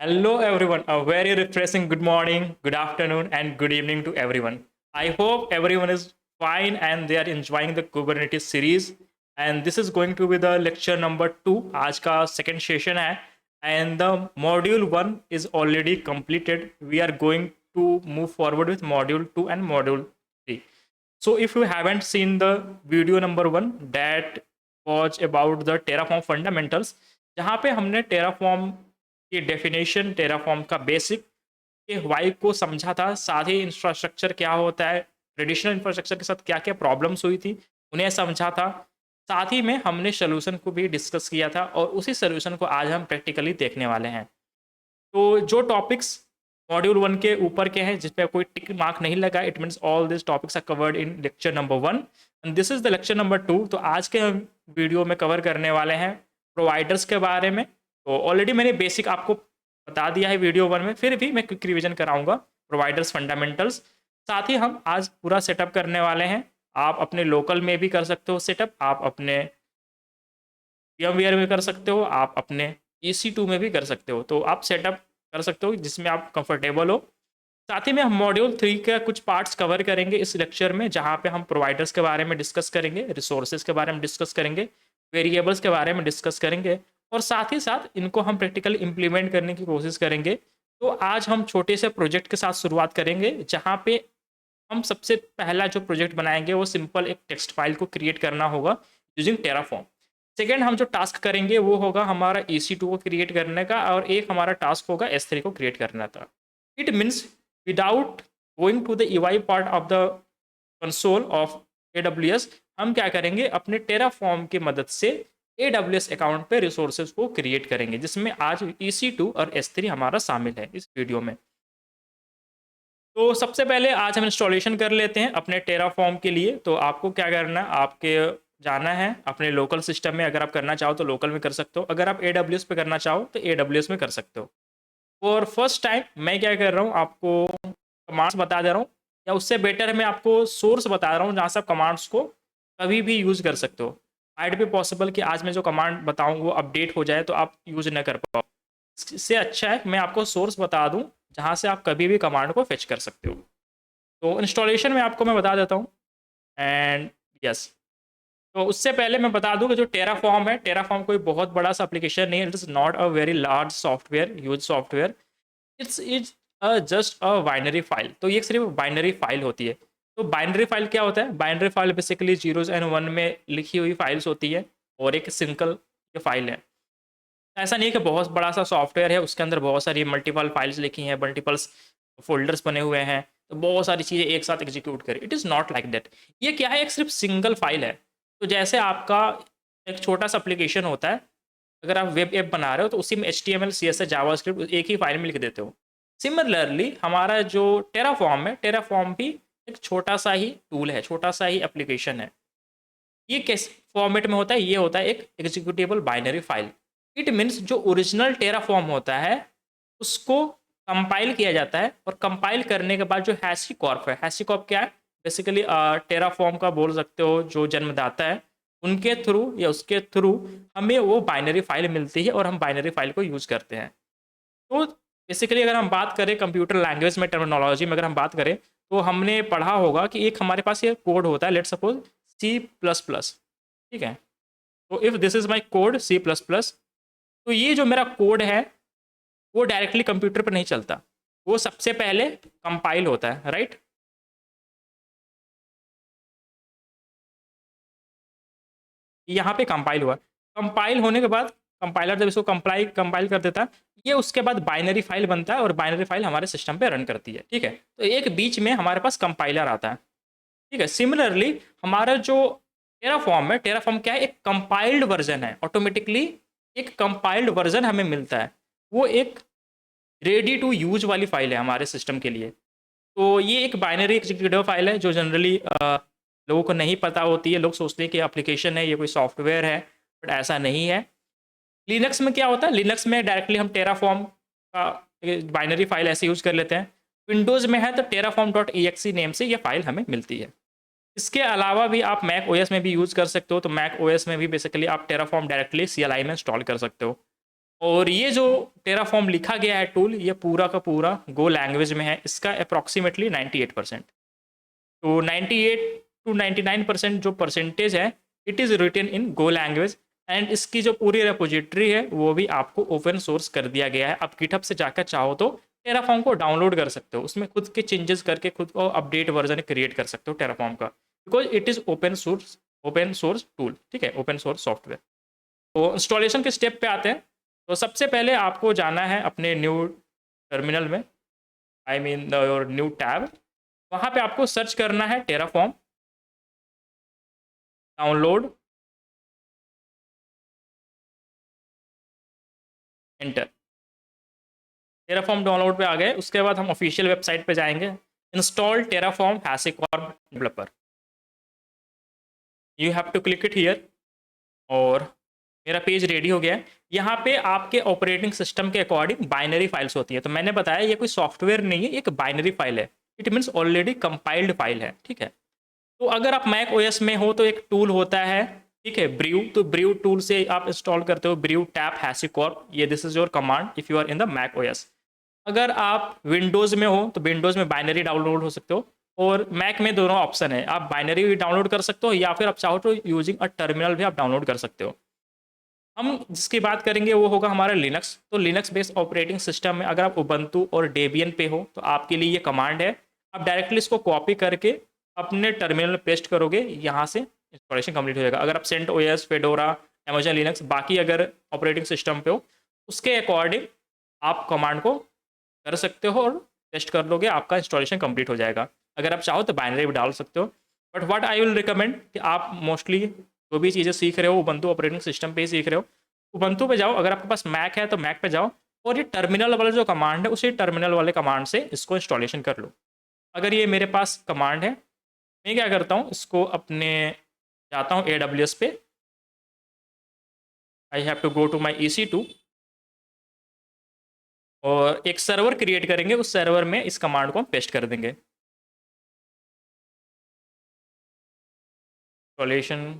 Hello, everyone. A very refreshing good morning, good afternoon, and good evening to everyone. I hope everyone is fine and they are enjoying the Kubernetes series. And this is going to be the lecture number 2. आज का second session है. And the module 1 is already completed. We are going to move forward with module 2 and module 3. So if you haven't seen the video number 1, that was about the Terraform fundamentals, जहाँ पे हमने Terraform की definition, Terraform का basic के Y को समझा था, साथ ही इंफ्रास्ट्रक्चर क्या होता है, ट्रेडिशनल इंफ्रास्ट्रक्चर के साथ क्या क्या प्रॉब्लम्स हुई थी उन्हें समझा था। साथ ही में हमने सोल्यूशन को भी डिस्कस किया था और उसी सोल्यूशन को आज हम प्रैक्टिकली देखने वाले हैं। तो जो टॉपिक्स मॉड्यूल 1 के ऊपर के हैं, जिस पे कोई टिक मार्क नहीं लगा, it means all this topics are covered in lecture number 1 and this is the lecture number 2। तो आज के हम वीडियो में कवर करने वाले हैं प्रोवाइडर्स के बारे में। तो ऑलरेडी मैंने बेसिक आपको बता दिया है वीडियो 1 में, फिर भी मैं क्विक रिवीजन कराऊंगा प्रोवाइडर्स फंडामेंटल्स। साथ ही हम आज पूरा सेटअप करने वाले हैं। आप अपने लोकल में भी कर सकते हो सेटअप, आप अपने VMware में कर सकते हो, आप अपने EC2 में भी कर सकते हो। तो आप सेटअप कर सकते हो जिसमें आप कंफर्टेबल हो। साथ ही में हम मॉड्यूल 3 का कुछ पार्ट्स कवर करेंगे इस लेक्चर में, जहाँ पे हम प्रोवाइडर्स के बारे में डिस्कस करेंगे, रिसोर्सेज के बारे में डिस्कस करेंगे, वेरिएबल्स के बारे में डिस्कस करेंगे और साथ ही साथ इनको हम प्रैक्टिकली इम्प्लीमेंट करने की कोशिश करेंगे। तो आज हम छोटे से प्रोजेक्ट के साथ शुरुआत करेंगे, जहाँ पे हम सबसे पहला जो प्रोजेक्ट बनाएंगे वो सिंपल एक टेक्स्ट फाइल को क्रिएट करना होगा यूजिंग टेराफॉर्म। सेकेंड हम जो टास्क करेंगे वो होगा हमारा EC2 को क्रिएट करने का, और एक हमारा टास्क होगा S3 को क्रिएट करना था। It means without going to the EY part of the console of AWS, हम क्या करेंगे, अपने टेराफॉर्म की मदद से AWS अकाउंट पे रिसोर्सेज को क्रिएट करेंगे, जिसमें आज EC2 और S3 हमारा शामिल है इस वीडियो में। तो सबसे पहले आज हम इंस्टॉलेशन कर लेते हैं अपने टेराफॉर्म के लिए। तो आपको क्या करना है, आपके जाना है अपने लोकल सिस्टम में। अगर आप करना चाहो तो लोकल में कर सकते हो, अगर आप AWS पे करना चाहो तो AWS में कर सकते हो। और फर्स्ट टाइम मैं क्या कर रहा हूँ, आपको कमांड्स बता दे रहा हूँ, या उससे बेटर मैं आपको सोर्स बता रहा हूँ जहाँ से आप कमांड्स को कभी भी यूज़ कर सकते हो। माइट भी पॉसिबल कि आज मैं जो कमांड बताऊँ वो अपडेट हो जाए तो आप यूज़ न कर पाओ। इससे अच्छा है मैं आपको सोर्स बता दूँ जहाँ से आप कभी भी कमांड को फेच कर सकते हो। तो इंस्टॉलेशन में आपको मैं बता देता हूँ एंड यस। तो उससे पहले मैं बता दूं कि जो टेराफॉर्म है, टेराफॉर्म कोई बहुत बड़ा सा एप्लीकेशन नहीं है। It is not a very large software, huge software. It's just a binary file. तो ये सिर्फ बाइनरी फाइल होती है। तो बाइनरी फाइल क्या होता है, binary file basically 0s and 1 में लिखी हुई फाइल्स होती है और एक सिंगल फाइल है। ऐसा नहीं है कि बहुत बड़ा सा सॉफ्टवेयर है, उसके अंदर बहुत सारी मल्टीपल फाइल्स लिखी हैं, मल्टीपल्स फोल्डर्स बने हुए हैं, तो बहुत सारी चीज़ें एक साथ एग्जीक्यूट करें। It is not like that. ये क्या है, एक सिर्फ सिंगल फाइल है। तो जैसे आपका एक छोटा सा एप्लीकेशन होता है, अगर आप वेब ऐप बना रहे हो तो उसी में HTML CSS जावास्क्रिप्ट एक ही फाइल में लिख देते हो। सिमिलरली हमारा जो टेराफॉर्म है, टेराफॉर्म भी एक छोटा सा ही टूल है, छोटा सा ही एप्लीकेशन है। ये किस फॉर्मेट में होता है, ये होता है एक executable binary file. It means जो ओरिजिनल टेराफॉर्म होता है उसको कंपाइल किया जाता है, और कंपाइल करने के बाद जो हैशी कॉर्प है, हैशी कॉर्प क्या है, बेसिकली टेराफॉर्म का बोल सकते हो जो जन्मदाता है, उनके थ्रू या उसके थ्रू हमें वो बाइनरी फाइल मिलती है और हम बाइनरी फाइल को यूज़ करते हैं। तो बेसिकली अगर हम बात करें कंप्यूटर लैंग्वेज में, टर्मिनोलॉजी में अगर हम बात करें, तो हमने पढ़ा होगा कि एक हमारे पास ये कोड होता है, लेट सपोज C++। ठीक है, तो if this is my code C++, तो ये जो मेरा कोड है वो डायरेक्टली कंप्यूटर पर नहीं चलता, वो सबसे पहले कंपाइल होता है, राइट। यहाँ पे कंपाइल हुआ, कंपाइल होने के बाद कंपाइलर जब इसको कंपाइल कर देता है, ये उसके बाद बाइनरी फाइल बनता है और बाइनरी फाइल हमारे सिस्टम पे रन करती है। ठीक है, तो एक बीच में हमारे पास कंपाइलर आता है। ठीक है, सिमिलरली हमारा जो टेराफॉर्म है, टेराफॉर्म क्या है, एक कंपाइल्ड वर्जन है। ऑटोमेटिकली एक कंपाइल्ड वर्जन हमें मिलता है, वो एक रेडी टू यूज वाली फाइल है हमारे सिस्टम के लिए। तो ये एक बाइनरी एग्जीक्यूटिव फाइल है जो जनरली लोगों को नहीं पता होती है। लोग सोचते हैं कि एप्लीकेशन है, ये कोई सॉफ्टवेयर है, बट ऐसा नहीं है। लिनक्स में क्या होता है, लिनक्स में डायरेक्टली हम टेराफॉर्म का बाइनरी फाइल ऐसे यूज कर लेते हैं। विंडोज़ में है तो terraform.exe नेम से ये फाइल हमें मिलती है। इसके अलावा भी आप मैक OS में भी यूज़ कर सकते हो। तो मैक OS में भी बेसिकली आप टेराफॉर्म डायरेक्टली CLI में इंस्टॉल कर सकते हो। और ये जो टेराफॉर्म लिखा गया है टूल, ये पूरा का पूरा गो लैंग्वेज में है। इसका अप्रॉक्सीमेटली 98%, तो 98 टू 99% जो परसेंटेज है it is written in go language. And इसकी जो पूरी रेपोजिटरी है वो भी आपको ओपन सोर्स कर दिया गया है। आप गिटहब से जाकर चाहो तो टेराफॉर्म को डाउनलोड कर सकते हो, उसमें खुद के चेंजेस करके खुद को अपडेट वर्जन क्रिएट कर सकते हो टेराफॉर्म का, because it is open source tool, ठीक है, ओपन सोर्स सॉफ्टवेयर। तो इंस्टॉलेशन के स्टेप पे आते हैं। तो सबसे पहले आपको जाना है अपने न्यू टर्मिनल में, I mean your new tab. वहाँ पे आपको सर्च करना है Terraform, download, enter. Terraform download पे आ गए, उसके बाद हम ऑफिशियल वेबसाइट पे जाएंगे। Install Terraform HashiCorp developer, you have to click it here. और मेरा पेज रेडी हो गया है। यहाँ पे आपके ऑपरेटिंग सिस्टम के अकॉर्डिंग बाइनरी फाइल्स होती है। तो मैंने बताया ये कोई सॉफ्टवेयर नहीं है, एक बाइनरी फाइल है। It means already compiled file है, ठीक है। तो अगर आप मैक ओएस में हो तो एक टूल होता है, ठीक है, ब्रीव। तो ब्रीव टूल से आप इंस्टॉल करते हो ब्रीव टैप हैसिकॉर्प, ये this is your command if you are in the Mac OS. अगर आप विंडोज़ में हो तो विंडोज़ में बाइनरी डाउनलोड हो सकते हो, और मैक में दोनों ऑप्शन है, आप बाइनरी भी डाउनलोड कर सकते हो या फिर आप चाहो तो यूजिंग अ टर्मिनल भी आप डाउनलोड कर सकते हो। हम जिसकी बात करेंगे वो होगा हमारा लिनक्स। तो लिनक्स बेस्ड ऑपरेटिंग सिस्टम में अगर आप उबंटू और डेबियन पे हो तो आपके लिए ये कमांड है। आप डायरेक्टली इसको कॉपी करके अपने टर्मिनल में पेस्ट करोगे, यहाँ से इंस्टॉलेशन कंप्लीट हो जाएगा। अगर आप CentOS, Fedora, Amazon Linux, बाकी अगर ऑपरेटिंग सिस्टम पे हो उसके अकॉर्डिंग आप कमांड को कर सकते हो और टेस्ट कर लोगे, आपका इंस्टॉलेशन कंप्लीट हो जाएगा। अगर आप चाहो तो बाइनरी भी डाल सकते हो, but what I will recommend कि आप मोस्टली जो भी चीज़ें सीख रहे हो उबंटू ऑपरेटिंग सिस्टम पे ही सीख रहे हो, उबंटू पे जाओ। अगर आपके पास मैक है तो मैक पे जाओ और ये टर्मिनल वाला जो कमांड है उसी टर्मिनल वाले कमांड से इसको इंस्टॉलेशन कर लो। अगर ये मेरे पास कमांड है, मैं क्या करता हूँ, इसको अपने जाता हूँ AWS पे, I have to go to my EC2 और एक सर्वर क्रिएट करेंगे। उस सर्वर में इस कमांड को हम पेस्ट कर देंगे। इंस्टॉलेशन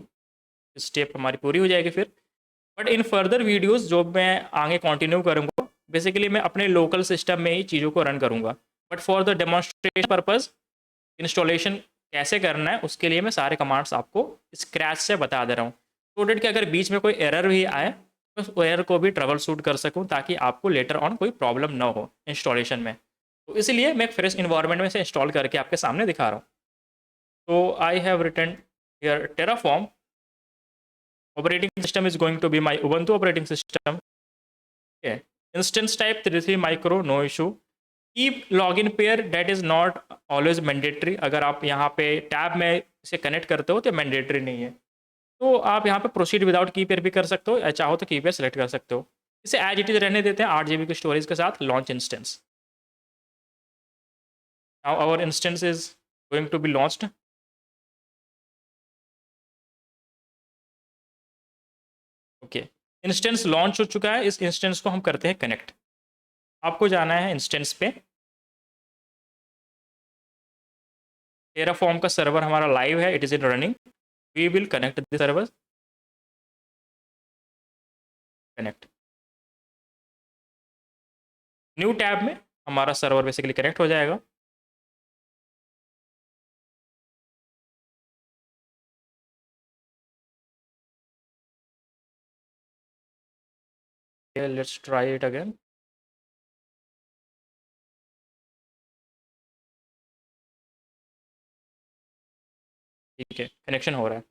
स्टेप हमारी पूरी हो जाएगी फिर। बट इन फर्दर वीडियोस जो मैं आगे कंटिन्यू करूँगा, बेसिकली मैं अपने लोकल सिस्टम में ही चीज़ों को रन करूँगा। But for the demonstration purpose installation कैसे करना है उसके लिए मैं सारे कमांड्स आपको स्क्रैच से बता दे रहा हूँ, सो डेट कि अगर बीच में कोई एरर भी आए तो उस एरर को भी ट्रबल शूट कर सकूँ, ताकि आपको लेटर ऑन कोई प्रॉब्लम ना हो इंस्टॉलेशन में। तो इसलिए मैं एक फ्रेश इन्वायरमेंट में से इंस्टॉल करके आपके सामने दिखा रहा हूँ। तो I have written here Terraform, operating system is going to be my Ubuntu operating system. Okay. Instance type 33 micro, no issue. Keep login pair, that is not always mandatory. अगर आप यहाँ पे टैब में इसे कनेक्ट करते हो तो mandatory नहीं है। तो आप यहाँ पे प्रोसीड विदाउट की पेयर भी कर सकते हो, या चाहो तो की पेयर सेलेक्ट कर सकते हो। इसे एज इट इज रहने देते हैं 8 GB की स्टोरेज के साथ। Launch instance, now our instance is going to be launched. Okay, instance launch हो चुका है। इस इंस्टेंस को हम करते हैं कनेक्ट। आपको जाना है इंस्टेंस पे। टेराफॉर्म का सर्वर हमारा लाइव है, it is in running. We will connect the server, connect. New tab में हमारा सर्वर बेसिकली कनेक्ट हो जाएगा। Let's try it again. ठीक है, कनेक्शन हो रहा है।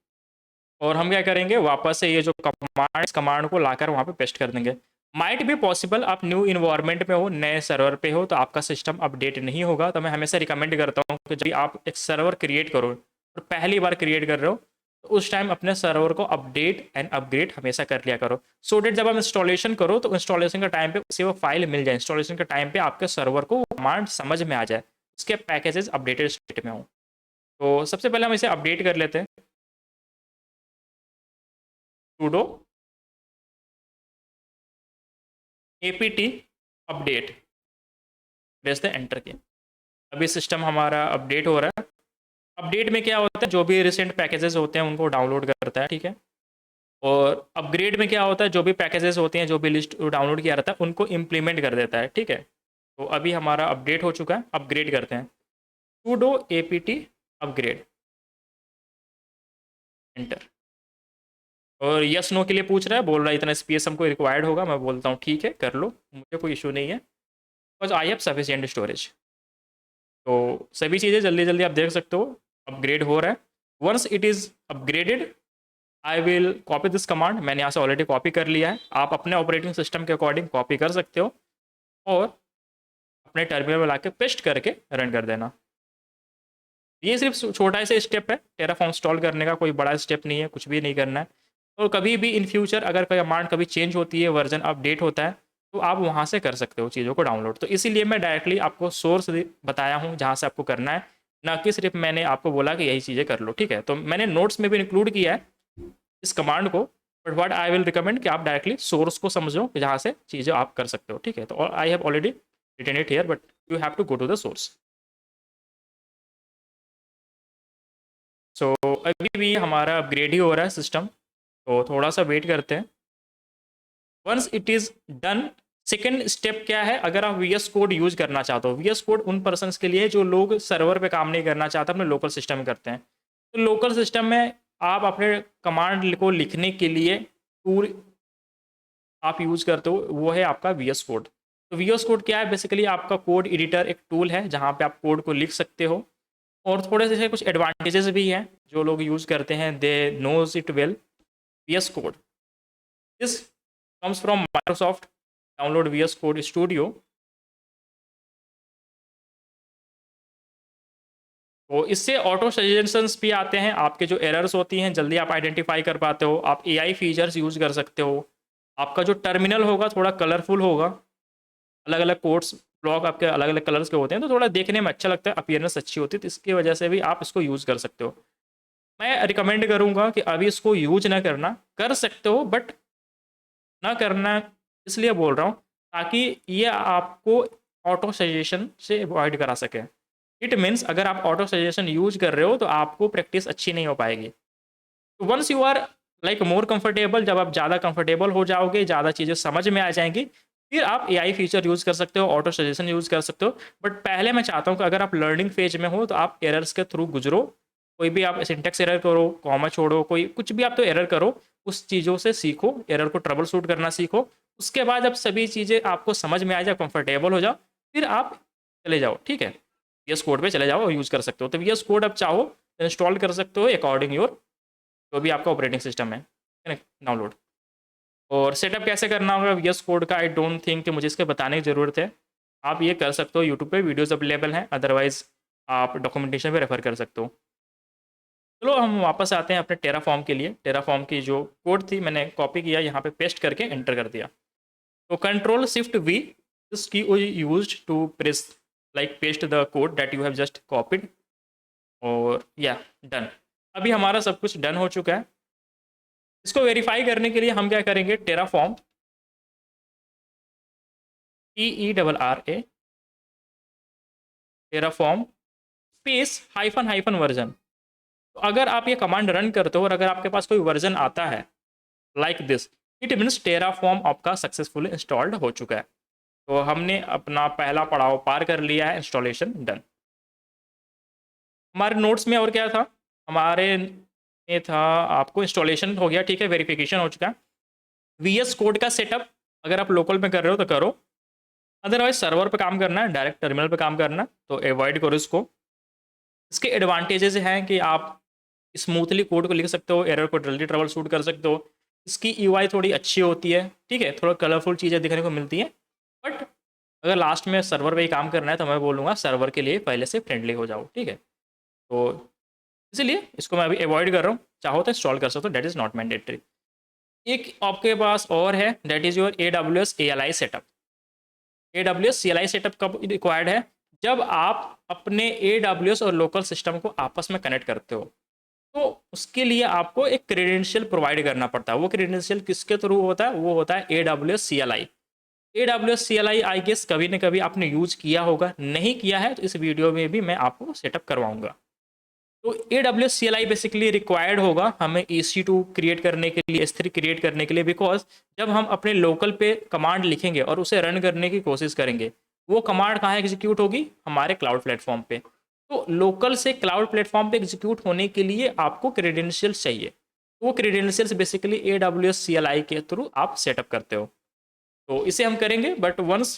और हम क्या करेंगे, वापस से ये जो कमांड, इस कमांड को लाकर वहाँ पे पेस्ट कर देंगे। माइट भी पॉसिबल आप न्यू इन्वायरमेंट में हो, नए सर्वर पे हो, तो आपका सिस्टम अपडेट नहीं होगा। तो मैं हमेशा रिकमेंड करता हूँ कि जब आप एक सर्वर क्रिएट करो और पहली बार क्रिएट कर रहे हो तो उस टाइम अपने सर्वर को अपडेट एंड अपग्रेड हमेशा कर लिया करो, सो डेट जब आप इंस्टॉलेशन करो तो इंस्टॉलेशन के टाइम पे उसे वो फाइल मिल जाए, इंस्टॉलेशन के टाइम पे आपके सर्वर को कमांड समझ में आ जाए, उसके पैकेजेस अपडेटेड स्टेट में हो। तो सबसे पहले हम इसे अपडेट कर लेते हैं। sudo apt update, press the enter की। अभी सिस्टम हमारा अपडेट हो रहा है। अपडेट में क्या होता है, जो भी रिसेंट पैकेजेस होते हैं उनको डाउनलोड करता है, ठीक है। और अपग्रेड में क्या होता है, जो भी पैकेजेस होते हैं, जो भी लिस्ट डाउनलोड किया रहता है, उनको इम्प्लीमेंट कर देता है। ठीक है, तो अभी हमारा अपडेट हो चुका है, अपग्रेड करते हैं। sudo apt upgrade, enter. और यस नो के लिए पूछ रहा है, बोल रहा है इतना स्पेस हमको रिक्वायर्ड होगा। मैं बोलता हूँ ठीक है कर लो, मुझे कोई इशू नहीं है, because I have sufficient storage. तो सभी चीज़ें जल्दी जल्दी आप देख सकते हो अपग्रेड हो रहा है। Once it is upgraded, I will copy this command. मैंने यहाँ से ऑलरेडी कॉपी कर लिया है, आप अपने ऑपरेटिंग सिस्टम के अकॉर्डिंग कॉपी कर सकते हो और अपने टर्मिनल में लाके पेस्ट करके रन कर देना। ये सिर्फ छोटा सा स्टेप है टेराफॉर्म इंस्टॉल करने का, कोई बड़ा स्टेप नहीं है, कुछ भी नहीं करना है। और कभी भी इन फ्यूचर अगर कोई कमांड कभी चेंज होती है, वर्जन अपडेट होता है, तो आप वहाँ से कर सकते हो चीज़ों को डाउनलोड। तो इसीलिए मैं डायरेक्टली आपको सोर्स बताया हूँ जहाँ से आपको करना है, ना कि सिर्फ मैंने आपको बोला कि यही चीज़ें कर लो। ठीक है, तो मैंने नोट्स में भी इंक्लूड किया है इस कमांड को, but what I will recommend कि आप डायरेक्टली सोर्स को समझो कि जहाँ से चीज़ें आप कर सकते हो। ठीक है, तो I have already written it here, but you have to go to the source. So अभी भी हमारा अपग्रेड ही हो रहा है सिस्टम, तो थोड़ा सा वेट करते हैं। Once it is done, second step क्या है, अगर आप VS कोड यूज करना चाहते हो। VS कोड उन पर्सन के लिए जो लोग सर्वर पे काम नहीं करना चाहते, अपने लोकल सिस्टम में करते हैं। तो लोकल सिस्टम में आप अपने कमांड को लिखने के लिए टूल आप यूज करते हो, वो है आपका VS कोड। तो VS कोड क्या है, बेसिकली आपका कोड एडिटर एक टूल है जहाँ पे आप कोड को लिख सकते हो। और थोड़े से कुछ एडवांटेजेस भी हैं, जो लोग यूज़ करते हैं they knows it well. VS code, this comes from Microsoft, download VS code studio. तो इससे ऑटो सजेशंस भी आते हैं, आपके जो एरर्स होती हैं जल्दी आप आइडेंटिफाई कर पाते हो। आप AI फीचर्स यूज़ कर सकते हो। आपका जो टर्मिनल होगा थोड़ा कलरफुल होगा, अलग अलग कोड्स ब्लॉक आपके अलग अलग कलर्स के होते हैं, तो थोड़ा देखने में अच्छा लगता है, अपीयरेंस अच्छी होती है, तो इसकी वजह से भी आप इसको यूज़ कर सकते हो। मैं रिकमेंड करूँगा कि अभी इसको यूज ना करना, कर सकते हो बट ना करना, इसलिए बोल रहा हूँ ताकि ये आपको ऑटो सजेशन से अवॉइड करा सके। इट मीन्स अगर आप ऑटो सजेशन यूज कर रहे हो तो आपको प्रैक्टिस अच्छी नहीं हो पाएगी। तो once you are like more comfortable, जब आप ज़्यादा कंफर्टेबल हो जाओगे, ज़्यादा चीज़ें समझ में आ जाएंगी, फिर आप AI फीचर यूज़ कर सकते हो, ऑटो सजेशन यूज़ कर सकते हो। बट पहले मैं चाहता हूँ कि अगर आप लर्निंग फेज में हो तो आप एरर्स के थ्रू गुजरो। कोई भी आप सिंटेक्स एरर करो, कॉमा छोड़ो, कोई कुछ भी आप तो एरर करो, उस चीज़ों से सीखो, एरर को ट्रबल शूट करना सीखो। उसके बाद जब सभी चीज़ें आपको समझ में आ जाए, कंफर्टेबल हो जाओ, फिर आप चले जाओ। ठीक है, VS कोड पे चले जाओ और यूज़ कर सकते हो। तो VS कोड आप चाहो इंस्टॉल कर सकते हो अकॉर्डिंग योर जो भी आपका ऑपरेटिंग सिस्टम है ना, डाउनलोड। और सेटअप कैसे करना होगा VS कोड का, आई डोंट थिंक कि मुझे इसके बताने की ज़रूरत है। आप ये कर सकते हो, यूट्यूब पे वीडियोस अवेलेबल हैं, अदरवाइज आप डॉक्यूमेंटेशन पे रेफर कर सकते हो। चलो हम वापस आते हैं अपने टेराफॉर्म के लिए। टेराफॉर्म की जो कोड थी मैंने कॉपी किया, यहाँ पे पेस्ट करके एंटर कर दिया। तो Ctrl+Shift+V, this key used to press like paste the code that you have just copied. और या डन, अभी हमारा सब कुछ डन हो चुका है। इसको वेरीफाई करने के लिए हम क्या करेंगे, Terraform TERRA Terraform space hyphen hyphen version. तो अगर आप ये कमांड रन करते हो और अगर आपके पास कोई वर्जन आता है like this, it means Terraform आपका सक्सेसफुली इंस्टॉल्ड हो चुका है। तो हमने अपना पहला पड़ाव पार कर लिया है, इंस्टॉलेशन डन। हमारे नोट्स में और क्या था, हमारे में था आपको इंस्टॉलेशन हो गया, ठीक है, वेरिफिकेशन हो चुका है। VS कोड का सेटअप अगर आप लोकल में कर रहे हो तो करो, अदरवाइज सर्वर पे काम करना है, डायरेक्ट टर्मिनल पे काम करना है, तो अवॉइड करो इसको। इसके एडवांटेजेस हैं कि आप स्मूथली कोड को लिख सकते हो, एरर को जल्दी ट्रबल शूट कर सकते हो। इसकी UI थोड़ी अच्छी होती है, ठीक है, थोड़ा कलरफुल चीज़ें दिखने को मिलती हैं। बट अगर लास्ट में सर्वर पे ही काम करना है तो मैं बोलूँगा सर्वर के लिए पहले से फ्रेंडली हो जाओ। ठीक है, तो इसीलिए इसको मैं अभी अवॉइड कर रहा हूँ। चाहो तो इंस्टॉल कर सकते हो, डेट इज़ नॉट मैंडेटरी। एक आपके पास और है, that is your AWS CLI setup. AWS CLI setup कब रिक्वायर्ड है, जब आप अपने AWS और लोकल सिस्टम को आपस में कनेक्ट करते हो, तो उसके लिए आपको एक क्रेडेंशियल प्रोवाइड करना पड़ता है। वो क्रेडेंशियल किसके थ्रू होता है, वो होता है AWS CLI। AWS CLI I guess कभी न कभी आपने यूज किया होगा, नहीं किया है तो इस वीडियो में भी मैं आपको सेटअप करवाऊंगा। तो AWS CLI बेसिकली रिक्वायर्ड होगा हमें EC2 क्रिएट करने के लिए, S3 क्रिएट करने के लिए, बिकॉज जब हम अपने लोकल पे कमांड लिखेंगे और उसे रन करने की कोशिश करेंगे, वो कमांड कहाँ एग्जीक्यूट होगी? हमारे क्लाउड प्लेटफॉर्म पे। तो लोकल से क्लाउड प्लेटफॉर्म पे एग्जीक्यूट होने के लिए आपको क्रेडेंशियल्स चाहिए। वो क्रेडेंशियल्स बेसिकली AWS CLI के थ्रू आप सेटअप करते हो। तो इसे हम करेंगे, but once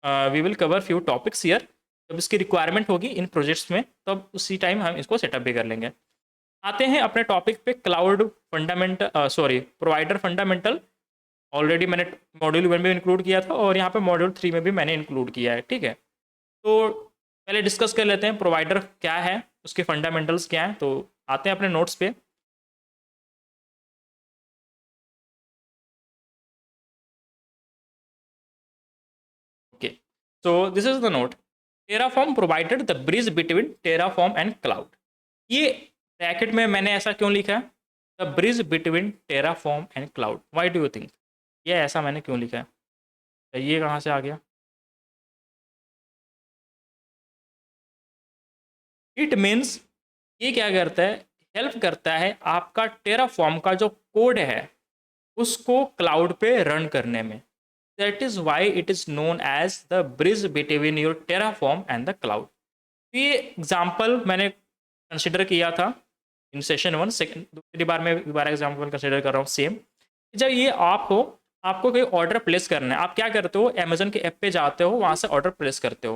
we will cover few topics here. जब इसकी रिक्वायरमेंट होगी इन प्रोजेक्ट्स में, तब उसी टाइम हम इसको सेटअप भी कर लेंगे। आते हैं अपने टॉपिक पे, cloud fundamental, sorry, provider fundamental. Already मैंने मॉड्यूल 1 में इंक्लूड किया था और यहाँ पे मॉड्यूल 3 में भी मैंने इंक्लूड किया है, ठीक है। तो पहले डिस्कस कर लेते हैं प्रोवाइडर क्या है, उसके फंडामेंटल्स क्या हैं। तो आते हैं अपने नोट्स पे। Okay, so this is the note. Terraform provided the bridge between Terraform and cloud. ये ब्रैकेट में मैंने ऐसा क्यों लिखा है? The bridge between Terraform and cloud. Why do you think ये ऐसा मैंने क्यों लिखा है? तो ये कहाँ से आ गया? इट मीन्स ये क्या करता है? हेल्प करता है आपका टेराफॉर्म का जो कोड है उसको क्लाउड पे रन करने में। That is why it is known as the bridge between your Terraform and the cloud. ये एग्जाम्पल मैंने कंसिडर किया था इन सेशन 1। सेकंड दूसरी बार मैं दोबारा एग्जाम्पल कंसिडर कर रहा हूँ सेम। जब ये आप हो, आपको कोई ऑर्डर प्लेस करना है, आप क्या करते हो? अमेजन के ऐप पे जाते हो, वहाँ से ऑर्डर प्लेस करते हो।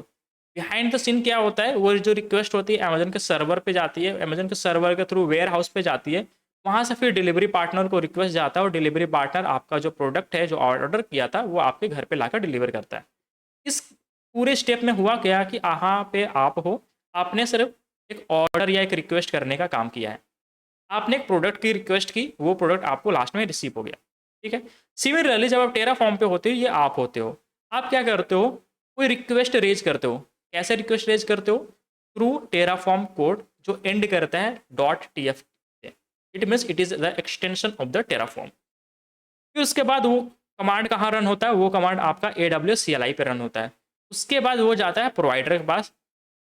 बिहाइंड द सीन क्या होता है? वो जो रिक्वेस्ट होती है अमेजन के सर्वर पे जाती है, अमेजन के सर्वर के थ्रू वेयर हाउस पे जाती है, वहाँ से फिर डिलीवरी पार्टनर को रिक्वेस्ट जाता है और डिलीवरी पार्टनर आपका जो प्रोडक्ट है जो ऑर्डर किया था वो आपके घर पे लाकर डिलीवर करता है। इस पूरे स्टेप में हुआ क्या कि यहाँ पे आप हो, आपने सिर्फ एक ऑर्डर या एक रिक्वेस्ट करने का काम किया है। आपने एक प्रोडक्ट की रिक्वेस्ट की, वो प्रोडक्ट आपको लास्ट में रिसीव हो गया, ठीक है। सिमिलरली जब आप टेराफॉर्म पे होते हो, ये आप होते हो, आप क्या करते हो? कोई रिक्वेस्ट रेज करते हो। कैसे रिक्वेस्ट रेज करते हो? थ्रू टेराफॉर्म कोड जो एंड करता है .tf। It means it is the extension of the Terraform. फिर उसके बाद वो कमांड कहाँ रन होता है? वो कमांड आपका AWS CLI पे रन होता है। उसके बाद वो जाता है प्रोवाइडर के पास,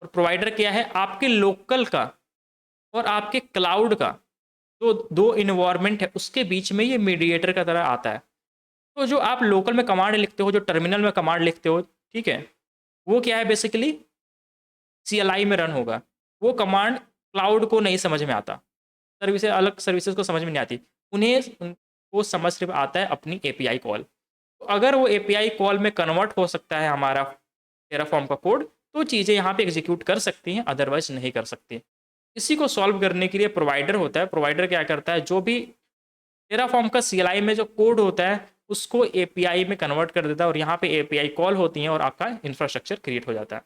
और प्रोवाइडर क्या है? आपके लोकल का और आपके क्लाउड का जो दो इन्वायरमेंट है उसके बीच में ये मीडिएटर का तरह आता है। तो जो आप लोकल में कमांड लिखते हो, जो टर्मिनल में कमांड लिखते हो, ठीक है, वो क्या है? बेसिकली CLI में रन होगा। वो कमांड क्लाउड को नहीं समझ में आता, सर्विसेज अलग सर्विसेज को समझ में नहीं आती, उनको समझ सिर्फ आता है अपनी API कॉल। तो अगर वो API कॉल में कन्वर्ट हो सकता है हमारा टेराफॉर्म का कोड, तो चीज़ें यहाँ पे एग्जीक्यूट कर सकती हैं, अदरवाइज नहीं कर सकती। इसी को सॉल्व करने के लिए प्रोवाइडर होता है। प्रोवाइडर क्या करता है? जो भी टेराफॉर्म का CLI में जो कोड होता है उसको API में कन्वर्ट कर देता है, और यहाँ पे API कॉल होती है और आपका इंफ्रास्ट्रक्चर क्रिएट हो जाता है।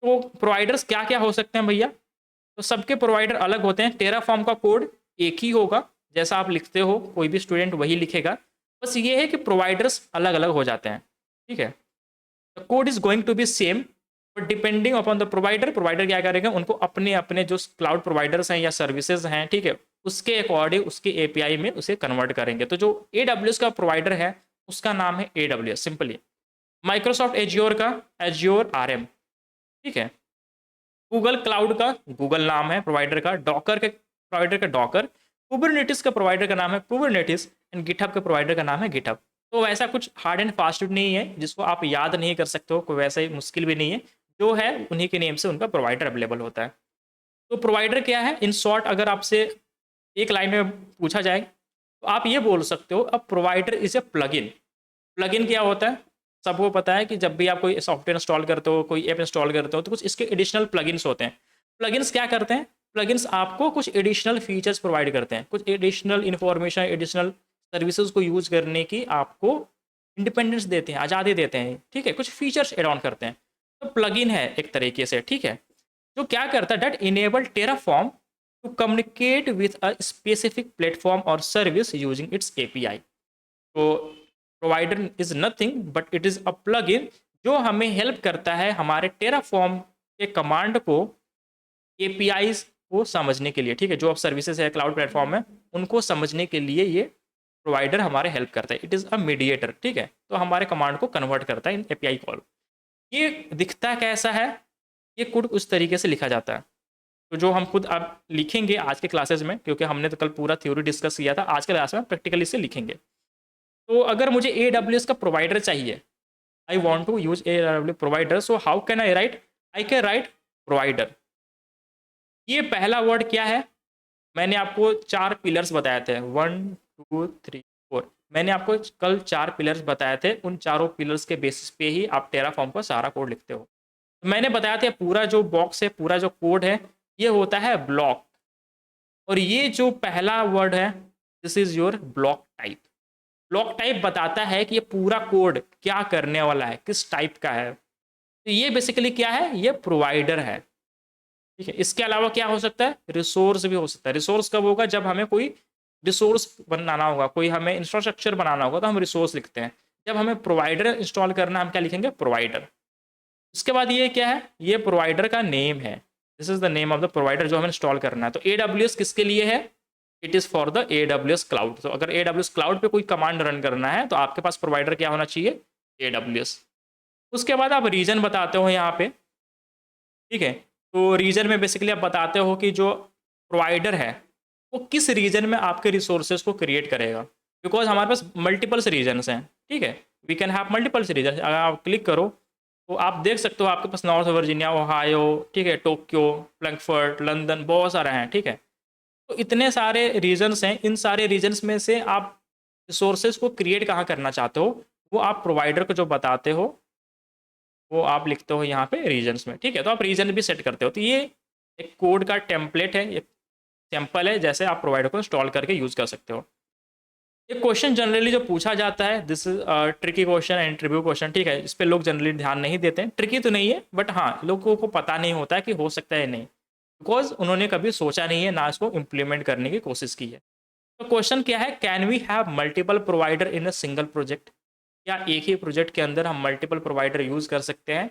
तो प्रोवाइडर्स क्या क्या हो सकते हैं भैया? तो सबके प्रोवाइडर अलग होते हैं। टेराफॉर्म का कोड एक ही होगा, जैसा आप लिखते हो कोई भी स्टूडेंट वही लिखेगा। बस ये है कि प्रोवाइडर्स अलग अलग हो जाते हैं, ठीक है। The code is going to be same, but depending upon the provider, provider क्या करेगा? उनको अपने अपने जो क्लाउड प्रोवाइडर्स हैं या सर्विसेज हैं, ठीक है, उसके अकॉर्डिंग उसके API में उसे कन्वर्ट करेंगे। तो जो AWS का प्रोवाइडर है उसका नाम है AWS सिंपली। माइक्रोसॉफ्ट एज्योर का एज्योर RM, ठीक है। गूगल क्लाउड का गूगल नाम है प्रोवाइडर का, डॉकर के प्रोवाइडर का डॉकर, कुबरनेटिस का प्रोवाइडर का नाम है कुबरनेटिस, एंड गिटहब के प्रोवाइडर का नाम है गिटहब। तो वैसा कुछ हार्ड एंड फास्ट नहीं है जिसको आप याद नहीं कर सकते हो, कोई वैसा ही मुश्किल भी नहीं है। जो है उन्हीं के नेम से उनका प्रोवाइडर अवेलेबल होता है। तो प्रोवाइडर क्या है? इन शॉर्ट अगर आपसे एक लाइन में पूछा जाए तो आप ये बोल सकते हो, अब provider is a plugin. Plugin क्या होता है? सबको पता है कि जब भी आप कोई सॉफ्टवेयर इंस्टॉल करते हो, कोई ऐप इंस्टॉल करते हो, तो कुछ इसके एडिशनल प्लगइन्स होते हैं। प्लगइन्स क्या करते हैं? प्लगइन्स आपको कुछ एडिशनल फीचर्स प्रोवाइड करते हैं, कुछ एडिशनल इन्फॉर्मेशन, एडिशनल सर्विसेज को यूज करने की आपको इंडिपेंडेंस देते हैं, आज़ादी देते हैं, ठीक है, कुछ फीचर्स एड ऑन करते हैं। तो प्लगइन है एक तरीके से, ठीक है, जो क्या करता है? That enable Terraform to communicate with a specific platform और सर्विस यूजिंग इट्स API। तो provider is nothing but it is a plugin जो हमें हेल्प करता है हमारे टेराफॉर्म के कमांड को APIs को समझने के लिए, ठीक है, जो अब सर्विसेज है क्लाउड प्लेटफॉर्म में उनको समझने के लिए ये प्रोवाइडर हमारे हेल्प करता है। इट इज़ अ मीडिएटर, ठीक है, तो हमारे कमांड को कन्वर्ट करता है इन API कॉल। ये दिखता कैसा है? ये कोड उस तरीके से लिखा जाता है। तो जो हम खुद अब लिखेंगे आज के क्लासेस में, क्योंकि हमने तो कल पूरा थ्योरी डिस्कस किया था, आज के क्लास में प्रैक्टिकली से लिखेंगे। तो अगर मुझे AWS का प्रोवाइडर चाहिए, I want to use AWS provider, so how can I write? I can write provider. ये पहला वर्ड क्या है? मैंने आपको 4 पिलर्स बताए थे, 1 2 3 4। मैंने आपको कल 4 पिलर्स बताए थे, उन चारों पिलर्स के बेसिस पे ही आप टेराफॉर्म का सारा कोड लिखते हो। तो मैंने बताया था पूरा जो बॉक्स है, पूरा जो कोड है, ये होता है ब्लॉक। और ये जो पहला वर्ड है, this is your block type. Block type बताता है कि ये पूरा कोड क्या करने वाला है, किस टाइप का है। तो ये बेसिकली क्या है? ये प्रोवाइडर है, ठीक है। इसके अलावा क्या हो सकता है? रिसोर्स भी हो सकता है। रिसोर्स कब होगा? जब हमें कोई रिसोर्स बनाना होगा, कोई हमें इंफ्रास्ट्रक्चर बनाना होगा, तो हम रिसोर्स लिखते हैं। जब हमें प्रोवाइडर इंस्टॉल करना है, हम क्या लिखेंगे? प्रोवाइडर। उसके बाद ये क्या है? ये प्रोवाइडर का नेम है। This is the name of the provider जो हमें इंस्टॉल करना है। तो AWS किसके लिए है? It is for the AWS cloud. तो अगर AWS क्लाउड पे कोई कमांड रन करना है, तो आपके पास प्रोवाइडर क्या होना चाहिए? AWS। उसके बाद आप रीजन बताते हो यहाँ पे, ठीक है। तो रीजन में बेसिकली आप बताते हो कि जो प्रोवाइडर है वो किस रीजन में आपके रिसोर्सेज को क्रिएट करेगा। बिकॉज हमारे पास मल्टीपल्स रीजन्स हैं, ठीक है। We can have multiples region. अगर आप क्लिक करो तो आप देख सकते हो आपके पास नॉर्थ वर्जीनिया, ओहायो, ठीक है, टोक्यो, फ्रैंकफर्ट, लंदन, बहुत सारे हैं, ठीक है। तो इतने सारे रीजन्स हैं। इन सारे रीजन्स में से आप रिसोर्सेज को क्रिएट कहाँ करना चाहते हो, वो आप प्रोवाइडर को जो बताते हो वो आप लिखते हो यहाँ पे रीजन्स में, ठीक है। तो आप रीजन भी सेट करते हो। तो ये एक कोड का टेम्पलेट है, एक सैम्पल है, जैसे आप प्रोवाइडर को इंस्टॉल करके यूज़ कर सकते हो। एक क्वेश्चन जनरली जो पूछा जाता है, this is tricky question, interview question, ठीक है। इस पर लोग जनरली ध्यान नहीं देते हैं। ट्रिकी तो नहीं है, बट हाँ, लोगों को पता नहीं होता है कि हो सकता है नहीं, बिकॉज उन्होंने कभी सोचा नहीं है, ना इसको इम्प्लीमेंट करने की कोशिश की है। तो क्वेश्चन क्या है? Can we have multiple provider in a single project? क्या एक ही प्रोजेक्ट के अंदर हम मल्टीपल प्रोवाइडर यूज कर सकते हैं?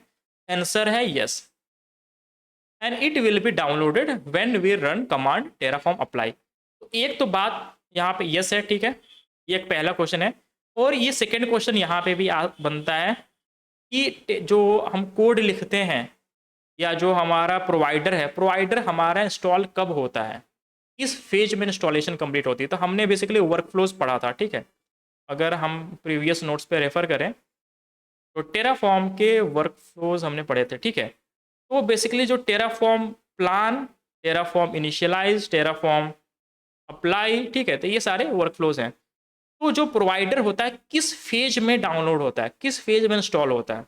आंसर है yes. And it will be downloaded when we run command Terraform apply. तो एक तो बात यहाँ पे यस है, ठीक है। ये एक पहला क्वेश्चन है। और ये सेकेंड क्वेश्चन यहाँ पे भी बनता है कि जो हम कोड लिखते हैं या जो हमारा प्रोवाइडर है, प्रोवाइडर हमारा इंस्टॉल कब होता है, किस फेज में इंस्टॉलेशन कंप्लीट होती है। तो हमने बेसिकली वर्क फ्लोज पढ़ा था, ठीक है। अगर हम प्रीवियस नोट्स पे रेफर करें तो टेराफॉर्म के वर्क फ्लोज हमने पढ़े थे, ठीक है। तो बेसिकली जो Terraform plan, Terraform initialize, Terraform apply, ठीक है, तो ये सारे वर्क फ्लोज हैं। तो जो प्रोवाइडर होता है किस फेज में डाउनलोड होता है, किस फेज में इंस्टॉल होता है,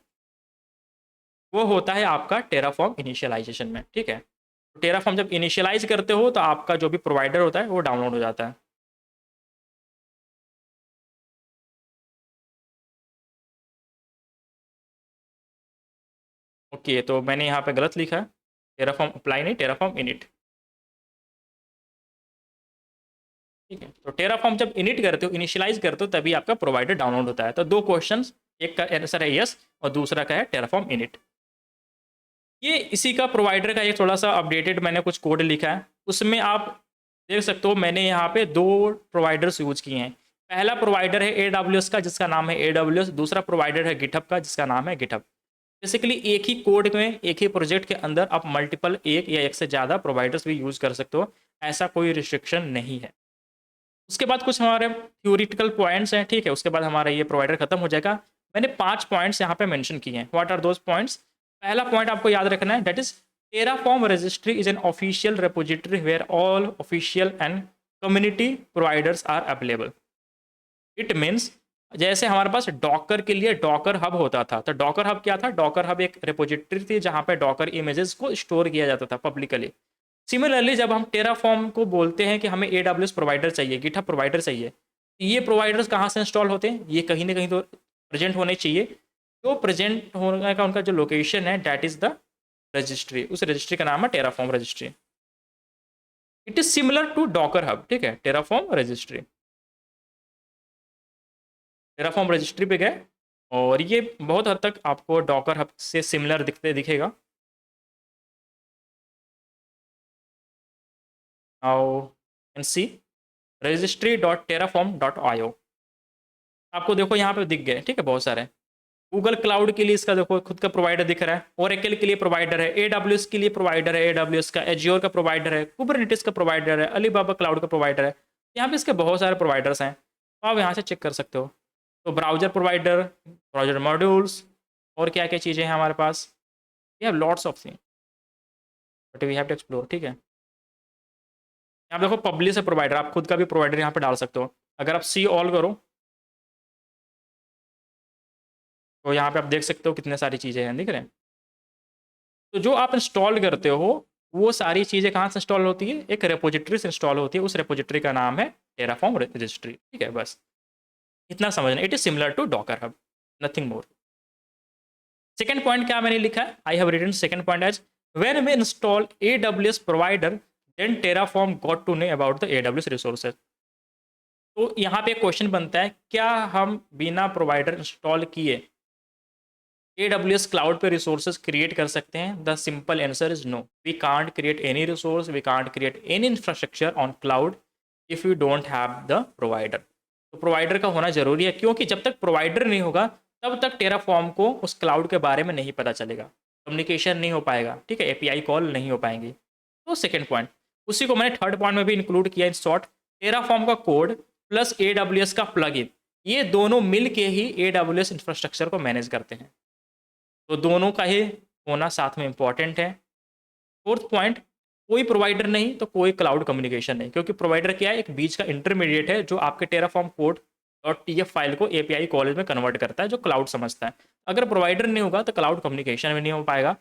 वो होता है आपका टेराफॉर्म इनिशियलाइजेशन में, ठीक है। टेराफॉर्म जब इनिशियलाइज करते हो तो आपका जो भी प्रोवाइडर होता है वो डाउनलोड हो जाता है। ओके, तो मैंने यहाँ पे गलत लिखा है, टेराफॉर्म अप्लाई नहीं, टेराफॉर्म इनिट, ठीक है। तो टेराफॉर्म जब इनिट करते हो, इनिशियलाइज करते हो, तभी आपका प्रोवाइडर डाउनलोड होता है। तो दो क्वेश्चन, एक का आंसर है यस और दूसरा का है टेराफॉर्म इनिट। ये इसी का प्रोवाइडर का एक थोड़ा सा अपडेटेड मैंने कुछ कोड लिखा है, उसमें आप देख सकते हो मैंने यहाँ पे दो प्रोवाइडर्स यूज किए हैं। पहला प्रोवाइडर है AWS का जिसका नाम है AWS, दूसरा प्रोवाइडर है गिटहब का जिसका नाम है गिटहब। बेसिकली एक ही कोड में, एक ही प्रोजेक्ट के अंदर आप मल्टीपल, एक या एक से ज़्यादा प्रोवाइडर्स भी यूज़ कर सकते हो, ऐसा कोई रिस्ट्रिक्शन नहीं है। उसके बाद कुछ हमारे थ्योरिटिकल पॉइंट्स हैं, ठीक है। उसके बाद हमारा ये प्रोवाइडर खत्म हो जाएगा। मैंने 5 पॉइंट्स यहाँ पे मेंशन किए हैं। What are those points? पहला पॉइंट आपको याद रखना है, that is Terraform registry is an official repository where all official and community providers are available. It means जैसे हमारे पास डॉकर के लिए डॉकर हब होता था, तो डॉकर हब क्या था? डॉकर हब एक रिपोजिटरी थी जहाँ पे डॉकर इमेजेस को स्टोर किया जाता था पब्लिकली। सिमिलरली जब हम टेराफॉर्म को बोलते हैं कि हमें AWS प्रोवाइडर चाहिए, गिटहब प्रोवाइडर चाहिए, ये प्रोवाइडर्स कहाँ से इंस्टॉल होते हैं? ये कहीं ना कहीं तो प्रेजेंट होने चाहिए। तो प्रेजेंट होने का उनका जो लोकेशन है, डैट इज द रजिस्ट्री। उस रजिस्ट्री का नाम है Terraform registry. It is similar to Docker Hub, ठीक है, टेराफॉर्म रजिस्ट्री। टेराफॉर्म रजिस्ट्री पे गए और ये बहुत हद तक आपको डॉकर हब से सिमिलर दिखेगा। Now can see registry.terraform.io। आपको देखो यहाँ पे दिख गए, ठीक है, बहुत सारे। गूगल क्लाउड के लिए इसका देखो खुद का प्रोवाइडर दिख रहा है, ओरेकल के लिए प्रोवाइडर है, एडब्ल्यूएस के लिए प्रोवाइडर है, एडब्ल्यूएस का, एज्योर का प्रोवाइडर है, कुबरनेटिस का प्रोवाइडर है, अलीबाबा क्लाउड का प्रोवाइडर है। यहाँ पे इसके बहुत सारे प्रोवाइडर्स हैं, तो आप यहाँ से चेक कर सकते हो। तो ब्राउजर प्रोवाइडर, ब्राउजर मॉड्यूल्स, और क्या क्या चीज़ें हैं हमारे पास, we have lots of thing but we have to explore. ठीक है, यहाँ देखो पब्लिश है प्रोवाइडर, आप खुद का भी प्रोवाइडर यहाँ पे डाल सकते हो। अगर आप सी ऑल करो तो यहाँ पे आप देख सकते हो कितने सारी चीज़ें हैं, दिख रहे हैं। तो जो आप इंस्टॉल करते हो वो सारी चीज़ें कहाँ से इंस्टॉल होती है, एक रेपोजिटरी से इंस्टॉल होती है, उस रेपोजिटरी का नाम है टेराफॉर्म रजिस्ट्री। ठीक है, बस इतना समझना। It is similar to Docker Hub, nothing more. Second point क्या मैंने लिखा है, I have written second point as when we install AWS provider then Terraform got to know about the AWS resources. तो यहाँ पे क्वेश्चन बनता है, क्या हम बिना प्रोवाइडर इंस्टॉल किए AWS क्लाउड पे रिसोर्सेज क्रिएट कर सकते हैं? The simple answer is no, we can't create any resource, we can't create any infrastructure on cloud if you don't have the provider. तो प्रोवाइडर का होना जरूरी है, क्योंकि जब तक प्रोवाइडर नहीं होगा तब तक टेराफॉर्म को उस क्लाउड के बारे में नहीं पता चलेगा, कम्युनिकेशन नहीं हो पाएगा, ठीक है, API कॉल नहीं हो पाएंगी। तो सेकेंड पॉइंट, उसी को मैंने थर्ड पॉइंट में भी इंक्लूड किया इन शॉर्ट। टेराफॉर्म का कोड प्लस AWS का प्लगइन, ये दोनों मिल के ही AWS इंफ्रास्ट्रक्चर को मैनेज करते हैं। तो दोनों का ही होना साथ में इंपॉर्टेंट है। फोर्थ पॉइंट, कोई प्रोवाइडर नहीं तो कोई क्लाउड कम्युनिकेशन नहीं, क्योंकि प्रोवाइडर क्या है, एक बीच का इंटरमीडिएट है जो आपके टेराफॉर्म कोड और TF फाइल को API कॉलेज में कन्वर्ट करता है, जो क्लाउड समझता है। अगर प्रोवाइडर नहीं होगा तो क्लाउड कम्युनिकेशन भी नहीं हो पाएगा।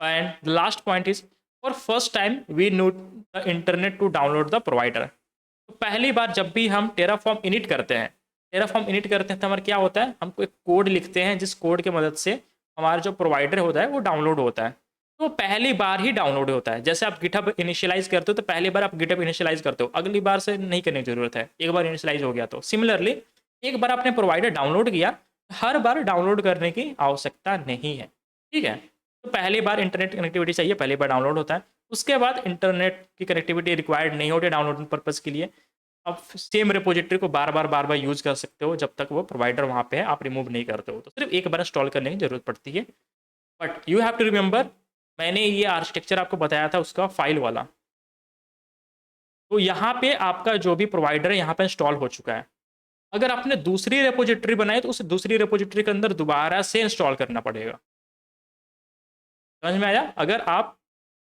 And the last point is for first time we need the internet to download the provider. तो पहली बार जब भी हम टेराफॉर्म इनिट करते हैं, तो हमारा क्या होता है, हमको एक कोड लिखते हैं जिस कोड की मदद से हमारा जो प्रोवाइडर होता है वो डाउनलोड होता है। तो पहली बार ही डाउनलोड होता है। जैसे आप गिटहब इनिशियलाइज करते हो तो पहली बार आप गिटहब इनिशियलाइज करते हो, अगली बार से नहीं करने की जरूरत है, एक बार इनिशियलाइज हो गया तो। सिमिलरली एक बार आपने प्रोवाइडर डाउनलोड किया, हर बार डाउनलोड करने की आवश्यकता नहीं है। ठीक है, तो पहली बार इंटरनेट कनेक्टिविटी चाहिए, पहली बार डाउनलोड होता है, उसके बाद इंटरनेट की कनेक्टिविटी रिक्वायर्ड नहीं होती डाउनलोडिंग पर्पज़ के लिए। आप सेम रिपोजिटरी को बार बार यूज़ कर सकते हो जब तक वो प्रोवाइडर वहाँ पे है, आप रिमूव नहीं करते हो। तो सिर्फ एक बार इंस्टॉल करने की जरूरत पड़ती है। But you have to remember, मैंने ये आर्किटेक्चर आपको बताया था उसका फाइल वाला। तो यहाँ पे आपका जो भी प्रोवाइडर है यहाँ पे इंस्टॉल हो चुका है। अगर आपने दूसरी रेपोजिटरी बनाई तो उस दूसरी रेपोजिटरी के अंदर दोबारा से इंस्टॉल करना पड़ेगा। समझ में आया? अगर आप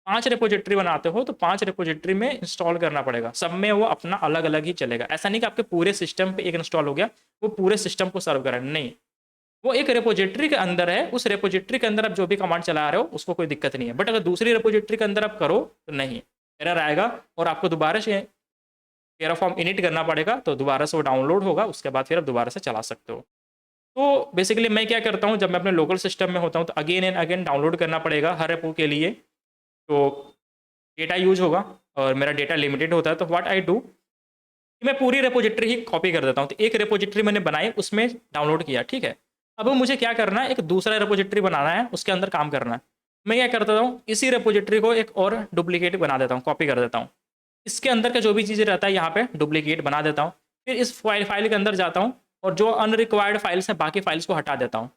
5 रेपोजिटरी बनाते हो तो 5 रेपोजिटरी में इंस्टॉल करना पड़ेगा, सब में वो अपना अलग अलग ही चलेगा। ऐसा नहीं कि आपके पूरे सिस्टम पे एक इंस्टॉल हो गया वो पूरे सिस्टम को सर्व करेगा, नहीं, वो एक रेपोजिटरी के अंदर है, उस रेपोजिटरी के अंदर आप जो भी कमांड चला रहे हो उसको कोई दिक्कत नहीं है। बट अगर दूसरी रेपोजिटरी के अंदर आप करो तो नहीं, एरर आएगा और आपको दोबारा से टेराफॉर्म इनिट करना पड़ेगा, तो दोबारा से वो डाउनलोड होगा, उसके बाद फिर आप दोबारा से चला सकते हो। तो बेसिकली मैं क्या करता हूँ, जब मैं अपने लोकल सिस्टम में होता हूँ तो अगेन एंड अगेन डाउनलोड करना पड़ेगा हर रेपो के लिए, तो डेटा यूज होगा और मेरा डेटा लिमिटेड होता है। तो व्हाट आई डू, मैं पूरी रेपोजिटरी ही कॉपी कर देता हूँ। तो एक रेपोजिटरी मैंने बनाई, उसमें डाउनलोड किया, ठीक है, अब मुझे क्या करना है, एक दूसरा रेपोजिटरी बनाना है, उसके अंदर काम करना है। मैं क्या करता हूँ, इसी रेपोजिटरी को एक और डुप्लीकेट बना देता हूँ, कॉपी कर देता हूँ, इसके अंदर का जो भी चीज़ें रहता है यहाँ पे डुप्लीकेट बना देता हूँ। फिर इस फाइल के अंदर जाता हूँ और जो अनरिक्वायर्ड फाइल्स हैं बाकी फाइल्स को हटा देता हूँ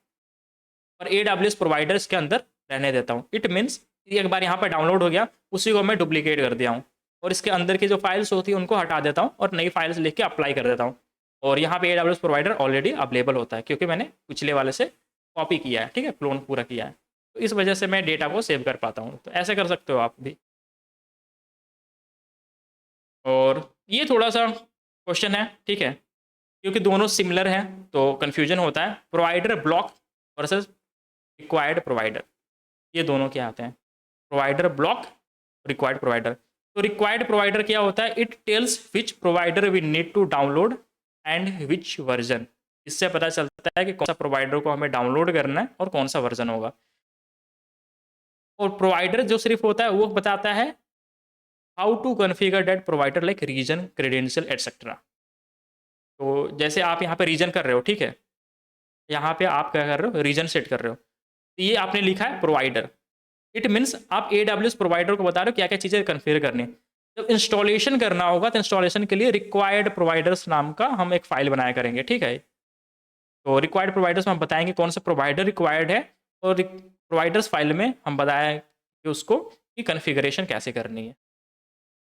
और AWS प्रोवाइडर्स के अंदर रहने देता हूँ। इट मीन्स एक बार यहाँ पर डाउनलोड हो गया, उसी को मैं डुप्लीकेट कर दिया हूँ और इसके अंदर की जो फाइल्स होती है उनको हटा देता हूँ और नई फाइल्स लिख के अप्लाई कर देता हूँ। और यहाँ पे AWS प्रोवाइडर ऑलरेडी अवेलेबल होता है क्योंकि मैंने पिछले वाले से कॉपी किया है, ठीक है, क्लोन पूरा किया है, तो इस वजह से मैं डेटा को सेव कर पाता हूँ। तो ऐसे कर सकते हो आप भी। और ये थोड़ा सा क्वेश्चन है, ठीक है, क्योंकि दोनों सिमिलर हैं तो कन्फ्यूजन होता है। Provider block versus required provider, ये दोनों क्या आते हैं, प्रोवाइडर ब्लॉक, रिक्वायर्ड प्रोवाइडर। तो रिक्वायर्ड प्रोवाइडर क्या होता है, it tells which provider we need to download and which version. इससे पता चलता है कि कौन सा प्रोवाइडर को हमें डाउनलोड करना है और कौन सा वर्जन होगा। और प्रोवाइडर जो सिर्फ होता है वो बताता है how to configure that provider like region, credential etcetera. तो जैसे आप यहाँ पे रीजन कर रहे हो, ठीक है, यहाँ पे आप क्या कर रहे हो, रीजन सेट कर रहे हो, तो ये आपने लिखा है प्रोवाइडर। इट मीन्स आप AWS प्रोवाइडर को बता रहे हो क्या क्या चीज़ें कन्फिगर करनी है। जब इंस्टॉलेशन करना होगा तो इंस्टॉलेशन के लिए रिक्वायर्ड प्रोवाइडर्स नाम का हम एक फाइल बनाया करेंगे, ठीक है। तो रिक्वायर्ड प्रोवाइडर्स में हम बताएंगे कौन सा प्रोवाइडर रिक्वायर्ड है, और प्रोवाइडर्स फाइल में हम बताएं कि उसको की कन्फिगरेशन कैसे करनी है।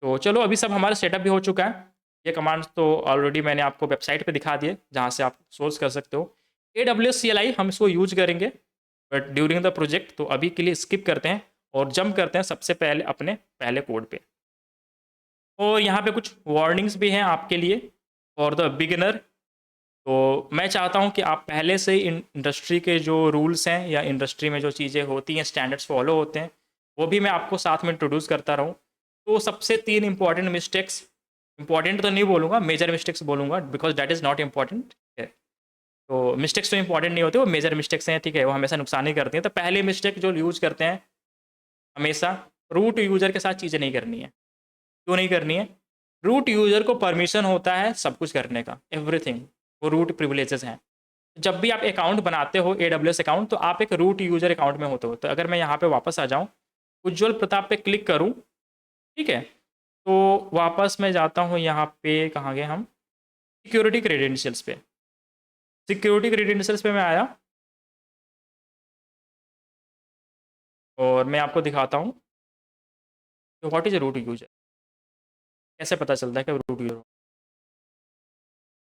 तो चलो, अभी सब हमारा सेटअप भी हो चुका है। ये कमांड्स तो ऑलरेडी मैंने आपको वेबसाइट पे दिखा दिए, जहाँ से आप सोर्स कर सकते हो। AWS CLI हम इसको यूज करेंगे बट ड्यूरिंग द प्रोजेक्ट, तो अभी के लिए स्किप करते हैं और जंप करते हैं सबसे पहले अपने पहले कोड पे। और यहाँ पे कुछ वार्निंग्स भी हैं आपके लिए फॉर द बिगिनर। तो मैं चाहता हूँ कि आप पहले से इंडस्ट्री के जो रूल्स हैं या इंडस्ट्री में जो चीज़ें होती हैं, स्टैंडर्ड्स फॉलो होते हैं, वो भी मैं आपको साथ में इंट्रोड्यूस करता रहूँ। तो सबसे 3 इंपॉर्टेंट मिस्टेक्स, इंपॉर्टेंट तो नहीं बोलूँगा, मेजर मिस्टेक्स बोलूँगा, because that is not important है। तो मिस्टेक्स तो इंपॉर्टेंट नहीं होते, वो मेजर मिस्टेक्स हैं, ठीक है, वो हमेशा नुकसान ही करती हैं। तो पहले मिस्टेक जो यूज करते हैं हमेशा, रूट यूज़र के साथ चीज़ें नहीं करनी है। क्यों नहीं करनी है? रूट यूज़र को परमिशन होता है सब कुछ करने का, एवरीथिंग, वो रूट प्रिविलेजेस हैं। जब भी आप अकाउंट बनाते हो AWS अकाउंट, तो आप एक रूट यूज़र अकाउंट में होते हो। तो अगर मैं यहाँ पे वापस आ जाऊँ, उज्ज्वल प्रताप पे क्लिक करूँ, ठीक है, तो वापस मैं जाता हूँ यहाँ पे, कहाँ गए हम, सिक्योरिटी क्रेडेंशियल्स पे। सिक्योरिटी क्रेडेंशियल्स पे मैं आया और मैं आपको दिखाता हूँ कि व्हाट इज़ रूट यूज़र, कैसे पता चलता है कि रूट यूज़र।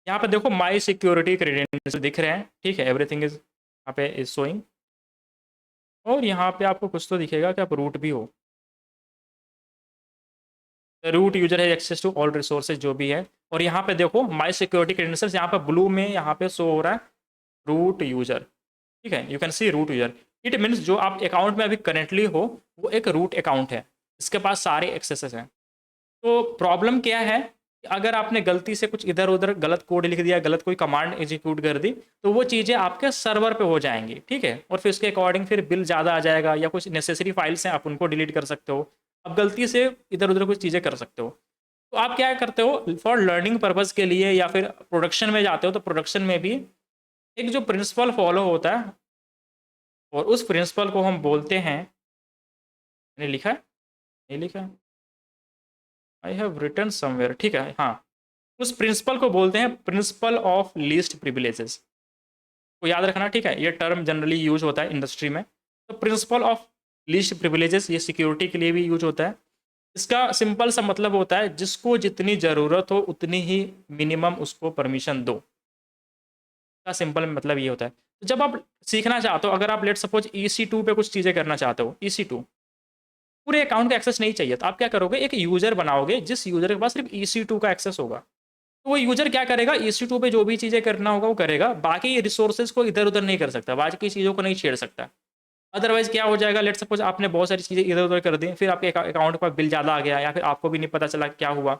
यहाँ पे देखो माई सिक्योरिटी क्रेडेंशियल दिख रहे हैं, ठीक है, एवरीथिंग इज यहाँ पे इज शोइंग। और यहाँ पे आपको कुछ तो दिखेगा कि आप रूट भी हो। रूट यूजर है एक्सेस टू ऑल रिसोर्सेज जो भी है। और यहाँ पे देखो माई सिक्योरिटी क्रेडेंशियल्स, यहाँ पे ब्लू में यहाँ पे शो हो रहा है रूट यूजर, ठीक है, you can see root user. It means जो आप अकाउंट में अभी करेंटली हो वो एक रूट अकाउंट है, इसके पास सारे एक्सेसेस हैं। तो प्रॉब्लम क्या है, अगर आपने गलती से कुछ इधर उधर गलत कोड लिख दिया, गलत कोई कमांड एग्जीक्यूट कर दी, तो वो चीज़ें आपके सर्वर पे हो जाएंगी, ठीक है, और फिर उसके अकॉर्डिंग फिर बिल ज़्यादा आ जाएगा, या कुछ नेसेसरी फाइल्स हैं आप उनको डिलीट कर सकते हो। अब गलती से इधर उधर कुछ चीज़ें कर सकते हो। तो आप क्या करते हो, फॉर लर्निंग पर्पज़ के लिए या फिर प्रोडक्शन में जाते हो, तो प्रोडक्शन में भी एक जो प्रिंसिपल फॉलो होता है, और उस प्रिंसिपल को हम बोलते हैं, मैंने लिखा है, नहीं लिखा है, आई हैव रिटन समवेयर, ठीक है, हाँ, उस प्रिंसिपल को बोलते हैं प्रिंसिपल ऑफ लीस्ट प्रिविलेजेस, को याद रखना, ठीक है, ये टर्म जनरली यूज होता है इंडस्ट्री में। तो प्रिंसिपल ऑफ लीस्ट प्रिविलेजेस ये सिक्योरिटी के लिए भी यूज होता है। इसका सिंपल सा मतलब होता है जिसको जितनी ज़रूरत हो उतनी ही मिनिमम उसको परमिशन दो, का सिंपल मतलब ये होता है। तो जब आप सीखना चाहते हो, अगर आप लेट सपोज EC2 पे कुछ चीज़ें करना चाहते हो, EC2 पूरे अकाउंट का एक्सेस नहीं चाहिए, तो आप क्या करोगे, एक यूज़र बनाओगे जिस यूज़र के पास सिर्फ EC2 का एक्सेस होगा। तो वो यूज़र क्या करेगा, EC2 पे जो भी चीज़ें करना होगा वो करेगा, बाकी रिसोर्सेज को इधर उधर नहीं कर सकता, बाकी चीज़ों को नहीं छेड़ सकता। अदरवाइज क्या हो जाएगा, लेट सपोज आपने बहुत सारी चीज़ें इधर उधर कर दी, फिर आपके अकाउंट पर बिल ज़्यादा आ गया, या फिर आपको भी नहीं पता चला क्या हुआ,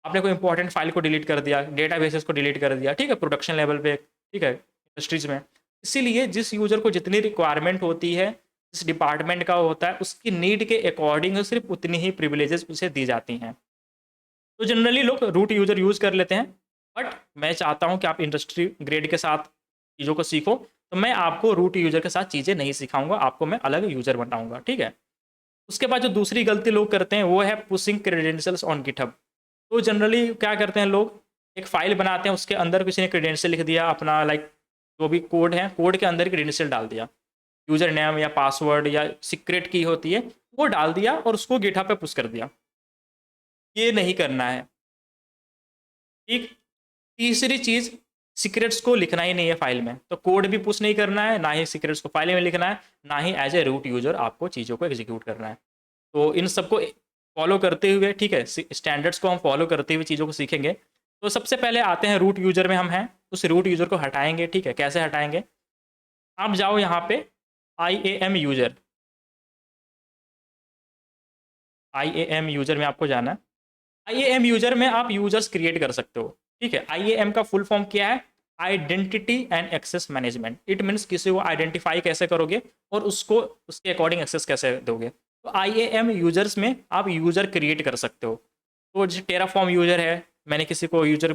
आपने कोई इंपॉर्टेंट फाइल को डिलीट कर दिया, डेटा बेसिस को डिलीट कर दिया, ठीक है, प्रोडक्शन लेवल पे, ठीक है, इंडस्ट्रीज में। इसीलिए जिस यूज़र को जितनी रिक्वायरमेंट होती है, जिस डिपार्टमेंट का होता है, उसकी नीड के अकॉर्डिंग सिर्फ उतनी ही प्रिविलेजेस उसे दी जाती हैं। तो जनरली लोग रूट यूज़र यूज़ कर लेते हैं, बट मैं चाहता हूँ कि आप इंडस्ट्री ग्रेड के साथ चीज़ों को सीखो, तो मैं आपको रूट यूज़र के साथ चीज़ें नहीं सिखाऊंगा, आपको मैं अलग यूज़र बनाऊंगा, ठीक है। उसके बाद जो दूसरी गलती लोग करते हैं वो है पुशिंग क्रेडेंशियल्स ऑन गिटहब। तो जनरली क्या करते हैं लोग, एक फाइल बनाते हैं, उसके अंदर किसी ने क्रेडेंशियल लिख दिया अपना, लाइक जो भी कोड है, कोड के अंदर क्रेडेंशियल डाल दिया, यूज़र नेम या पासवर्ड या सीक्रेट की होती है वो डाल दिया, और उसको गिटहब पे पुश कर दिया। ये नहीं करना है, ठीक। तीसरी चीज़, सीक्रेट्स को लिखना ही नहीं है फाइल में, तो कोड भी पुश नहीं करना है, ना ही सीक्रेट्स को फाइल में लिखना है, ना ही एज ए रूट यूज़र आपको चीज़ों को एग्जीक्यूट करना है। तो इन सबको फॉलो करते हुए, ठीक है, स्टैंडर्ड्स को हम फॉलो करते हुए चीज़ों को सीखेंगे। तो सबसे पहले आते हैं रूट यूज़र में हम हैं, उस रूट यूज़र को हटाएंगे, ठीक है, कैसे हटाएंगे, आप जाओ यहाँ पे IAM यूज़र, IAM यूज़र में आपको जाना है। IAM यूज़र में आप यूज़र्स क्रिएट कर सकते हो, ठीक है। IAM का फुल फॉर्म क्या है, identity and access management. It means किसी को आइडेंटिफाई कैसे करोगे और उसको उसके अकॉर्डिंग एक्सेस कैसे दोगे। तो IAM यूजर्स में आप यूज़र क्रिएट कर सकते हो। तो जैसे टेराफॉर्म यूज़र है, मैंने किसी को यूज़र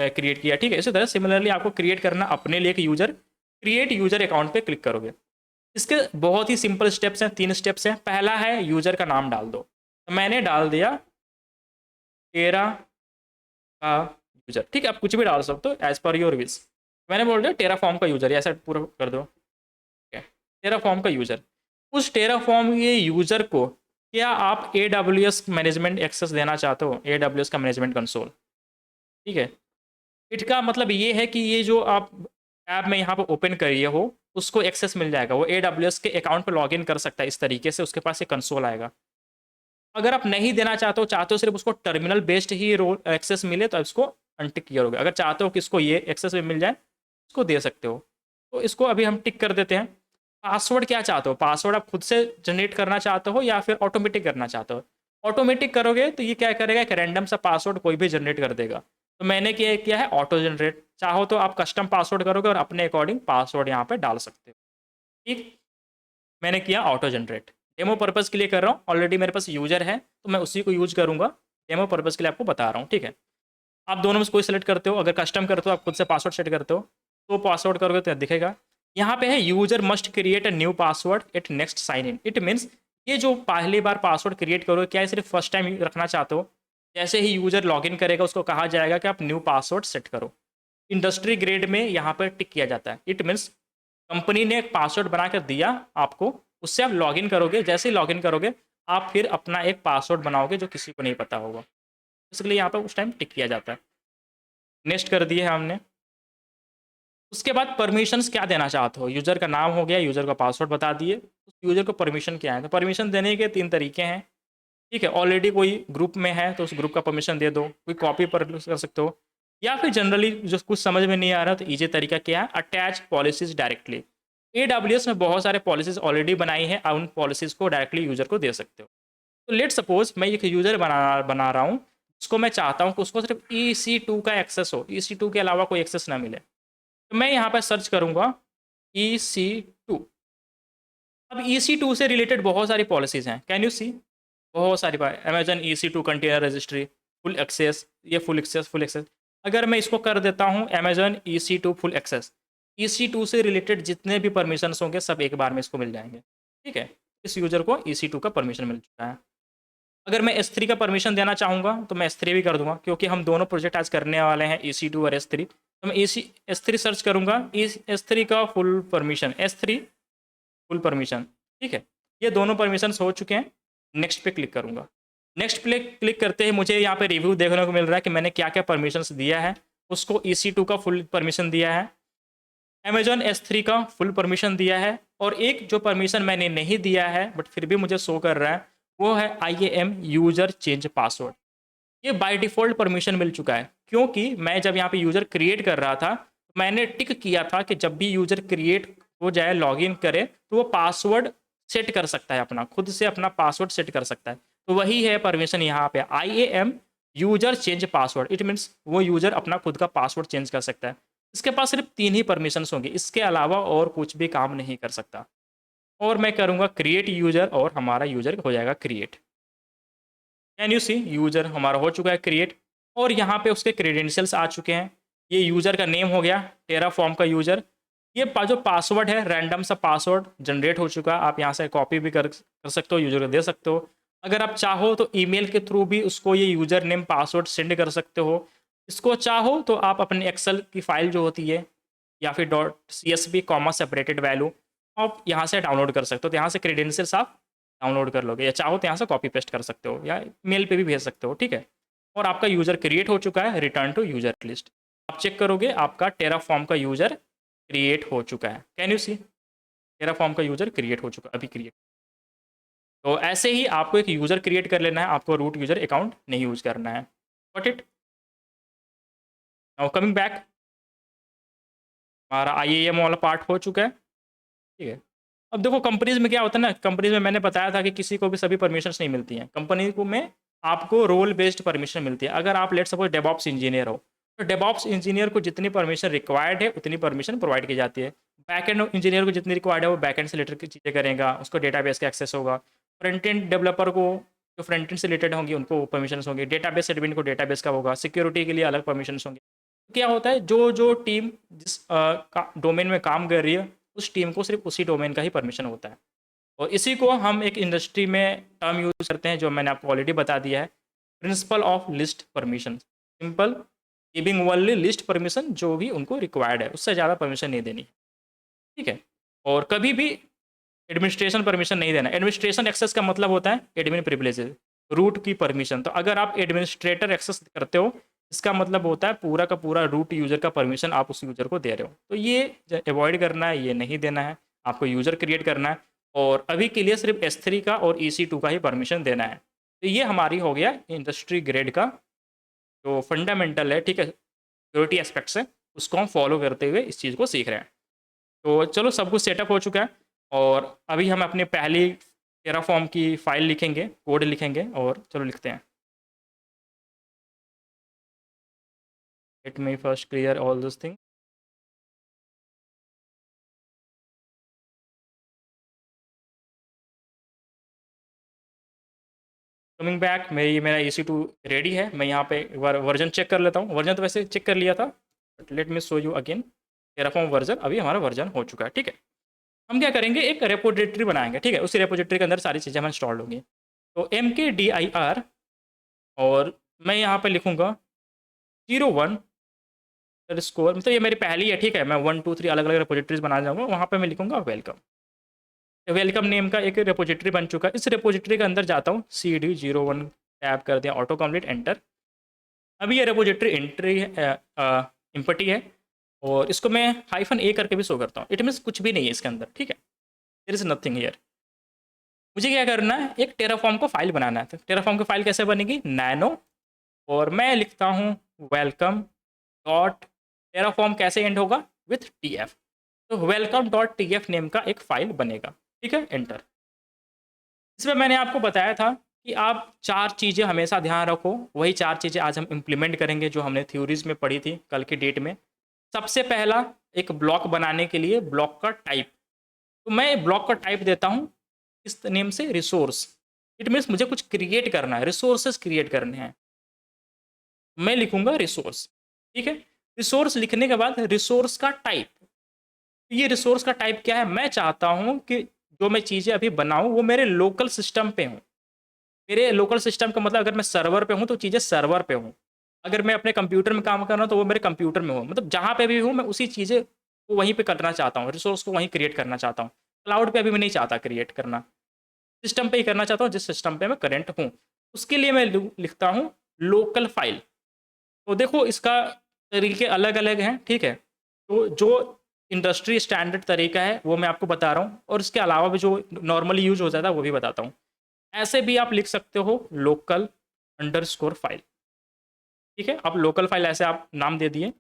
क्रिएट किया, ठीक है, इसी तरह सिमिलरली आपको क्रिएट करना अपने लिए एक यूज़र, क्रिएट यूज़र अकाउंट पे क्लिक करोगे। इसके बहुत ही सिंपल स्टेप्स हैं, 3 स्टेप्स हैं। पहला है यूज़र का नाम डाल दो, तो मैंने डाल दिया टेरा का यूज़र, ठीक है, आप कुछ भी डाल सकते हो एज पर योर विश। मैंने बोल दिया टेराफॉर्म का यूज़र, ऐसा पूरा कर दो। टेराफॉर्म का यूज़र, उस टेराफॉर्म ये यूज़र को क्या आप AWS मैनेजमेंट एक्सेस देना चाहते हो, AWS का मैनेजमेंट कंसोल, ठीक है। इट का मतलब ये है कि ये जो आप ऐप में यहाँ पर ओपन करिए हो, उसको एक्सेस मिल जाएगा, वो AWS के अकाउंट पर लॉगिन कर सकता है इस तरीके से, उसके पास एक कंसोल आएगा। अगर आप नहीं देना चाहते हो सिर्फ उसको टर्मिनल बेस्ड ही रोल एक्सेस मिले, तो इसको अनटिक करोगे। अगर चाहते हो कि इसको ये एक्सेस में मिल जाए, इसको दे सकते हो। तो इसको अभी हम टिक कर देते हैं। पासवर्ड क्या चाहते हो, पासवर्ड आप खुद से जनरेट करना चाहते हो या फिर ऑटोमेटिक करना चाहते हो। ऑटोमेटिक करोगे तो ये क्या करेगा, एक रैंडम सा पासवर्ड कोई भी जनरेट कर देगा। तो मैंने क्या किया है, ऑटो जनरेट। चाहो तो आप कस्टम पासवर्ड करोगे और अपने अकॉर्डिंग पासवर्ड यहाँ पे डाल सकते हो। ठीक, मैंने किया ऑटो जनरेट। डेमो पर्पज़ के लिए कर रहा हूँ, ऑलरेडी मेरे पास यूज़र है तो मैं उसी को यूज करूँगा। डेमो पर्पज़ के लिए आपको बता रहा हूँ, ठीक है। आप दोनों में से कोई सेलेक्ट करते हो, अगर कस्टम करते हो आप खुद से पासवर्ड सेट करते हो, तो पासवर्ड करोगे तो दिखेगा। यहाँ पे है user must create a new password at next sign in. It means ये जो पहली बार पासवर्ड क्रिएट करोगे, क्या सिर्फ फर्स्ट टाइम रखना चाहते हो, जैसे ही यूजर लॉगिन करेगा उसको कहा जाएगा कि आप न्यू पासवर्ड सेट करो। इंडस्ट्री ग्रेड में यहाँ पर टिक किया जाता है। इट मीन्स कंपनी ने एक पासवर्ड बना कर दिया आपको, उससे आप लॉगिन करोगे, जैसे ही लॉगिन करोगे आप फिर अपना एक पासवर्ड बनाओगे जो किसी को नहीं पता होगा। इसलिए यहाँ पर उस टाइम टिक किया जाता है। नेक्स्ट कर दिए है हमने। उसके बाद परमिशंस क्या देना चाहते हो, यूज़र का नाम हो गया, यूज़र का पासवर्ड बता दिए, उस यूज़र को परमिशन क्या है। तो परमिशन देने के 3 तरीके हैं, ठीक है। ऑलरेडी कोई ग्रुप में है तो उस ग्रुप का परमिशन दे दो, कोई कॉपी पर कर सकते हो, या फिर जनरली जो कुछ समझ में नहीं आ रहा तो ईजी तरीका क्या है, अटैच पॉलिसीज डायरेक्टली। AWS में बहुत सारे पॉलिसीज ऑलरेडी बनाई है, आप उन पॉलिसीज को डायरेक्टली यूज़र को दे सकते हो। तो लेट सपोज मैं एक यूज़र बना रहा हूँ, उसको मैं चाहता हूँ कि उसको सिर्फ EC2 का एक्सेस हो, EC2 के अलावा कोई एक्सेस ना मिले। तो मैं यहाँ पर सर्च करूँगा EC2। अब EC2 से रिलेटेड बहुत सारी पॉलिसीज़ हैं, कैन यू सी, बहुत सारी बार Amazon EC2 container registry full access, ये फुल एक्सेस। अगर मैं इसको कर देता हूँ Amazon EC2 full access, EC2 से रिलेटेड जितने भी परमिशंस होंगे सब एक बार में इसको मिल जाएंगे, ठीक है। इस यूज़र को EC2 का परमिशन मिल चुका है। अगर मैं S3 का परमिशन देना चाहूँगा तो मैं S3 भी कर दूंगा, क्योंकि हम दोनों प्रोजेक्ट आज करने वाले हैं, EC2 और S3। तो मैं S3 सर्च करूँगा, S3 का full permission, S3 full permission, ठीक है। ये दोनों परमिशंस हो चुके हैं। नेक्स्ट पे क्लिक करूँगा। नेक्स्ट पे क्लिक करते ही मुझे यहाँ पे रिव्यू देखने को मिल रहा है कि मैंने क्या क्या परमिशंस दिया है। उसको EC2 का फुल परमिशन दिया है, अमेजॉन S3 का फुल परमिशन दिया है, और एक जो परमिशन मैंने नहीं दिया है बट फिर भी मुझे शो कर रहा है, वो है IAM यूज़र चेंज पासवर्ड। ये बाय डिफ़ॉल्ट परमिशन मिल चुका है, क्योंकि मैं जब यहाँ पे यूज़र क्रिएट कर रहा था, मैंने टिक किया था कि जब भी यूज़र क्रिएट हो जाए, लॉगिन करे, तो वो पासवर्ड सेट कर सकता है, अपना खुद से अपना पासवर्ड सेट कर सकता है। तो वही है परमिशन यहाँ पे, IAM user change password. It means वो यूज़र अपना खुद का पासवर्ड चेंज कर सकता है। इसके पास सिर्फ 3 ही परमिशंस होंगे, इसके अलावा और कुछ भी काम नहीं कर सकता। और मैं करूँगा क्रिएट यूज़र और हमारा यूज़र हो जाएगा create. Can you see, user हमारा हो चुका है क्रिएट, और यहाँ पे उसके क्रेडेंशियल्स आ चुके हैं। ये यूज़र का नेम हो गया, टेराफॉर्म का यूज़र। ये जो पासवर्ड है, रैंडम सा पासवर्ड जनरेट हो चुका है। आप यहाँ से कॉपी भी कर सकते हो, यूज़र को दे सकते हो। अगर आप चाहो तो ईमेल के थ्रू भी उसको ये यूज़र नेम पासवर्ड सेंड कर सकते हो। इसको चाहो तो आप अपने एक्सेल की फाइल जो होती है, या फिर .csv कॉमा सेपरेटेड वैल्यू, आप यहाँ से डाउनलोड कर सकते हो। तो यहाँ से क्रेडेंशियल्स आप डाउनलोड कर लोगे, या चाहो तो यहाँ से कॉपी पेस्ट कर सकते हो, या मेल पे भी भेज सकते हो, ठीक है। और आपका यूज़र क्रिएट हो चुका है, रिटर्न टू यूज़र लिस्ट। आप चेक करोगे आपका टेराफॉर्म का यूज़र क्रिएट हो चुका है। कैन यू सी, टेराफॉर्म का यूज़र क्रिएट हो चुका है, अभी क्रिएट। तो ऐसे ही आपको एक यूज़र क्रिएट कर लेना है, आपको रूट यूज़र अकाउंट नहीं यूज़ करना है। Got it. Now coming back, हमारा IAM वाला पार्ट हो चुका है, ठीक है। अब देखो कंपनीज में क्या होता है ना, कंपनीज में मैंने बताया था कि किसी को भी सभी परमिशंस नहीं मिलती हैं। कंपनी को में आपको रोल बेस्ड परमिशन मिलती है। अगर आप लेट सपोज डेवऑप्स इंजीनियर हो, तो डेवऑप्स इंजीनियर को जितनी परमिशन रिक्वायर्ड है उतनी परमिशन प्रोवाइड की जाती है। बैकएंड इंजीनियर को जितनी रिक्वायर्ड है वो बैकएंड से रिलेटेड की चीज़ें करेगा, उसको डेटाबेस का एक्सेस होगा। फ्रंट एंड डेवलपर को जो फ्रंट एंड से रिलेटेड होंगी उनको परमिशन होंगी, डेटाबेस एडमिन को डेटाबेस का होगा, सिक्योरिटी के लिए अलग परमिशन होंगे। क्या होता है, जो जो टीम जिस डोमेन में काम कर रही है, उस टीम को सिर्फ उसी डोमेन का ही परमिशन होता है। और इसी को हम एक इंडस्ट्री में टर्म यूज़ करते हैं, जो मैंने आपको ऑलरेडी बता दिया है, principle of list permission. Simple, giving only list permission जो भी उनको रिक्वायर्ड है, उससे ज़्यादा परमिशन नहीं देनी, ठीक है। और कभी भी एडमिनिस्ट्रेशन परमिशन नहीं देना। एडमिनिस्ट्रेशन एक्सेस का मतलब होता है एडमिन प्रिविलेजेस, रूट की परमिशन। तो अगर आप एडमिनिस्ट्रेटर एक्सेस करते हो, इसका मतलब होता है पूरा का पूरा रूट यूज़र का परमिशन आप उस यूज़र को दे रहे हो। तो ये अवॉइड करना है, ये नहीं देना है। आपको यूज़र क्रिएट करना है और अभी के लिए सिर्फ S3 का और EC2 का ही परमिशन देना है। तो ये हमारी हो गया इंडस्ट्री ग्रेड का जो फंडामेंटल है, ठीक है, सिक्योरिटी एस्पेक्ट्स है, उसको हम फॉलो करते हुए इस चीज़ को सीख रहे हैं। तो चलो सब कुछ सेटअप हो चुका है और अभी हम अपनी पहली टेराफॉर्म की फाइल लिखेंगे, कोड लिखेंगे और चलो लिखते हैं। Let me first clear all this thing. Coming back, मेरा EC2 रेडी है। मैं यहाँ पे एक बार वर्जन चेक कर लेता हूँ। वर्जन तो वैसे चेक कर लिया था, but let me show you again. Terraform version अभी हमारा वर्जन हो चुका है, ठीक है। हम क्या करेंगे, एक रेपोजिटरी बनाएंगे, ठीक है। उसी रेपोजिटरी के अंदर सारी चीज़ें हमें इंस्टॉल होंगी। तो MKDIR और मैं यहाँ पे लिखूँगा 01 स्कोर, मतलब ये मेरी पहली है, ठीक है। मैं 1 2 3 अलग अलग रेपोजिटरीज बना जाऊँगा, वहाँ पे मैं लिखूँगा वेलकम। वेलकम नेम का एक रेपोजिटरी बन चुका है। इस रेपोजिटरी के अंदर जाता हूँ, CD01 टैप कर दिया, ऑटो कंप्लीट, एंटर। अभी ये रेपोजिटरी एंट्री इम्पटी है और इसको मैं -A करके भी शो करता हूँ। इट मीन्स कुछ भी नहीं है इसके अंदर, ठीक है, देयर इज नथिंग हियर। मुझे क्या करना है, एक टेराफॉर्म को फाइल बनाना है। तो टेराफॉर्म की फाइल कैसे बनेगी, नैनो, और मैं लिखता हूँ वेलकम डॉट टेराफॉर्म कैसे एंड होगा, विथ TF। तो वेलकम डॉट TF नेम का एक फाइल बनेगा, ठीक है, एंटर। इसमें मैंने आपको बताया था कि आप 4 चीज़ें हमेशा ध्यान रखो। वही 4 चीज़ें आज हम इम्प्लीमेंट करेंगे जो हमने थ्योरीज में पढ़ी थी कल की डेट में। सबसे पहला, एक ब्लॉक बनाने के लिए ब्लॉक का टाइप। तो मैं ब्लॉक का टाइप देता हूँ इस नेम से रिसोर्स। इट मीन्स मुझे कुछ क्रिएट करना है, रिसोर्सेज क्रिएट करने हैं, मैं लिखूंगा रिसोर्स, ठीक है। रिसोर्स लिखने के बाद रिसोर्स का टाइप, ये रिसोर्स का टाइप क्या है, मैं चाहता हूँ कि जो मैं चीज़ें अभी बनाऊँ वो मेरे लोकल सिस्टम पे हूँ। मेरे लोकल सिस्टम का मतलब अगर मैं सर्वर पे हूँ तो चीज़ें सर्वर पे हूँ, अगर मैं अपने कंप्यूटर में काम कर रहा हूँ तो वो मेरे कंप्यूटर में हो, मतलब जहाँ पे भी हूँ मैं उसी चीज़ें को वहीं पे करना चाहता हूँ, रिसोर्स को वहीं क्रिएट करना चाहता हूँ। क्लाउड पे अभी मैं नहीं चाहता क्रिएट करना, सिस्टम पे ही करना चाहता हूँ जिस सिस्टम पे मैं करेंट हूँ। उसके लिए मैं लिखता हूँ लोकल फाइल। तो देखो इसका तरीके अलग अलग हैं, ठीक है। तो जो इंडस्ट्री स्टैंडर्ड तरीका है वो मैं आपको बता रहा हूँ, और इसके अलावा भी जो नॉर्मली यूज हो जाता है वो भी बताता हूँ। ऐसे भी आप लिख सकते हो लोकल अंडरस्कोर फाइल, ठीक है। आप लोकल फाइल ऐसे आप नाम दे दिए।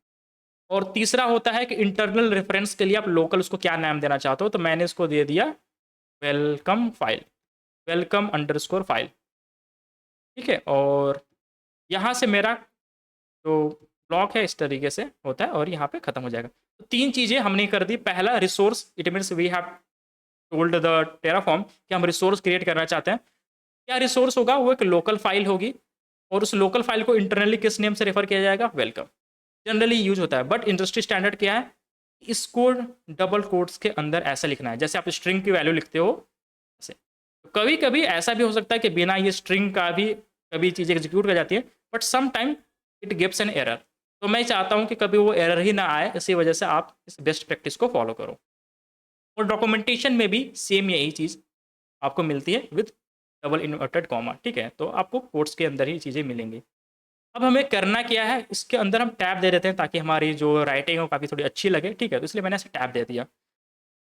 और तीसरा होता है कि इंटरनल रेफरेंस के लिए आप लोकल उसको क्या नाम देना चाहते हो, तो मैंने इसको दे दिया welcome file, welcome underscore file, ठीक है। और यहाँ से मेरा जो ब्लॉक है इस तरीके से होता है और यहाँ पे खत्म हो जाएगा। तो 3 चीज़ें हमने कर दी। पहला resource, it means we have told the Terraform कि हम रिसोर्स क्रिएट करना चाहते हैं। क्या रिसोर्स होगा, वो एक लोकल फाइल होगी, और उस लोकल फाइल को इंटरनली किस नेम से रेफर किया जाएगा, वेलकम। जनरली यूज होता है, बट इंडस्ट्री स्टैंडर्ड क्या है, इसको डबल कोट्स के अंदर ऐसा लिखना है जैसे आप स्ट्रिंग की वैल्यू लिखते हो ऐसे। कभी कभी ऐसा भी हो सकता है कि बिना ये स्ट्रिंग का भी कभी चीज़ एग्जीक्यूट कर जाती है, but some time it gives an error. तो मैं चाहता हूँ कि कभी वो एरर ही ना आए, इसी वजह से आप इस बेस्ट प्रैक्टिस को फॉलो करो। और डॉक्यूमेंटेशन में भी सेम यही चीज़ आपको मिलती है विद डबल इन्वर्टेड कॉमा, ठीक है। तो आपको कोट्स के अंदर ही चीज़ें मिलेंगी। अब हमें करना क्या है, इसके अंदर हम टैब दे देते हैं ताकि हमारी जो राइटिंग है वो काफ़ी थोड़ी अच्छी लगे, ठीक है। तो इसलिए मैंने ऐसे टैब दे दिया।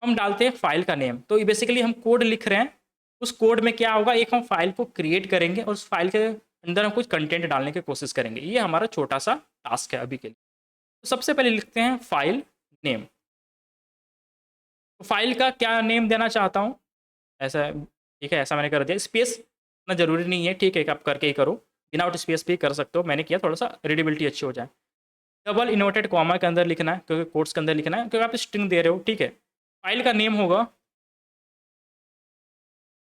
हम डालते हैं फाइल का नेम। तो ये बेसिकली हम कोड लिख रहे हैं, उस कोड में क्या होगा, एक हम फाइल को क्रिएट करेंगे और उस फाइल के अंदर हम कुछ कंटेंट डालने की कोशिश करेंगे। ये हमारा छोटा सा टास्क है अभी के लिए। तो सबसे पहले लिखते हैं फाइल नेम। तो फाइल का क्या नेम देना चाहता हूँ, ऐसा, ठीक है, ऐसा मैंने कर दिया। स्पेस इतना ज़रूरी नहीं है, ठीक है, कि आप करके ही करो, विदाउट स्पेस भी कर सकते हो। मैंने किया थोड़ा सा रीडेबिलिटी अच्छी हो जाए। डबल इन्वर्टेड कॉमा के अंदर लिखना है क्योंकि कोट्स के अंदर लिखना है, क्योंकि आप स्ट्रिंग दे रहे हो, ठीक है। फाइल का नेम होगा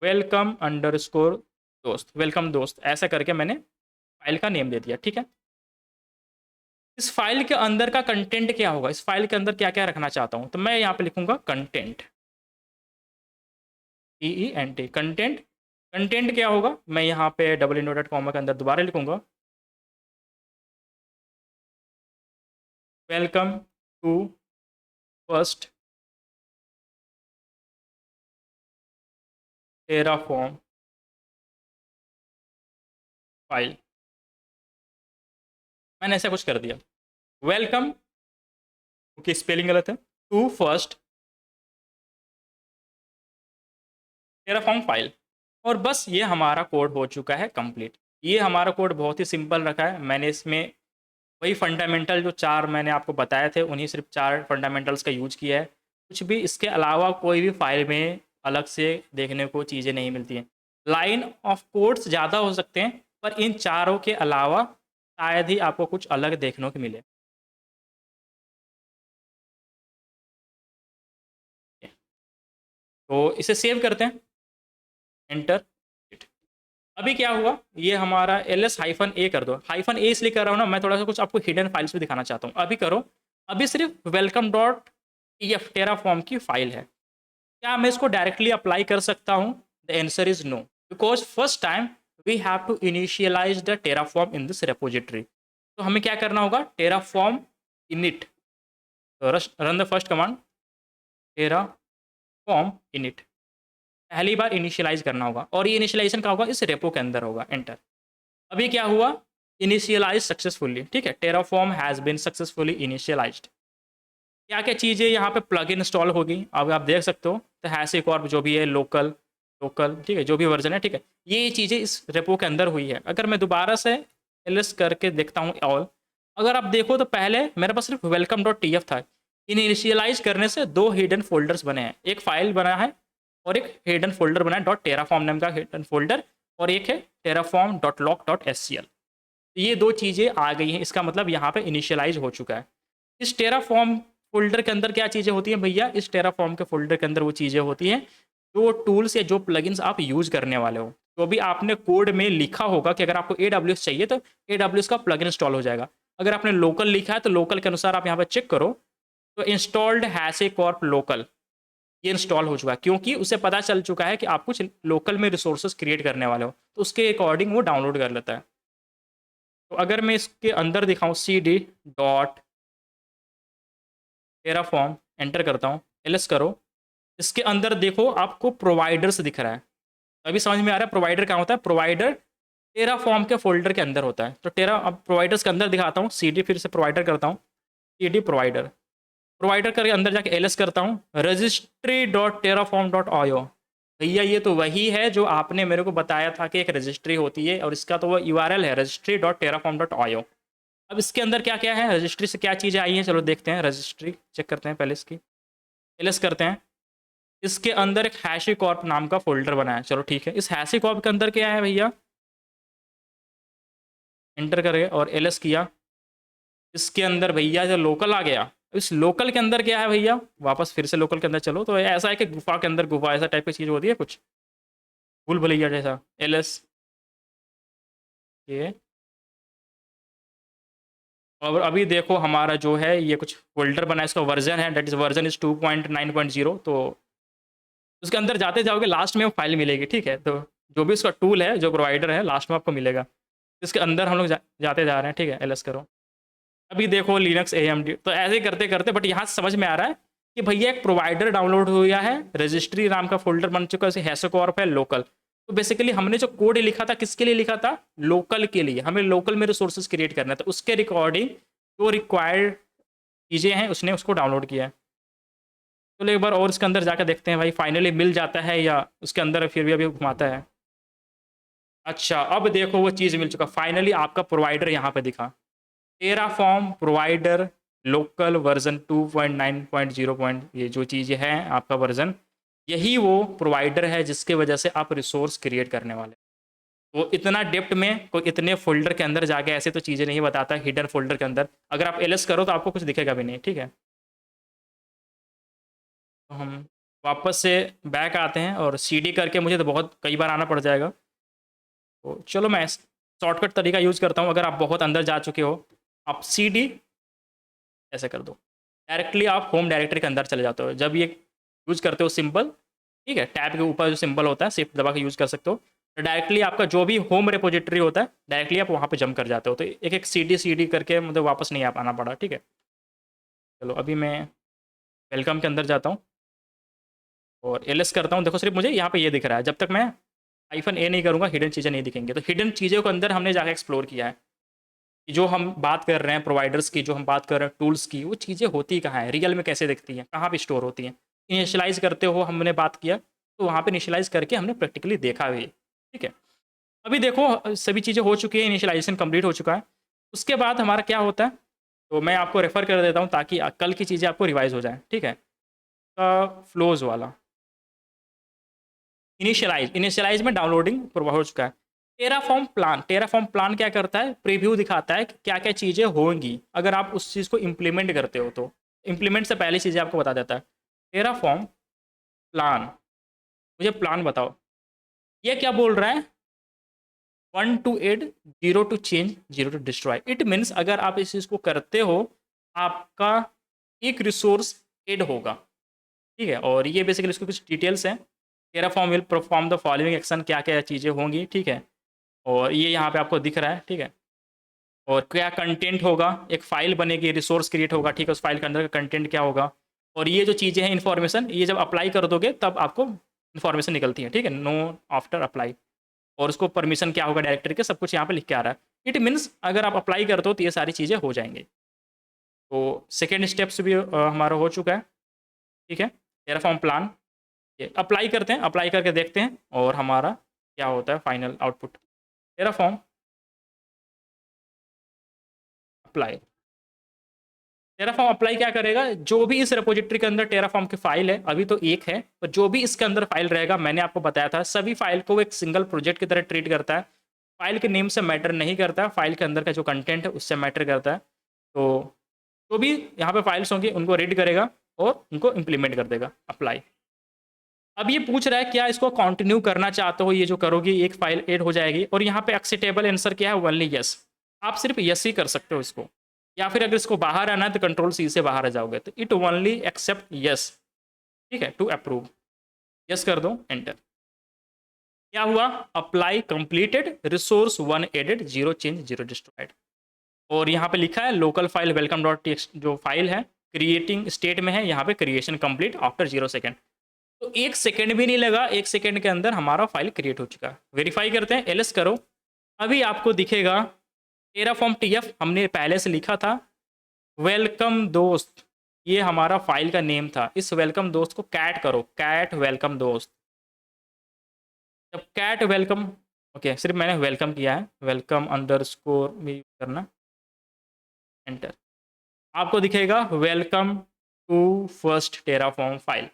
वेलकम अंडरस्कोर दोस्त, वेलकम दोस्त, ऐसा करके मैंने फाइल का नेम दे दिया, ठीक है। इस फाइल के अंदर का कंटेंट क्या होगा, इस फाइल के अंदर क्या क्या रखना चाहता हूँ, तो मैं यहाँ पे लिखूंगा कंटेंट, TENT, कंटेंट। कंटेंट क्या होगा, मैं यहाँ पे डबल इन्वर्टेड कॉमा के अंदर दोबारा लिखूंगा welcome to first Terraform file. मैंने ऐसा कुछ कर दिया, वेलकम, क्योंकि स्पेलिंग गलत है, टू फर्स्ट टेराफॉर्म फाइल। और बस ये हमारा कोड हो चुका है कंप्लीट। ये हमारा कोड बहुत ही सिंपल रखा है। मैंने इसमें वही फंडामेंटल जो 4 मैंने आपको बताए थे, उन्हीं सिर्फ 4 फंडामेंटल्स का यूज किया है। कुछ भी इसके अलावा कोई भी फाइल में अलग से देखने को चीज़ें नहीं मिलती हैं। लाइन ऑफ कोड्स ज़्यादा हो सकते हैं, पर इन चारों के अलावा शायद ही आपको कुछ अलग देखने को मिले। तो इसे सेव करते हैं, एंटर। अभी क्या हुआ, ये हमारा ls-a कर दो। हाइफन ए इसलिए कर रहा हूँ ना, मैं थोड़ा सा कुछ आपको हिडन फाइल्स भी दिखाना चाहता हूँ। अभी करो, अभी सिर्फ वेलकम डॉट टीएफ टेराफॉर्म की फाइल है। क्या मैं इसको डायरेक्टली अप्लाई कर सकता हूँ? The answer is no, because first time we have to initialize the Terraform in this repository. तो हमें क्या करना होगा, Terraform init, run the first command, Terraform init पहली बार इनिशियलाइज करना होगा, और ये इनिशियलाइजेशन का होगा इस रेपो के अंदर होगा, एंटर। अभी क्या हुआ, इनिशियलाइज सक्सेसफुली, ठीक है, Terraform has been successfully initialized. क्या क्या चीज़ें यहाँ पे प्लग इंस्टॉल होगी, अब आप देख सकते हो, तो हैसे कॉर्प जो भी है, लोकल लोकल, ठीक है, जो भी वर्जन है, ठीक है, ये चीज़ें इस रेपो के अंदर हुई है। अगर मैं दोबारा से एलएस करके देखता हूँ ऑल, अगर आप देखो तो पहले मेरे पास सिर्फ वेलकम डॉट टी एफ था। इनिशियलाइज करने से 2 हिडन फोल्डर्स बने हैं, एक फाइल बना है और एक हिडन फोल्डर बना है डॉट टेराफॉर्म नाम का हिडन फोल्डर, और एक है Terraform dot lock dot S C L. ये 2 चीज़ें आ गई हैं, इसका मतलब यहाँ पे इनिशियलाइज हो चुका है। इस टेराफॉर्म फोल्डर के अंदर क्या चीज़ें होती हैं भैया, इस टेराफॉर्म के फोल्डर के अंदर वो चीज़ें होती हैं जो टूल्स या जो प्लगइन्स आप यूज़ करने वाले हो। तो भी आपने कोड में लिखा होगा कि अगर आपको AWS चाहिए तो AWS का प्लगइन इंस्टॉल हो जाएगा। अगर आपने लोकल लिखा है तो लोकल के अनुसार आप यहाँ पर चेक करो, तो इंस्टॉल्ड हैसे कॉर्प लोकल ये इंस्टॉल हो चुका है, क्योंकि उसे पता चल चुका है कि आप कुछ लोकल में रिसोर्सेज क्रिएट करने वाले हो, तो उसके अकॉर्डिंग वो डाउनलोड कर लेता है। तो अगर मैं इसके अंदर दिखाऊं cd डॉट टेराफॉर्म, एंटर करता हूँ, एलएस करो, इसके अंदर देखो आपको प्रोवाइडर्स दिख रहा है। अभी समझ में आ रहा है प्रोवाइडर क्या होता है, प्रोवाइडर टेराफॉर्म के फोल्डर के अंदर होता है। तो टेरा अब प्रोवाइडर्स के अंदर दिखाता हूँ, cd फिर से प्रोवाइडर करता हूँ, cd प्रोवाइडर, प्रोवाइडर करके अंदर जाके एलएस करता हूँ, रजिस्ट्री डॉट टेराफॉर्म डॉट आयो। भैया ये तो वही है जो आपने मेरे को बताया था कि एक रजिस्ट्री होती है, और इसका तो वो यूआरएल है रजिस्ट्री डॉट टेराफॉर्म डॉट आयो। अब इसके अंदर क्या क्या है, रजिस्ट्री से क्या चीज़ें आई हैं, चलो देखते हैं, रजिस्ट्री चेक करते हैं पहले इसकी, एलएस करते हैं। इसके अंदर एक हैशी कॉर्प नाम का फोल्डर बना है, चलो ठीक है। इस हैशी कॉर्प के अंदर क्या है भैया, एंटर करें और एलएस किया, इसके अंदर भैया जो लोकल आ गया। इस लोकल के अंदर क्या है भैया, वापस फिर से लोकल के अंदर चलो, तो ऐसा है कि गुफा के अंदर गुफा ऐसा टाइप की चीज़ होती है कुछ, भूल भुलैया जैसा, एलएस ये। और अभी देखो हमारा जो है ये कुछ फोल्डर बना है, इसका वर्जन है, दैट इज वर्जन इज 2.9.0। तो उसके अंदर जाते जाओगे लास्ट में वो फाइल मिलेगी, ठीक है। तो जो भी उसका टूल है, जो प्रोवाइडर है, लास्ट में आपको मिलेगा। इसके अंदर हम लोग जाते जा रहे हैं, ठीक है, एलएस करो। अभी देखो लिनक्स AMD, तो ऐसे ही करते करते, बट यहाँ समझ में आ रहा है कि भैया एक प्रोवाइडर डाउनलोड हो गया है, रजिस्ट्री नाम का फोल्डर बन चुका है, हैशकॉर्प है, लोकल। तो बेसिकली हमने जो कोड लिखा था किसके लिए लिखा था, लोकल के लिए, हमें लोकल में रिसोर्सेज क्रिएट करना था, उसके रिकॉर्डिंग जो रिक्वायर्ड चीज़ें हैं उसने उसको डाउनलोड किया है। चलो एक बार और इसके अंदर जाकर देखते हैं भाई फाइनली मिल जाता है या उसके अंदर फिर भी अभी घुमाता है। अच्छा अब देखो वो चीज़ मिल चुका फाइनली, आपका प्रोवाइडर यहाँ पे दिखा, टेराफॉर्म प्रोवाइडर लोकल वर्जन 2.9.0. ये जो चीज़ें हैं आपका वर्जन, यही वो प्रोवाइडर है जिसके वजह से आप रिसोर्स क्रिएट करने वाले। तो इतना डेप्थ में कोई इतने फोल्डर के अंदर जाके ऐसे तो चीज़ें नहीं बताता, हिडन फोल्डर के अंदर अगर आप एलएस करो तो आपको कुछ दिखेगा भी नहीं, ठीक है। तो हम वापस से बैक आते हैं, और सीडी करके मुझे तो बहुत कई बार आना पड़ जाएगा, तो चलो मैं शॉर्टकट तरीका यूज़ करता हूँ। अगर आप बहुत अंदर जा चुके हो, आप सीडी ऐसे कर दो, डायरेक्टली आप होम डायरेक्टरी के अंदर चले जाते हो। जब ये यूज़ करते हो सिंपल, ठीक है, टैब के ऊपर जो सिंबल होता है शिफ्ट दबा के यूज़ कर सकते हो, तो डायरेक्टली आपका जो भी होम रिपोजिटरी होता है डायरेक्टली आप वहाँ पे जंप कर जाते हो। तो एक एक सी डी करके मुझे वापस नहीं आ पाना पड़ा, ठीक है। चलो अभी मैं वेलकम के अंदर जाता हूँ और एलएस करता हूँ। देखो सिर्फ मुझे यहाँ पे ये दिख रहा है, जब तक मैं -a नहीं करूँगा हिडन चीज़ें नहीं दिखेंगी। तो हिडन चीज़ों के अंदर हमने जाकर एक्सप्लोर किया है कि जो हम बात कर रहे हैं प्रोवाइडर्स की, जो हम बात कर रहे हैं टूल्स की, वो चीज़ें होती कहाँ हैं, रियल में कैसे दिखती हैं, कहाँ पे स्टोर होती हैं। इनिशियलाइज़ करते हो हमने बात किया, तो वहाँ पे इनिशियलाइज़ करके हमने प्रैक्टिकली देखा भी, ठीक है। अभी देखो सभी चीज़ें हो चुकी हैं, इनिशियलाइजेशन कंप्लीट हो चुका है। उसके बाद हमारा क्या होता है, तो मैं आपको रेफ़र कर देता हूँ ताकि कल की चीज़ें आपको रिवाइज़ हो जाएँ, ठीक है। फ्लोज़ वाला इनिशियलाइज़ में डाउनलोडिंग पूरा हो चुका है। टेराफॉर्म प्लान क्या करता है, प्रीव्यू दिखाता है कि क्या-क्या चीज़ें होंगी अगर आप उस चीज़ को इम्प्लीमेंट करते हो तो। इम्प्लीमेंट से पहली चीज़ें आपको बता देता है। टेराफॉर्म प्लान, मुझे प्लान बताओ। ये क्या बोल रहा है? 1 to add, 0 to change, 0 to destroy. It means अगर आप इस चीज़ को करते हो, आपका एक रिसोर्स ऐड होगा, ठीक है। और ये बेसिकली इसकी कुछ डिटेल्स हैं। Terraform will perform the following action, क्या-क्या चीज़ें होंगी, ठीक है। और ये यहाँ पे आपको दिख रहा है, ठीक है। और क्या कंटेंट होगा, एक फ़ाइल बनेगी, रिसोर्स क्रिएट होगा, ठीक है। उस फ़ाइल के अंदर का कंटेंट क्या होगा, और ये जो चीज़ें हैं इन्फॉर्मेशन, ये जब अप्लाई कर दोगे तब आपको इन्फॉर्मेशन निकलती है, ठीक है। नो आफ्टर अप्लाई, और उसको परमिशन क्या होगा डायरेक्टर के, सब कुछ यहाँ पे लिख के आ रहा है। इट मीन्स अगर आप अप्लाई करते हो तो ये सारी चीज़ें हो जाएंगी। तो सेकेंड स्टेप्स भी हमारा हो चुका है, ठीक है। टेराफॉर्म प्लान, ये अप्लाई करते हैं, अप्लाई करके देखते हैं और हमारा क्या होता है final output. Terraform apply, Terraform apply क्या करेगा, जो भी इस रिपोजिटरी के अंदर टेराफॉर्म की फाइल है, अभी तो एक है, तो जो भी इसके अंदर फाइल रहेगा, मैंने आपको बताया था सभी फाइल को एक सिंगल प्रोजेक्ट की तरह ट्रीट करता है। फाइल के नेम से मैटर नहीं करता, फाइल के अंदर का जो कंटेंट है उससे मैटर करता है। तो जो भी यहाँ पे फाइल्स होंगी उनको रीड करेगा और उनको इम्प्लीमेंट कर देगा, अप्लाई। अब ये पूछ रहा है क्या इसको कंटिन्यू करना चाहते हो, ये जो करोगे एक फाइल ऐड हो जाएगी, और यहाँ पे एक्सेप्टेबल आंसर क्या है, ओनली यस। आप सिर्फ यस ही कर सकते हो इसको, या फिर अगर इसको बाहर आना है तो कंट्रोल सी से बाहर आ जाओगे, तो इट ओनली एक्सेप्ट यस, ठीक है, टू अप्रूव। यस कर दो, एंटर। क्या हुआ, apply completed, resource 1 added, 0 change, 0 destroyed. और यहाँ पे लिखा है local file welcome dot TX, जो फाइल है क्रिएटिंग स्टेट में है, यहाँ पे क्रिएशन कंप्लीट आफ्टर 0 सेकेंड। तो 1 सेकेंड भी नहीं लगा, 1 सेकेंड के अंदर हमारा फाइल क्रिएट हो चुका है। वेरीफाई करते हैं, एलएस करो। अभी आपको दिखेगा टेराफॉर्म टीएफ, हमने पहले से लिखा था। वेलकम दोस्त, ये हमारा फाइल का नेम था। इस वेलकम दोस्त को कैट करो, कैट वेलकम दोस्त। जब कैट वेलकम, ओके सिर्फ मैंने वेलकम किया है, वेलकम अंडरस्कोर भी करना, एंटर। आपको दिखेगा welcome to first Terraform file.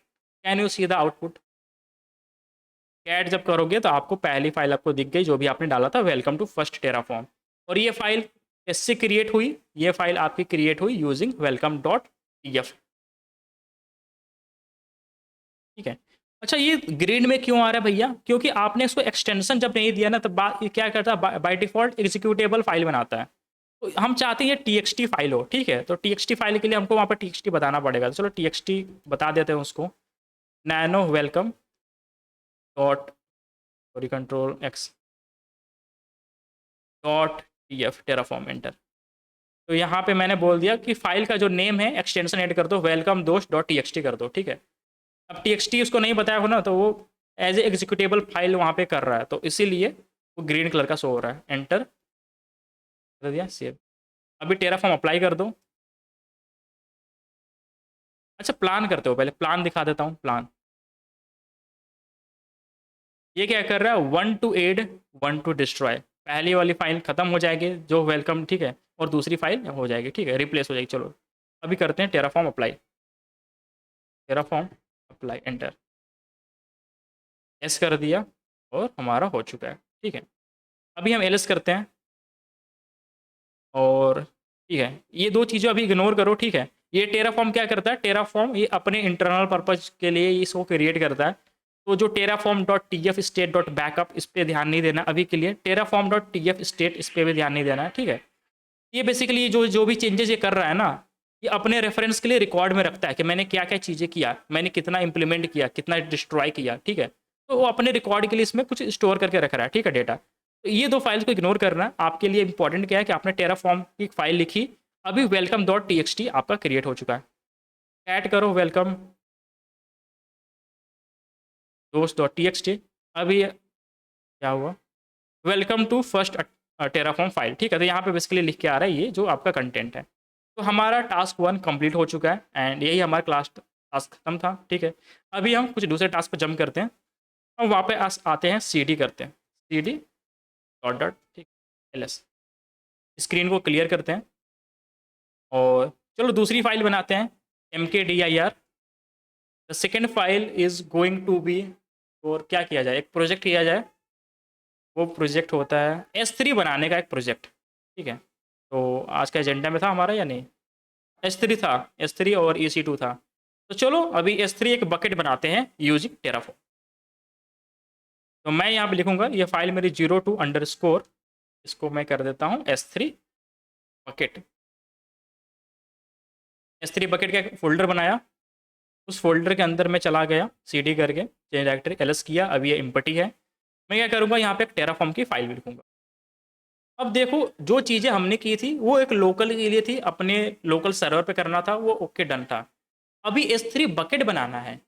Can you see the output? Cat जब करोगे तो आपको पहली फाइल आपको दिख गई जो भी आपने डाला था, वेलकम टू फर्स्ट टेराफॉर्म। और ये फाइल कैसे क्रिएट हुई, ये फाइल आपकी क्रिएट हुई यूजिंग वेलकम डॉट टीएफ, ठीक है। अच्छा ये ग्रीन में क्यों आ रहा है भैया, क्योंकि आपने इसको एक्सटेंशन जब नहीं दिया ना, तो बात ये क्या करता है, बाय डिफॉल्ट एग्जीक्यूटेबल फाइल बनाता है। तो हम चाहते हैं ये टीएक्सटी फाइल हो, ठीक है। तो टीएक्सटी फाइल के लिए हमको वहाँ पर टीएक्सटी बताना पड़ेगा, तो चलो टीएक्सटी बता देते हैं उसको। Nano welcome dot, sorry control x, dot TF Terraform, enter. तो यहाँ पे मैंने बोल दिया कि फाइल का जो नेम है एक्सटेंशन ऐड कर दो, वेलकम दोस्त डॉट टीएक्सटी कर दो, ठीक है। अब टीएक्सटी उसको नहीं बताया हो ना, तो वो एज ए एग्जीक्यूटेबल फाइल वहाँ पे कर रहा है, तो इसीलिए वो ग्रीन कलर का शो हो रहा है। एंटर कर दिया, सेव। अभी टेराफॉर्म अप्लाई कर दो। अच्छा प्लान करते हो, पहले प्लान दिखा देता हूँ। प्लान ये क्या कर रहा है, 1 टू ऐड, 1 टू डिस्ट्रॉय। पहली वाली फाइल खत्म हो जाएगी जो वेलकम, ठीक है, और दूसरी फाइल हो जाएगी, ठीक है, रिप्लेस हो जाएगी। चलो अभी करते हैं Terraform apply, Terraform apply, enter. S कर दिया और हमारा हो चुका है, ठीक है। अभी हम एलएस करते हैं और ठीक है, ये दो चीज़ें अभी इग्नोर करो, ठीक है। ये टेराफॉर्म क्या करता है, टेराफॉर्म ये अपने इंटरनल पर्पज के लिए इसको क्रिएट करता है। तो जो Terraform dot T F state dot backup, इस पर ध्यान नहीं देना अभी के लिए। Terraform dot T F state, इस पर भी ध्यान नहीं देना है, ठीक है। ये बेसिकली जो जो भी चेंजेस ये कर रहा है ना, ये अपने रेफरेंस के लिए रिकॉर्ड में रखता है कि मैंने क्या क्या चीज़ें किया, मैंने कितना इंप्लीमेंट किया, कितना डिस्ट्रॉय किया, ठीक है। तो वो अपने रिकॉर्ड के लिए इसमें कुछ स्टोर करके रख रहा है, ठीक है, डेटा। तो ये दो फाइल्स को इग्नोर करना आपके लिए इंपॉर्टेंट क्या है कि आपने टेराफॉर्म की फाइल लिखी, अभी welcome dot T x T आपका क्रिएट हो चुका है। ऐड करो वेलकम दोस्त डॉट टी एक्स टी। अभी क्या हुआ, welcome to first Terraform file. ठीक है, तो यहाँ पे बेसिकली लिख के आ रहा है ये जो आपका कंटेंट है। तो हमारा टास्क 1 कंप्लीट हो चुका है एंड यही हमारा क्लास टास्क खत्म था। ठीक है, अभी हम कुछ दूसरे टास्क पर जंप करते हैं और वहाँ पे आते हैं सी डी करते हैं, सी डी डॉट डॉट ठीक एल एस। स्क्रीन को क्लियर करते हैं और चलो दूसरी फाइल बनाते हैं M K D I R. The second file is going to be, और क्या किया जाए, एक प्रोजेक्ट किया जाए। वो प्रोजेक्ट होता है S3 बनाने का एक प्रोजेक्ट। ठीक है, तो आज का एजेंडा में था हमारा या नहीं, S3 था, S3 और EC2 था। तो चलो अभी S3 एक बकेट बनाते हैं यूजिंग टेराफॉर्म। तो मैं यहाँ पे लिखूंगा, ये फाइल मेरी 02_, इसको मैं कर देता हूँ S3 बकेट। S3 बकेट का एक फोल्डर बनाया, उस फोल्डर के अंदर मैं चला गया CD करके चेंज डायरेक्टरी LS किया। अभी ये इम्पटी है। मैं क्या करूँगा, यहाँ पे एक टेराफॉर्म की फाइल भी लिखूंगा। अब देखो जो चीज़ें हमने की थी वो एक लोकल के लिए थी, अपने लोकल सर्वर पे करना था, वो ओके डन था। अभी S3 बकेट बनाना है।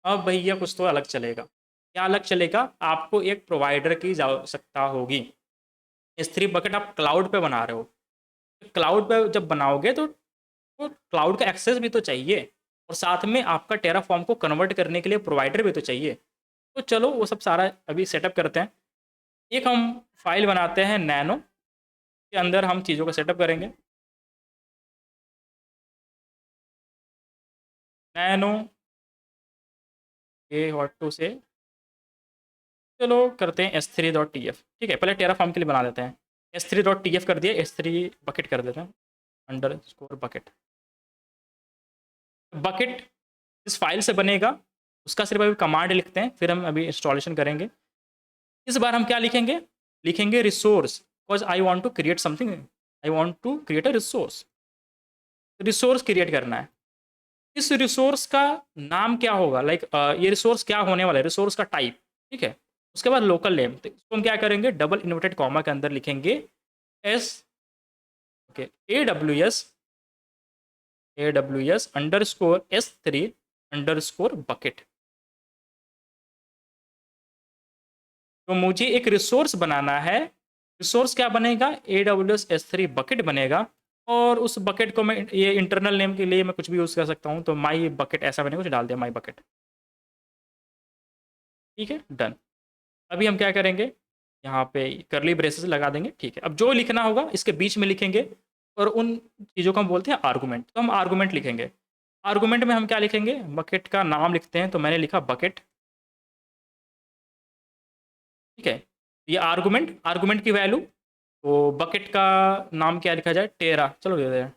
अब भैया कुछ तो अलग चलेगा। क्या अलग चलेगा, आपको एक प्रोवाइडर की आवश्यकता होगी। S3 बकेट आप क्लाउड पे बना रहे हो, क्लाउड पे जब बनाओगे तो क्लाउड का एक्सेस भी तो चाहिए, और साथ में आपका टेराफॉर्म को कन्वर्ट करने के लिए प्रोवाइडर भी तो चाहिए। तो चलो वो सब सारा अभी सेटअप करते हैं। एक हम फाइल बनाते हैं नैनो, के अंदर हम चीज़ों को सेटअप करेंगे। नैनो ए हॉट टू से चलो करते हैं S3.tf। ठीक है, पहले टेराफॉर्म के लिए बना देते हैं। S3.tf कर दिया, S3 बकेट कर देते हैं अंडरस्कोर बकेट। बकेट इस फाइल से बनेगा, उसका सिर्फ अभी कमांड लिखते हैं, फिर हम अभी इंस्टॉलेशन करेंगे। इस बार हम क्या लिखेंगे, लिखेंगे resource, because I want to create something, I want to create a resource. Resource create करना है। इस रिसोर्स का नाम क्या होगा, लाइक ये रिसोर्स क्या होने वाला है, रिसोर्स का टाइप। ठीक है, उसके बाद लोकल नेम, तो इसको हम क्या करेंगे, डबल इन्वर्टेड कॉमा के अंदर लिखेंगे एस, ओके, AWS अंडरस्कोर S3_बकेट। तो मुझे एक रिसोर्स बनाना है। रिसोर्स क्या बनेगा, AWS S3 बकेट बनेगा, और उस बकेट को मैं ये इंटरनल नेम के लिए मैं कुछ भी यूज़ कर सकता हूँ, तो माई बकेट ऐसा मैंने कुछ डाल दिया, माई बकेट। ठीक है, डन। अभी हम क्या करेंगे, यहाँ पे करली ब्रेसेस लगा देंगे। ठीक है, अब जो लिखना होगा इसके बीच में लिखेंगे, और उन चीज़ों को हम बोलते हैं आर्गूमेंट। तो हम आर्गूमेंट लिखेंगे। आर्गूमेंट में हम क्या लिखेंगे, बकेट का नाम लिखते हैं, तो मैंने लिखा बकेट। ठीक है, ये आर्गूमेंट, आर्गूमेंट की वैल्यू, तो बकेट का नाम क्या लिखा जाए, टेरा, चलो दे दें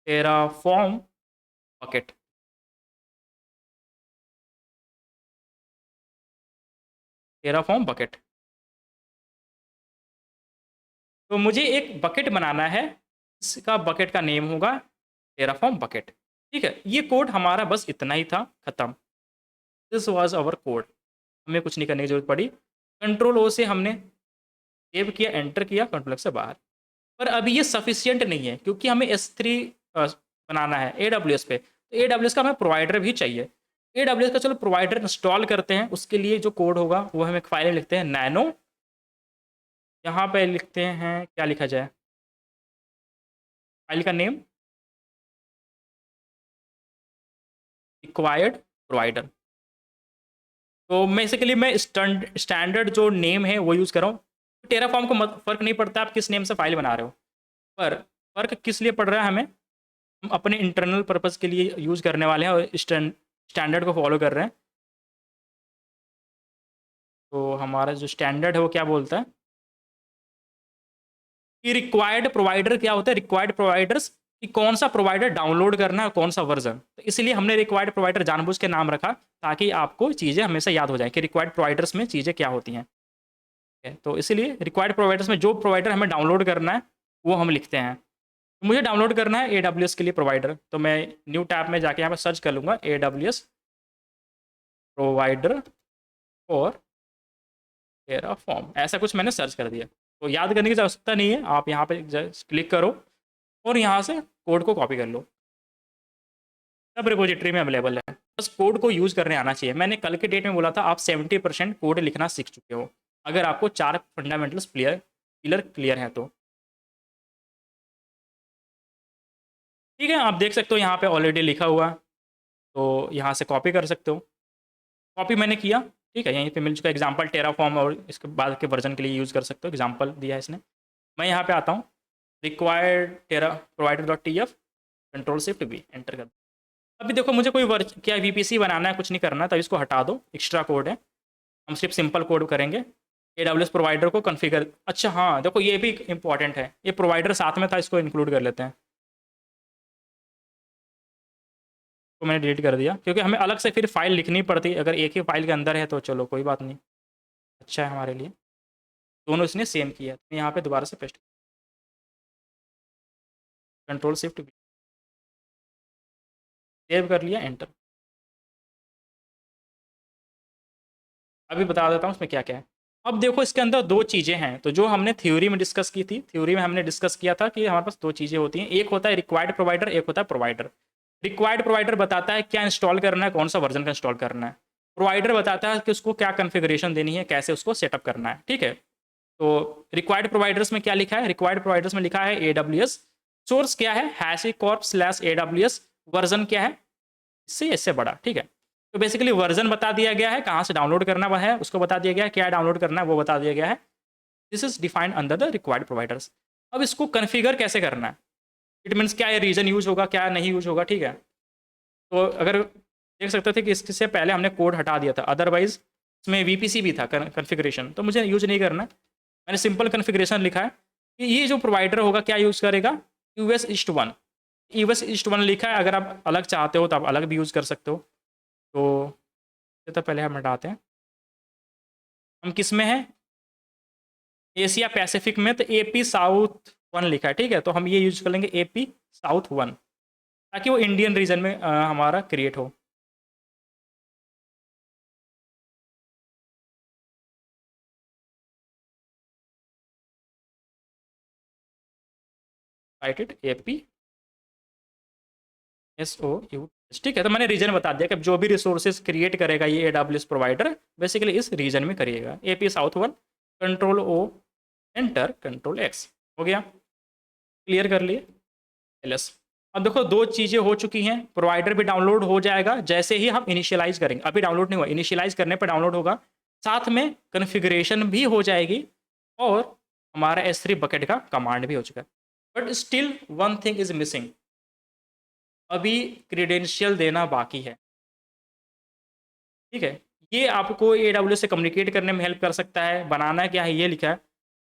टेरा फॉर्म बकेट। टेरा फॉर्म बकेट। तो मुझे एक बकेट बनाना है, इसका बकेट का नेम होगा टेराफॉर्म बकेट। ठीक है, ये कोड हमारा बस इतना ही था, खत्म। दिस वाज आवर कोड, हमें कुछ नहीं करने की जरूरत पड़ी। कंट्रोल ओ से हमने सेव किया, एंटर किया, कंट्रोल से बाहर। पर अभी ये सफिशियंट नहीं है, क्योंकि हमें S3 बनाना है AWS पे, तो AWS का हमें प्रोवाइडर भी चाहिए। AWS का चलो प्रोवाइडर इंस्टॉल करते हैं, उसके लिए जो कोड होगा वो हम एक फाइल में लिखते हैं नैनो। यहाँ पे लिखते हैं, क्या लिखा जाए, फाइल का नेम रिक्वायर्ड प्रोवाइडर। तो बेसिकली मैं स्टैंडर्ड जो नेम है वो यूज़ कर रहा हूँ। टेराफॉर्म को फ़र्क नहीं पड़ता आप किस नेम से फाइल बना रहे हो, पर फ़र्क किस लिए पड़ रहा है हमें, हम अपने इंटरनल पर्पज़ के लिए यूज़ करने वाले हैं और स्टैंडर्ड को फॉलो कर रहे हैं। तो हमारा जो स्टैंडर्ड है वो क्या बोलता है कि रिक्वायर्ड प्रोवाइडर क्या होता है, रिक्वायर्ड प्रोवाइडर्स कि कौन सा प्रोवाइडर डाउनलोड करना है, कौन सा वर्जन। तो इसलिए हमने रिक्वायर्ड प्रोवाइडर जानबूझ के नाम रखा, ताकि आपको चीज़ें हमेशा याद हो जाए कि रिक्वायर्ड प्रोवाइडर्स में चीज़ें क्या होती हैं। तो इसीलिए रिक्वायर्ड प्रोवाइडर्स में जो प्रोवाइडर हमें डाउनलोड करना है वो हम लिखते हैं। तो मुझे डाउनलोड करना है AWS के लिए प्रोवाइडर, तो मैं न्यू टैब में जाके यहाँ पर सर्च कर लूँगा AWS प्रोवाइडर और टेराफॉर्म, ऐसा कुछ मैंने सर्च कर दिया। तो याद करने की आवश्यकता नहीं है, आप यहाँ पे जस्ट क्लिक करो और यहाँ से कोड को कॉपी कर लो। सब रिपोजिटरी में अवेलेबल है, बस कोड को यूज़ करने आना चाहिए। मैंने कल के डेट में बोला था आप 70% कोड लिखना सीख चुके हो, अगर आपको 4 फंडामेंटल्स क्लियर हैं तो। ठीक है, आप देख सकते हो यहाँ पे ऑलरेडी लिखा हुआ है, तो यहाँ से कॉपी कर सकते हो। कॉपी मैंने किया, ठीक है, यहीं पे मिल चुका एग्जाम्पल टेराफॉर्म, और इसके बाद के वर्जन के लिए यूज़ कर सकते हो, एग्जाम्पल दिया है इसने। मैं यहाँ पे आता हूँ, required terra provider dot T F, control shift V, enter कर। अभी देखो मुझे कोई वर्ज क्या वीपीसी बनाना है, कुछ नहीं करना, तो इसको हटा दो, एक्स्ट्रा कोड है, हम सिर्फ सिंपल कोड करेंगे। AWS प्रोवाइडर को कॉन्फ़िगर, अच्छा हाँ देखो ये भी इंपॉर्टेंट है, ये प्रोवाइडर साथ में था, इसको इंक्लूड कर लेते हैं। तो मैंने डिलीट कर दिया, क्योंकि हमें अलग से फिर फाइल लिखनी पड़ती, अगर एक ही फाइल के अंदर है तो चलो कोई बात नहीं, अच्छा है हमारे लिए। दोनों इसने सेम किया, तो यहाँ पे दोबारा से पेस्ट, कंट्रोल शिफ्ट सेव कर लिया, एंटर। अभी बता देता हूँ इसमें क्या क्या है। अब देखो इसके अंदर दो चीज़ें हैं, तो जो हमने थ्योरी में डिस्कस की थी, थ्योरी में हमने डिस्कस किया था कि हमारे पास दो चीज़ें होती हैं, एक होता है रिक्वायर्ड प्रोवाइडर, एक होता है प्रोवाइडर। रिक्वायर्ड प्रोवाइडर बताता है क्या इंस्टॉल करना है, कौन सा वर्जन का इंस्टॉल करना है। प्रोवाइडर बताता है कि उसको क्या कन्फिग्रेशन देनी है, कैसे उसको सेटअप करना है, ठीक है। तो रिक्वायर्ड प्रोवाइडर्स में क्या लिखा है, रिक्वायर्ड प्रोवाइडर्स में लिखा है AWS, सोर्स क्या है HashiCorp/AWS, वर्जन क्या है इससे इससे बड़ा, ठीक है। तो बेसिकली वर्जन बता दिया गया है, कहाँ से डाउनलोड करना है उसको बता दिया गया है, क्या डाउनलोड करना है वो बता दिया गया है। This is defined under the required providers. अब इसको कन्फिगर कैसे करना है, इट मीन्स क्या ये रीजन यूज होगा, क्या नहीं यूज होगा, ठीक है। तो अगर देख सकते थे कि इससे पहले हमने कोड हटा दिया था, अदरवाइज इसमें VPC भी था कन्फिग्रेशन, तो मुझे यूज नहीं करना है। मैंने सिंपल कन्फिग्रेशन लिखा है कि ये जो प्रोवाइडर होगा क्या यूज़ करेगा, US ईस्ट 1, US ईस्ट 1 लिखा है। अगर आप अलग चाहते हो तो आप अलग भी यूज़ कर सकते हो। तो ये तो पहले हम हटाते हैं, हम किस में हैं, एशिया पैसिफिक में, तो AP साउथ 1 लिखा है, ठीक है। तो हम ये यूज कर लेंगे AP साउथ 1, ताकि वो इंडियन रीजन में हमारा क्रिएट हो। राइट इट AP SOU, ठीक है। तो मैंने रीजन बता दिया कि जो भी रिसोर्सेज क्रिएट करेगा ये AWS प्रोवाइडर, बेसिकली इस रीजन में करिएगा। AP south 1, control O, enter, control X, हो गया, क्लियर कर लिए LS। अब देखो दो चीज़ें हो चुकी हैं, प्रोवाइडर भी डाउनलोड हो जाएगा जैसे ही हम इनिशियलाइज करेंगे, अभी डाउनलोड नहीं हुआ, इनिशियलाइज करने पर डाउनलोड होगा, साथ में कन्फिग्रेशन भी हो जाएगी, और हमारा S3 बकेट का कमांड भी हो चुका है। But still one thing is missing, अभी क्रीडेंशियल देना बाकी है, ठीक है। ये आपको AWS से कम्युनिकेट करने में हेल्प कर सकता है, बनाना क्या है ये लिखा है,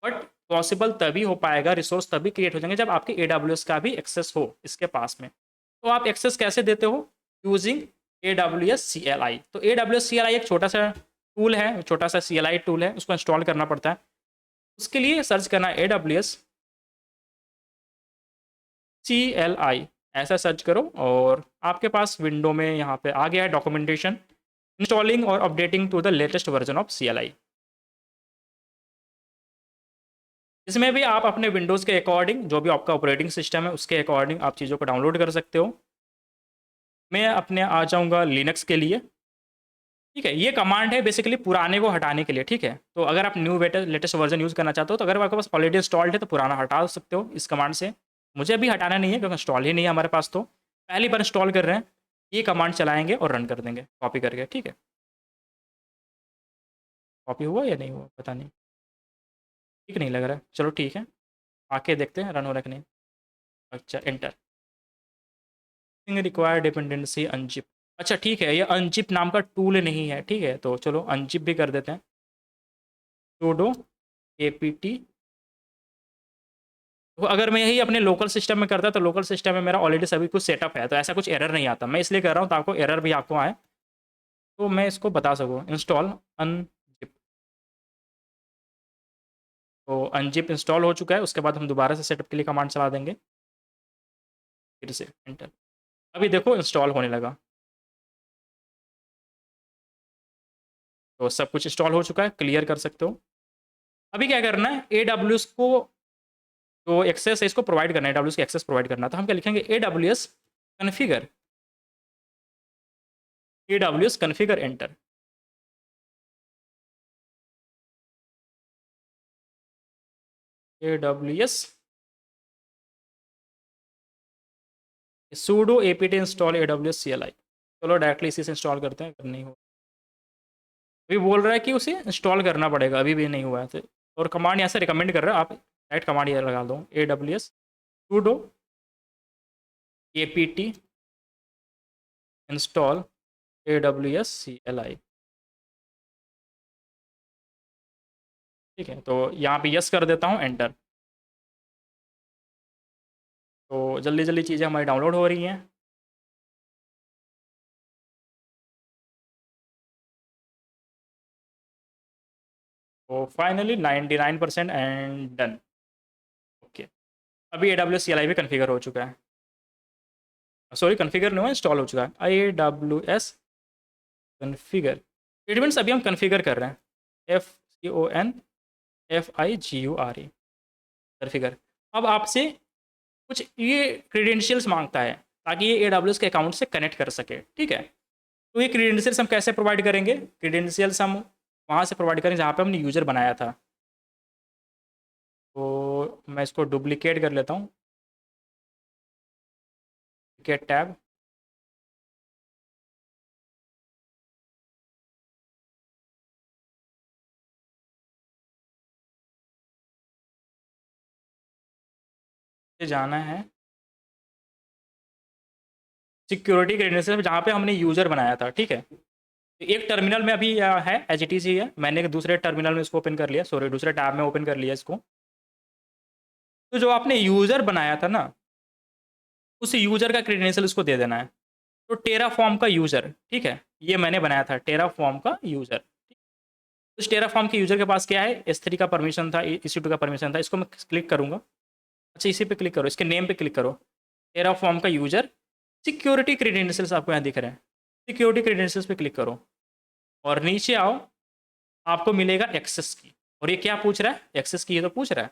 बट पॉसिबल तभी हो पाएगा, रिसोर्स तभी क्रिएट हो जाएंगे जब आपके AWS का भी एक्सेस हो इसके पास में। तो आप एक्सेस कैसे देते हो, यूजिंग AWS CLI। तो AWS CLI एक छोटा सा टूल है, छोटा सा CLI टूल है, उसको इंस्टॉल करना पड़ता है। उसके लिए सर्च करना AWS CLI, ऐसा सर्च करो, और आपके पास विंडो में यहाँ पे आ गया है डॉक्यूमेंटेशन, इंस्टॉलिंग और updating to the latest version of CLI। इसमें भी आप अपने विंडोज़ के अकॉर्डिंग, जो भी आपका ऑपरेटिंग सिस्टम है उसके अकॉर्डिंग आप चीज़ों को डाउनलोड कर सकते हो। मैं अपने आ जाऊँगा लिनक्स के लिए, ठीक है। ये कमांड है बेसिकली पुराने को हटाने के लिए, ठीक है। तो अगर आप न्यू लेटेस्ट वर्जन यूज़ करना चाहते हो, तो अगर आपके पास ऑलरेडी इंस्टॉल्ड है तो पुराना हटा सकते हो इस कमांड से। मुझे अभी हटाना नहीं है क्योंकि इंस्टॉल ही नहीं है हमारे पास, तो पहली बार इंस्टॉल कर रहे हैं, ये कमांड चलाएंगे और रन कर देंगे कॉपी करके, ठीक है। कॉपी हुआ या नहीं हुआ पता नहीं, ठीक नहीं लग रहा है, चलो ठीक है, आके देखते हैं रन हो रहा है कि नहीं। अच्छा, एंटर, रिक्वायर डिपेंडेंसी अनजिप, अच्छा ठीक है, ये अनजिप नाम का टूल नहीं है, ठीक है। तो चलो अनजिप भी कर देते हैं, sudo apt। तो अगर मैं यही अपने लोकल सिस्टम में करता तो लोकल सिस्टम में मेरा ऑलरेडी सभी कुछ सेटअप है, तो ऐसा कुछ एरर नहीं आता। मैं इसलिए कर रहा हूँ ताकि एरर भी आपको आए, तो मैं इसको बता सकूँ, इंस्टॉल अनजिप। तो अनजिप इंस्टॉल हो चुका है, उसके बाद हम दोबारा से सेटअप के लिए कमांड चला देंगे, फिर से एंटर। अभी देखो इंस्टॉल होने लगा, तो सब कुछ इंस्टॉल हो चुका है, क्लियर कर सकते हो। अभी क्या करना है, AWS को जो एक्सेस है इसको प्रोवाइड करना है, AWS की एक्सेस प्रोवाइड करना है, तो हम क्या लिखेंगे, AWS configure AWS configure enter. AWS sudo apt install AWS CLI। चलो डायरेक्टली इसी से इंस्टॉल करते हैं, अगर नहीं हो। अभी बोल रहा है कि उसे इंस्टॉल करना पड़ेगा, अभी भी नहीं हुआ है तो। और कमांड यहाँ से रिकमेंड कर रहा है, आप डायरेक्ट कमांड ये लगा दो, AWS sudo apt install AWS CLI। ठीक है, तो यहाँ पे यस कर देता हूँ, एंटर। तो जल्दी जल्दी चीज़ें हमारी डाउनलोड हो रही हैं। तो फाइनली 99% एंड डन। ओके, अभी AWS CLI भी कन्फिगर हो चुका है। सॉरी, कन्फिगर नहीं हुआ, इंस्टॉल हो चुका है। AWS कन्फिगर, इट मीन्स अभी हम कन्फिगर कर रहे हैं, FCONFIGURE, कन्फिगर। अब आपसे कुछ ये क्रीडेंशियल्स मांगता है ताकि ये AWS के अकाउंट से कनेक्ट कर सके। ठीक है, तो ये क्रीडेंशियल्स हम कैसे प्रोवाइड करेंगे? क्रीडेंशियल्स हम वहाँ से प्रोवाइड करेंगे जहाँ पे हमने यूज़र बनाया था। तो मैं इसको डुप्लीकेट कर लेता हूँ, डुप्लीकेट टैब। जाना है सिक्योरिटी क्रेडेंशियल जहाँ पे हमने यूज़र बनाया था। ठीक है, तो एक टर्मिनल में अभी है, एच टी सी है, मैंने एक दूसरे टर्मिनल में इसको ओपन कर लिया, सॉरी दूसरे टैब में ओपन कर लिया इसको। तो जो आपने यूज़र बनाया था ना, उस यूज़र का क्रेडेंशियल इसको दे देना है। तो टेराफॉर्म का यूज़र, ठीक है, ये मैंने बनाया था टेराफॉर्म का यूज़र। उस टेराफॉर्म के यूज़र के पास क्या है, S3 का परमिशन था, EC2 का परमिशन था। इसको मैं क्लिक करूँगा। अच्छा, इसी पे क्लिक करो, इसके नेम पे क्लिक करो, टेराफॉर्म का यूज़र। सिक्योरिटी क्रेडेंशियल्स आपको यहाँ दिख रहे हैं, सिक्योरिटी क्रेडेंशियल्स पे क्लिक करो और नीचे आओ, आपको मिलेगा एक्सेस की। और ये क्या पूछ रहा है? एक्सेस की, ये तो पूछ रहा है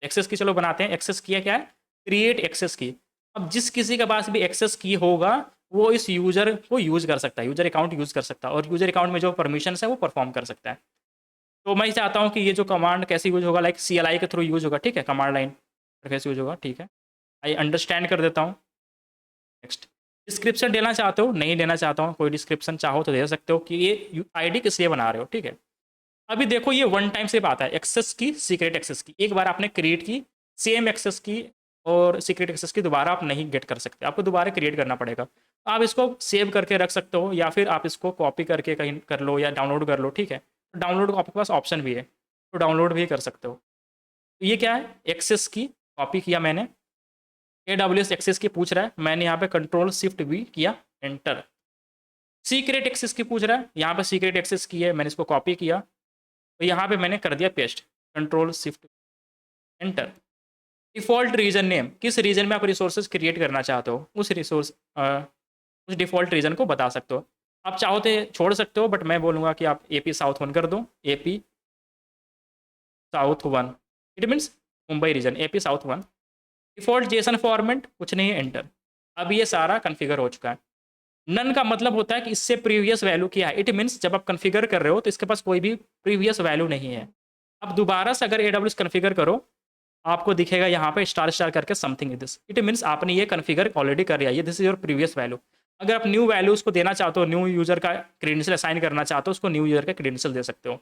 एक्सेस की। चलो बनाते हैं। एक्सेस की है क्या है? क्रिएट एक्सेस की। अब जिस किसी के पास भी एक्सेस की होगा वो इस यूज़र को यूज़ कर सकता है, यूज़र अकाउंट यूज़ कर सकता है, और यूज़र अकाउंट में जो परमिशन है वो परफॉर्म कर सकता है। तो मैं चाहता हूँ कि ये जो कमांड कैसे यूज होगा, लाइक CLI के थ्रू यूज होगा। ठीक है, कमांड लाइन इंटरफेस यूज होगा। ठीक है, आई अंडरस्टैंड कर देता हूँ। नेक्स्ट, डिस्क्रिप्शन देना चाहते हो? नहीं देना चाहता हूँ, कोई डिस्क्रिप्शन चाहो तो दे सकते हो कि ये आईडी किस लिए बना रहे हो। ठीक है, अभी देखो ये वन टाइम सिर्फ आता है, एक्सेस की, सीक्रेट एक्सेस की। एक बार आपने क्रिएट की, सेम एक्सेस की और सीक्रेट एक्सेस की दोबारा आप नहीं गेट कर सकते, आपको दोबारा क्रिएट करना पड़ेगा। आप इसको सेव करके रख सकते हो या फिर आप इसको कॉपी करके कहीं कर लो या डाउनलोड कर लो। ठीक है, तो डाउनलोड का आपके पास ऑप्शन भी है, तो डाउनलोड भी कर सकते हो। तो ये क्या है, एक्सेस की कॉपी किया मैंने, AWS एक्सेस की पूछ रहा है, मैंने यहाँ पे Ctrl+Shift+V किया, एंटर। सीक्रेट एक्सेस की पूछ रहा है, यहाँ पे सीक्रेट एक्सेस की है, मैंने इसको कॉपी किया, तो यहाँ पे मैंने कर दिया paste, Ctrl+Shift enter. Default region name, किस रीजन में आप रिसोर्सेज क्रिएट करना चाहते हो उस उस डिफॉल्ट रीजन को बता सकते हो। आप चाहो तो छोड़ सकते हो, बट मैं बोलूँगा कि आप AP साउथ 1 कर दो, AP south 1, it means Mumbai region, AP south 1। Default JSON format कुछ नहीं है, एंटर। अब ये सारा कन्फिगर हो चुका है। नन का मतलब होता है कि इससे प्रीवियस वैल्यू क्या है, इट मीन्स जब आप कन्फिगर कर रहे हो तो इसके पास कोई भी प्रीवियस वैल्यू नहीं है। अब दोबारा से अगर AWS कन्फिगर करो, आपको दिखेगा यहाँ पे स्टार स्टार करके समथिंग दिस, इट मीन्स आपने ये कन्फिगर ऑलरेडी कर लिया, ये this is your previous value. अगर आप न्यू वैल्यू उसको देना चाहते हो, न्यू यूजर का क्रेडेंशियल असाइन करना चाहते हो, उसको न्यू यूजर का क्रेडेंशियल दे सकते हो।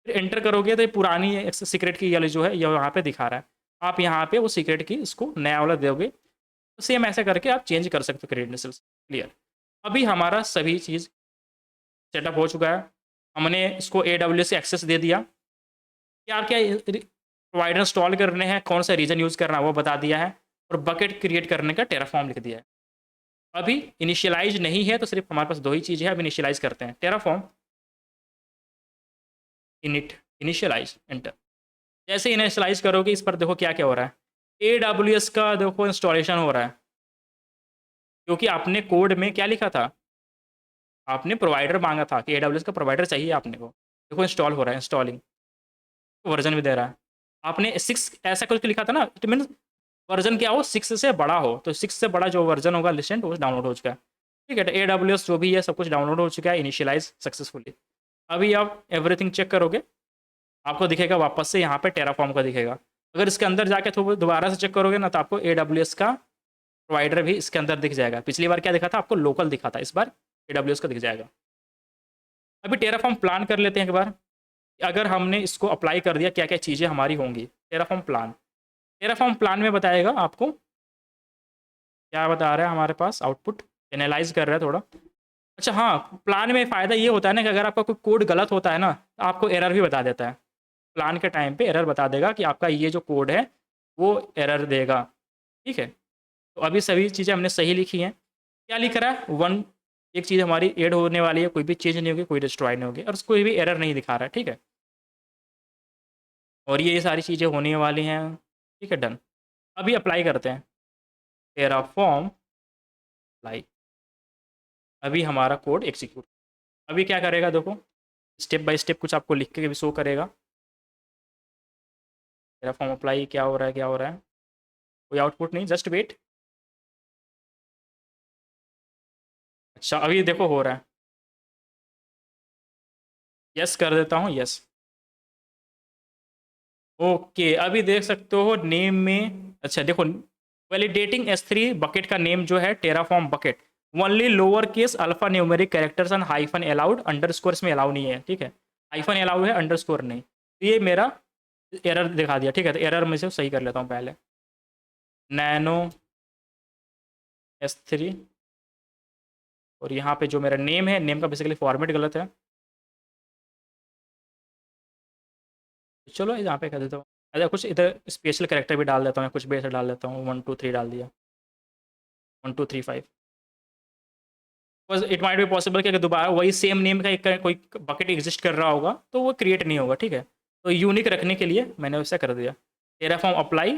फिर एंटर करोगे तो ये पुरानी सीक्रेट की वाली जो है ये यहाँ पे दिखा रहा है, आप यहाँ पे वो सीक्रेट की इसको नया वाला दोगे, तो सेम ऐसे करके आप चेंज कर सकते हो क्रेडेंशियल्स। क्लियर, अभी हमारा सभी चीज़ सेटअप हो चुका है। हमने इसको AWS से एक्सेस दे दिया, क्या क्या प्रोवाइडर इंस्टॉल करने हैं, कौन सा रीजन यूज़ करना है वो बता दिया है, और बकेट क्रिएट करने का टेराफॉर्म लिख दिया है। अभी इनिशियलाइज नहीं है तो सिर्फ हमारे पास दो ही चीज़ है, अब इनिशियलाइज करते हैं। Terraform init initialize, enter. जैसे इनिशियलाइज करोगे इस पर देखो क्या क्या हो रहा है, AWS का देखो इंस्टॉलेशन हो रहा है, क्योंकि आपने कोड में क्या लिखा था, आपने प्रोवाइडर मांगा था कि AWS का प्रोवाइडर चाहिए आपने को। देखो इंस्टॉल हो रहा है, इंस्टॉलिंग, वर्जन भी दे रहा है। आपने 6 ऐसा कुछ लिखा था ना, इट मीन वर्जन क्या हो, 6 से बड़ा हो, तो 6 से बड़ा जो वर्जन होगा लिसेंट वो डाउनलोड हो चुका है। ठीक है। तो AWS जो भी है सब कुछ डाउनलोड हो चुका है, इनिशियलाइज सक्सेसफुली। अभी आप एवरीथिंग चेक करोगे, आपको दिखेगा वापस से यहाँ पे टेराफॉर्म का दिखेगा। अगर इसके अंदर जाके तो दोबारा से चेक करोगे ना, तो आपको AWS का प्रोवाइडर भी इसके अंदर दिख जाएगा। पिछली बार क्या दिखा था, आपको लोकल दिखा था, इस बार AWS का दिख जाएगा। अभी टेराफॉर्म प्लान कर लेते हैं एक बार। अगर हमने इसको अप्लाई कर दिया, क्या क्या चीज़ें हमारी होंगी। टेराफॉर्म प्लान में बताएगा आपको क्या बता रहा है हमारे पास आउटपुट, एनालाइज कर रहा है थोड़ा। अच्छा हाँ, प्लान में फ़ायदा ये होता है ना कि अगर आपका कोई कोड गलत होता है ना, तो आपको एरर भी बता देता है। प्लान के टाइम पे एरर बता देगा कि आपका ये जो कोड है वो एरर देगा। ठीक है, तो अभी सभी चीज़ें हमने सही लिखी हैं। क्या लिख रहा है, वन एक चीज़ हमारी ऐड होने वाली है, कोई भी चेंज नहीं होगी, कोई डिस्ट्रॉय नहीं होगी, और कोई भी एरर नहीं दिखा रहा है। ठीक है, और ये सारी चीज़ें होने वाली हैं। ठीक है, डन। अभी अप्लाई करते हैं टेराफॉर्म अप्लाई। अभी हमारा कोड एग्जीक्यूट। अभी क्या करेगा देखो, स्टेप बाय स्टेप कुछ आपको लिख के भी शो करेगा। टेराफॉर्म अप्लाई क्या हो रहा है, क्या हो रहा है, कोई आउटपुट नहीं, जस्ट वेट। अच्छा अभी देखो हो रहा है, यस कर देता हूँ, यस। ओके, अभी देख सकते हो नेम में, अच्छा देखो, वैलिडेटिंग S3 बकेट का नेम जो है Terraform bucket, only lower case alpha numeric characters and hyphen allowed, underscore इसमें अलाउ नहीं है। ठीक है, हाइफन अलाउड है, अंडरस्कोर नहीं। तो ये मेरा एरर दिखा दिया। ठीक है, तो एरर में से सही कर लेता हूँ पहले। नैनो S3, और यहाँ पे जो मेरा नेम है, नेम का बेसिकली फॉर्मेट गलत है। चलो यहाँ पे कर देता हूँ, अच्छा कुछ इधर स्पेशल कैरेक्टर भी डाल देता हूँ, कुछ भी ऐसे डाल देता हूँ, 1 2 3 डाल दिया, 1 2 3 5। बस इट माइट बी पॉसिबल कि अगर दोबारा वही सेम नेम का एक कोई बकेट एग्जिस्ट कर रहा होगा तो वो क्रिएट नहीं होगा। ठीक है, तो यूनिक रखने के लिए मैंने वैसा कर दिया। टेराफॉर्म अप्लाई,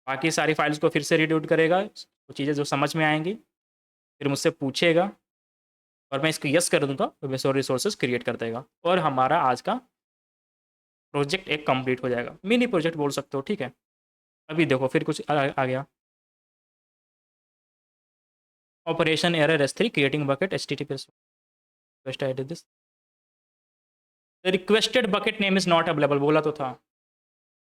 बाकी सारी फाइल्स को फिर से रीडाउट करेगा, वो चीज़ें जो समझ में आएंगी फिर मुझसे पूछेगा, और मैं इसको यस कर दूँगा तो वैसे रिसोर्सेज क्रिएट कर देगा, और हमारा आज का प्रोजेक्ट एक कंप्लीट हो जाएगा। मिनी प्रोजेक्ट बोल सकते हो। ठीक है, अभी देखो फिर कुछ आ गया। Operation error S3 creating bucket HTTP request I did this, the requested bucket name is not available बोला तो था।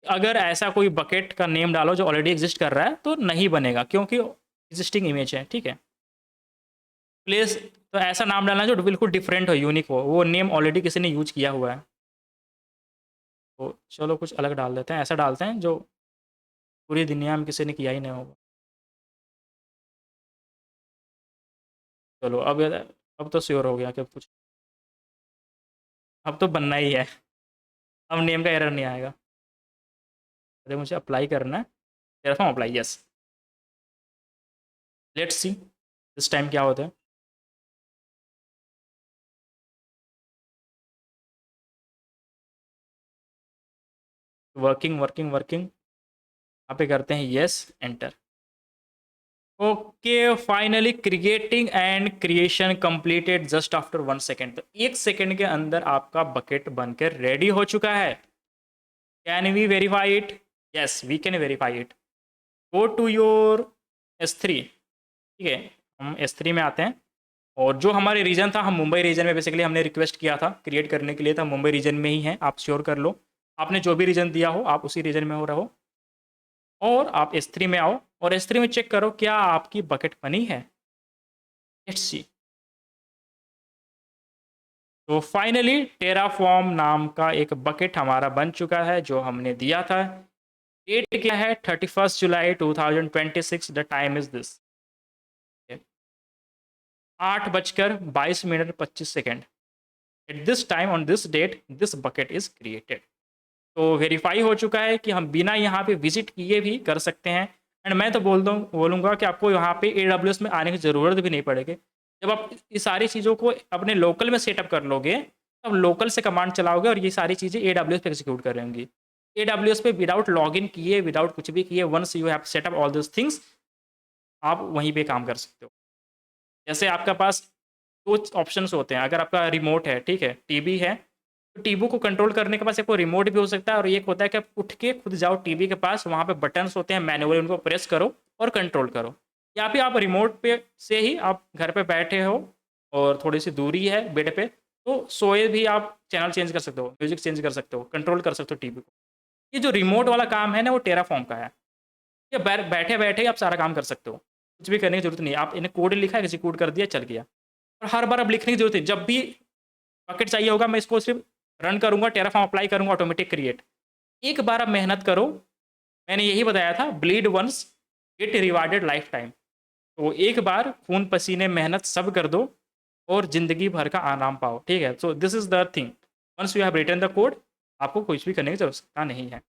अगर ऐसा कोई बकेट का नेम डालो जो ऑलरेडी एग्जिस्ट कर रहा है तो नहीं बनेगा, क्योंकि एग्जिस्टिंग इमेज है। ठीक है, प्लेस, तो ऐसा नाम डालना जो बिल्कुल डिफरेंट हो, यूनिक हो, वो नेम ऑलरेडी किसी ने यूज किया हुआ है। तो चलो कुछ अलग डाल देते हैं, ऐसा डालते हैं जो पूरी दुनिया में किसी ने किया ही नहीं होगा। चलो अब तो श्योर हो गया कि कुछ, अब तो बनना ही है, अब नेम का एरर नहीं आएगा। अरे मुझे अप्लाई करना है, Terraform apply, yes. Let's see इस टाइम क्या होता है। वर्किंग वर्किंग वर्किंग, यहाँ पे करते हैं yes, enter. Okay, finally creating and creation completed just after 1 second. तो 1 सेकेंड के अंदर आपका बकेट बनकर रेडी हो चुका है। Can we verify it, yes we can verify it. Go to your S3। ठीक है, हम S3 में आते हैं, और जो हमारे रीजन था, हम मुंबई रीजन में बेसिकली हमने रिक्वेस्ट किया था क्रिएट करने के लिए, था मुंबई रीजन में ही है। आप श्योर कर लो, आपने जो भी रीजन दिया हो आप उसी रीजन में हो रहो, और आप S3 में आओ, और S3 में चेक करो क्या आपकी बकेट बनी है। Let's see. तो फाइनली टेराफॉर्म नाम का एक बकेट हमारा बन चुका है जो हमने दिया था। डेट क्या है, 31 जुलाई 2026। The time is this, 8:22:25। At this time on this date this bucket is created. तो वेरीफाई हो चुका है कि हम बिना यहाँ पे विजिट किए भी कर सकते हैं। एंड मैं तो बोलूँगा कि आपको यहाँ पे AWS में आने की ज़रूरत भी नहीं पड़ेगी। जब आप इस सारी चीज़ों को अपने लोकल में सेटअप कर लोगे, तब लोकल से कमांड चलाओगे और ये सारी चीज़ें AWS पे एग्जीक्यूट करेंगी। AWS पे विदाउट लॉगिन किए, विदाउट कुछ भी किए, once you have setup all this things, आप वहीं पे काम कर सकते हो। जैसे आपके पास दो ऑप्शंस होते हैं। अगर आपका रिमोट है, ठीक है, टीवी है, तो टीवी को कंट्रोल करने के पास एक रिमोट भी हो सकता है, और एक होता है कि आप उठ के खुद जाओ टीवी के पास, वहाँ पे बटन्स होते हैं, मैनुअली उनको प्रेस करो और कंट्रोल करो। या फिर आप रिमोट पे से ही आप घर पे बैठे हो और थोड़ी सी दूरी है बेड पे, तो सोए भी आप चैनल चेंज कर सकते हो, म्यूजिक चेंज कर सकते हो, कंट्रोल कर सकते हो टीवी को। ये जो रिमोट वाला काम है ना, वो टेराफॉर्म का है। ये बैठे बैठे ही आप सारा काम कर सकते हो, कुछ भी करने की जरूरत नहीं है। आप इन्हें कोड लिखा है, एग्जीक्यूट कर दिया, चल गया। और हर बार अब लिखने की जरूरत है, जब भी बकेट चाहिए होगा मैं इसको सिर्फ रन करूंगा, टेराफॉर्म अप्लाई करूंगा, ऑटोमेटिक क्रिएट। एक बार आप मेहनत करो, मैंने यही बताया था, bleed once get rewarded life time. तो एक बार खून पसीने मेहनत सब कर दो और जिंदगी भर का आराम पाओ, ठीक है। So this is the thing, once you have written the code, आपको कुछ भी करने की आवश्यकता नहीं है।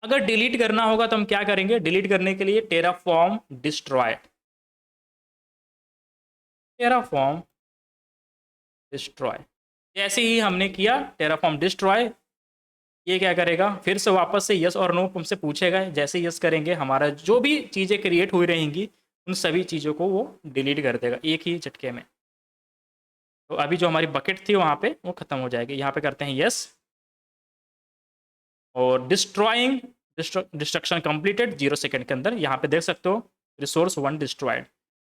अगर डिलीट करना होगा तो हम क्या करेंगे, डिलीट करने के लिए टेराफॉर्म डिस्ट्रॉय, टेराफॉर्म डिस्ट्रॉय। जैसे ही हमने किया टेराफॉर्म डिस्ट्रॉय, ये क्या करेगा, फिर से वापस से यस और नो हमसे पूछेगा। जैसे यस करेंगे, हमारा जो भी चीज़ें क्रिएट हुई रहेंगी उन सभी चीज़ों को वो डिलीट कर देगा एक ही झटके में। तो अभी जो हमारी बकेट थी वहाँ पे वो खत्म हो जाएगी। यहाँ पे करते हैं यस, और डिस्ट्रॉइंग, डिस्ट्रक्शन कंप्लीटेड 0 सेकंड के अंदर। यहाँ पे देख सकते हो रिसोर्स 1 डिस्ट्रॉयड।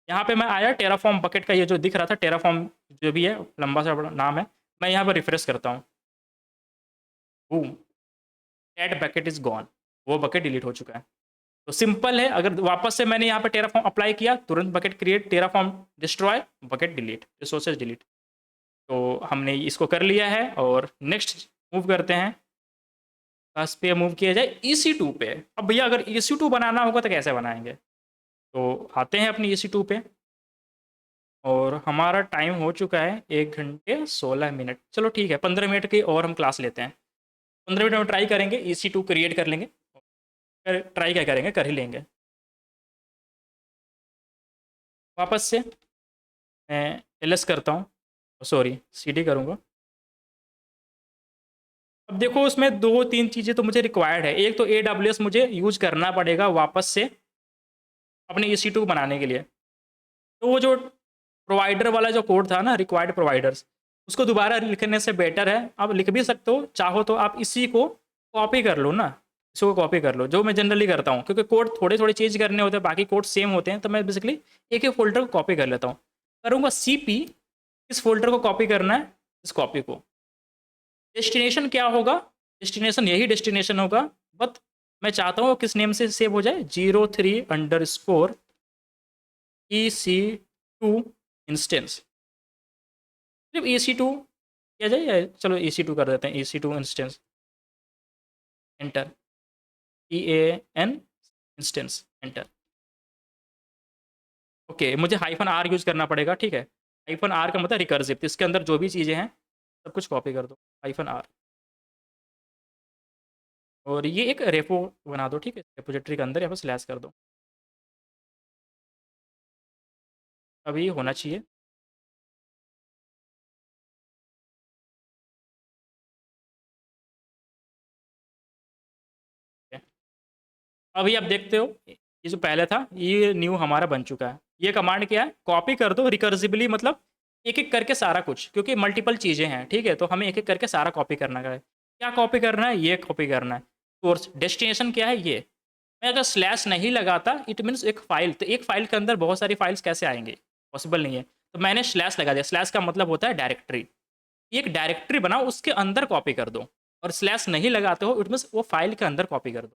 यहाँ पे मैं आया, टेराफॉर्म बकेट का ये जो दिख रहा था, टेराफॉर्म जो भी है लंबा सा बड़ा नाम है, मैं यहाँ पर रिफ्रेश करता हूँ, boom, that bucket is gone, वो बकेट डिलीट हो चुका है। तो सिंपल है, अगर वापस से मैंने यहाँ पे टेराफॉर्म अप्लाई किया, तुरंत bucket create, Terraform destroy, bucket delete, resources delete. तो हमने इसको कर लिया है, और नेक्स्ट मूव करते हैं, कस पे मूव किया जाए, EC2 पे। अब भैया अगर EC2 बनाना होगा तो कैसे बनाएंगे, तो आते हैं अपनी EC2 पे, और हमारा टाइम हो चुका है 1 घंटे 16 मिनट। चलो ठीक है, 15 मिनट की और हम क्लास लेते हैं। 15 मिनट में ट्राई करेंगे, EC2 क्रिएट कर लेंगे। ट्राई क्या करेंगे, कर ही लेंगे। वापस से मैं LS करता हूँ, सॉरी CD करूँगा। अब देखो उसमें 2-3 चीज़ें तो मुझे रिक्वायर्ड है। एक तो AWS मुझे यूज करना पड़ेगा वापस से अपने EC2 बनाने के लिए। तो वो जो प्रोवाइडर वाला जो कोड था ना, रिक्वायर्ड प्रोवाइडर्स, उसको दोबारा लिखने से बेटर है, आप लिख भी सकते हो, चाहो तो आप इसी को कॉपी कर लो ना, इसको कॉपी कर लो, जो मैं जनरली करता हूँ, क्योंकि कोड थोड़े थोड़े चेंज करने होते हैं, बाकी कोड सेम होते हैं, तो मैं बेसिकली एक ही फोल्डर को कॉपी कर लेता हूँ। करूँगा CP, इस फोल्डर को कॉपी करना है, इस कॉपी को। डेस्टिनेशन क्या होगा, डेस्टिनेशन यही डेस्टिनेशन होगा, बट मैं चाहता हूँ किस नेम से सेव हो जाए, 03_EC2 इंस्टेंस। सिर्फ EC2 किया जाए, या चलो EC2 कर देते हैं, EC2 instance, enter, EAN instance, enter. Okay, मुझे -R यूज करना पड़ेगा, ठीक है। -R का मतलब रिकर्सिव, इसके अंदर जो भी चीज़ें हैं सब कुछ कॉपी कर दो, -R। और ये एक रेपो बना दो, ठीक है, रेपोजिटरी के अंदर यहाँ पर स्लैश कर दो, अभी होना चाहिए। अभी आप देखते हो ये जो पहले था, ये न्यू हमारा बन चुका है। ये कमांड क्या है, कॉपी कर दो रिकर्सिवली, मतलब एक एक करके सारा कुछ, क्योंकि मल्टीपल चीज़ें हैं, ठीक है, तो हमें एक एक करके सारा कॉपी करना है। क्या कॉपी करना है, ये कॉपी करना है। सोर्स डेस्टिनेशन क्या है, ये। मैं अगर स्लैश नहीं लगाता, इट मीन्स एक फाइल, तो एक फाइल के अंदर बहुत सारी फाइल्स कैसे आएंगे, पॉसिबल नहीं है। तो मैंने स्लैश लगा दिया, स्लैश का मतलब होता है डायरेक्टरी। एक डायरेक्टरी बनाओ, उसके अंदर कॉपी कर दो, और स्लैश नहीं लगाते हो, इट मीन्स वो फाइल के अंदर कॉपी कर दो,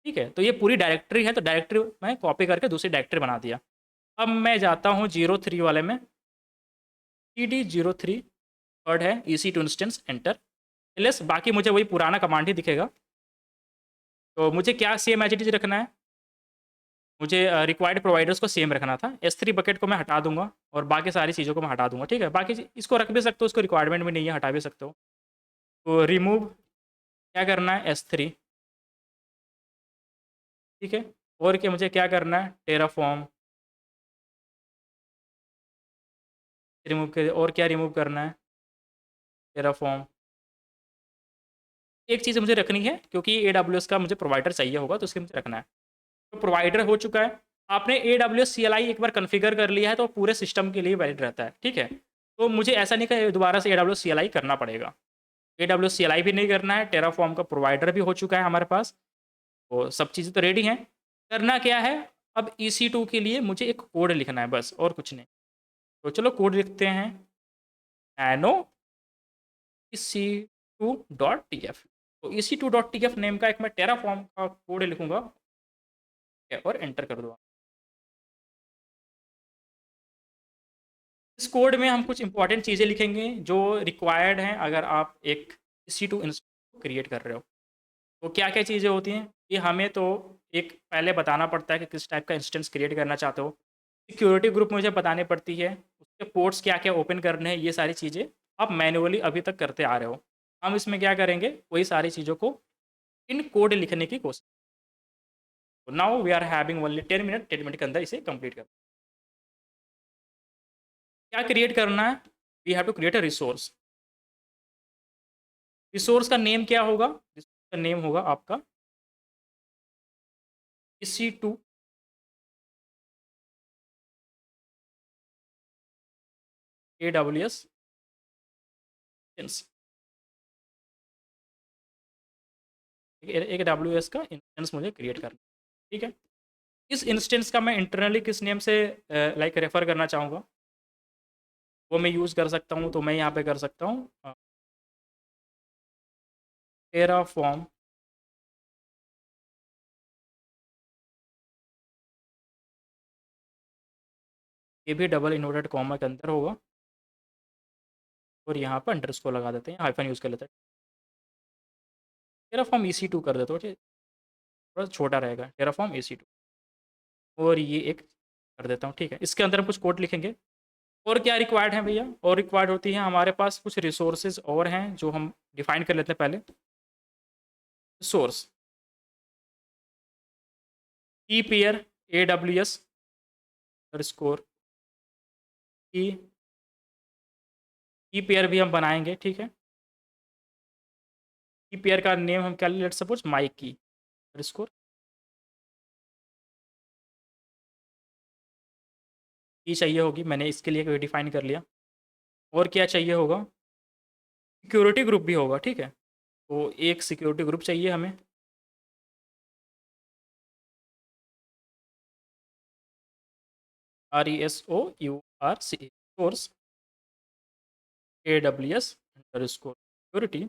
ठीक है। तो ये पूरी डायरेक्टरी है, तो डायरेक्टरी मैं कॉपी करके दूसरी डायरेक्टरी बना दिया। अब मैं जाता हूँ 03 वाले में, CD03 वर्ड है, EC2 इंस्टेंस, एंटर, एलएस। बाकी मुझे वही पुराना कमांड ही दिखेगा। तो मुझे क्या सेम एज इट इज रखना है, मुझे रिक्वायर्ड प्रोवाइडर्स को सेम रखना था। S3 बकेट को मैं हटा दूंगा, और बाकी सारी चीज़ों को मैं हटा दूंगा, ठीक है। बाकी इसको रख भी सकते हो, उसको रिक्वायरमेंट भी नहीं है, हटा भी सकते हो। तो रिमूव क्या करना है, S3, ठीक है। और क्या मुझे क्या करना है, टेराफॉर्म रिमूव कर, और क्या रिमूव करना है, टेराफॉर्म। एक चीज़ मुझे रखनी है, क्योंकि AWS का मुझे प्रोवाइडर चाहिए होगा, तो उसके मुझे रखना है। तो प्रोवाइडर हो चुका है। आपने AWS CLI एक बार कॉन्फ़िगर कर लिया है, तो पूरे सिस्टम के लिए वैलिड रहता है, ठीक है। तो मुझे ऐसा नहीं कि दोबारा से AWS CLI करना पड़ेगा। AWS CLI भी नहीं करना है, टेराफॉर्म का प्रोवाइडर भी हो चुका है हमारे पास, तो सब चीज़ें तो रेडी हैं। करना क्या है, अब EC2 के लिए मुझे एक कोड लिखना है बस, और कुछ नहीं। तो चलो कोड लिखते हैं, nano EC2.tf। तो EC2.tf नेम का एक मैं टेराफॉर्म का कोड लिखूंगा और एंटर कर दूंगा। इस कोड में हम कुछ इंपॉर्टेंट चीज़ें लिखेंगे जो रिक्वायर्ड हैं अगर आप एक EC2 इंस्टॉल क्रिएट कर रहे हो। तो क्या क्या चीज़ें होती हैं कि हमें तो एक पहले बताना पड़ता है कि किस टाइप का इंस्टेंस क्रिएट करना चाहते हो। सिक्योरिटी ग्रुप मुझे बतानी पड़ती है, उसके पोर्ट्स क्या क्या ओपन करने हैं, ये सारी चीज़ें आप मैनुअली अभी तक करते आ रहे हो। हम इसमें क्या करेंगे, वही सारी चीज़ों को इन कोड लिखने की कोशिश। Now we are having only 10 minute, 10 minute के अंदर इसे कंप्लीट कर। क्या क्रिएट करना है, we have to create a resource. Resource का नेम क्या होगा, रिसोर्स का नेम होगा आपका EC2 AWS इंस्टेंस। एक AWS का इंस्टेंस मुझे क्रिएट करना, ठीक है। इस इंस्टेंस का मैं इंटरनली किस नेम से लाइक रेफर करना चाहूँगा, वो मैं यूज़ कर सकता हूँ। तो मैं यहाँ पे कर सकता हूँ टेराफॉर्म ये भी डबल इन्वर्टेड कॉमा के अंदर होगा, और यहाँ पर अंडरस्कोर लगा देते हैं, हाइफन यूज़ कर लेते हैं। टेराफॉर्म EC2 कर देते हो, ठीक, थोड़ा छोटा रहेगा, टेराफॉर्म EC2। और ये एक कर देता हूँ, ठीक है। इसके अंदर हम कुछ कोड लिखेंगे। और क्या रिक्वायर्ड है भैया, और रिक्वायर्ड होती है हमारे पास कुछ रिसोर्सेज और हैं जो हम डिफाइन कर लेते हैं पहले। सोर्स की पेयर AWS अंडरस्कोर की पेयर भी हम बनाएंगे, ठीक है। की पेयर का नेम हम क्या, लेट सपोज माइक की अंडरस्कोर की चाहिए होगी, मैंने इसके लिए डिफाइन कर लिया। और क्या चाहिए होगा, सिक्योरिटी ग्रुप भी होगा, ठीक है। तो एक सिक्योरिटी ग्रुप चाहिए हमें, RESOURC source AWS underscore security.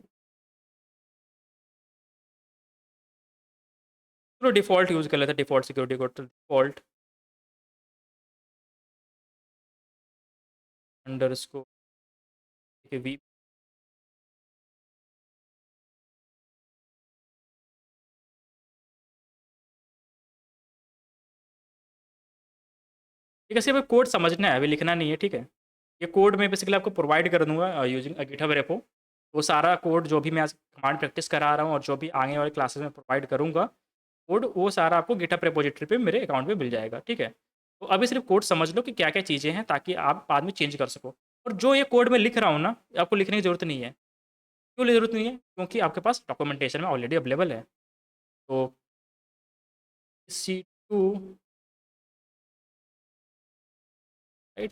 चलो डिफ़ॉल्ट यूज़ कर लेते हैं, default security code, default underscore V. ठीक है, सिर्फ कोड समझना है, अभी लिखना नहीं है, ठीक है। ये कोड मैं बेसिकली आपको प्रोवाइड कर दूंगा यूजिंग गिटहब रेपो। वो सारा कोड जो भी मैं आज कमांड प्रैक्टिस करा रहा हूँ और जो भी आगे वाले क्लासेस में प्रोवाइड करूँगा कोड, वो सारा आपको गिटहब रेपोजिटरी पे मेरे अकाउंट में मिल जाएगा, ठीक है। तो अभी सिर्फ कोड समझ लो कि क्या क्या चीज़ें हैं, ताकि आप बाद में चेंज कर सको। और जो ये कोड मैं लिख रहा हूँ ना, आपको लिखने की ज़रूरत नहीं है। क्यों ज़रूरत नहीं है, क्योंकि आपके पास डॉक्यूमेंटेशन में ऑलरेडी अवेलेबल है। तो C2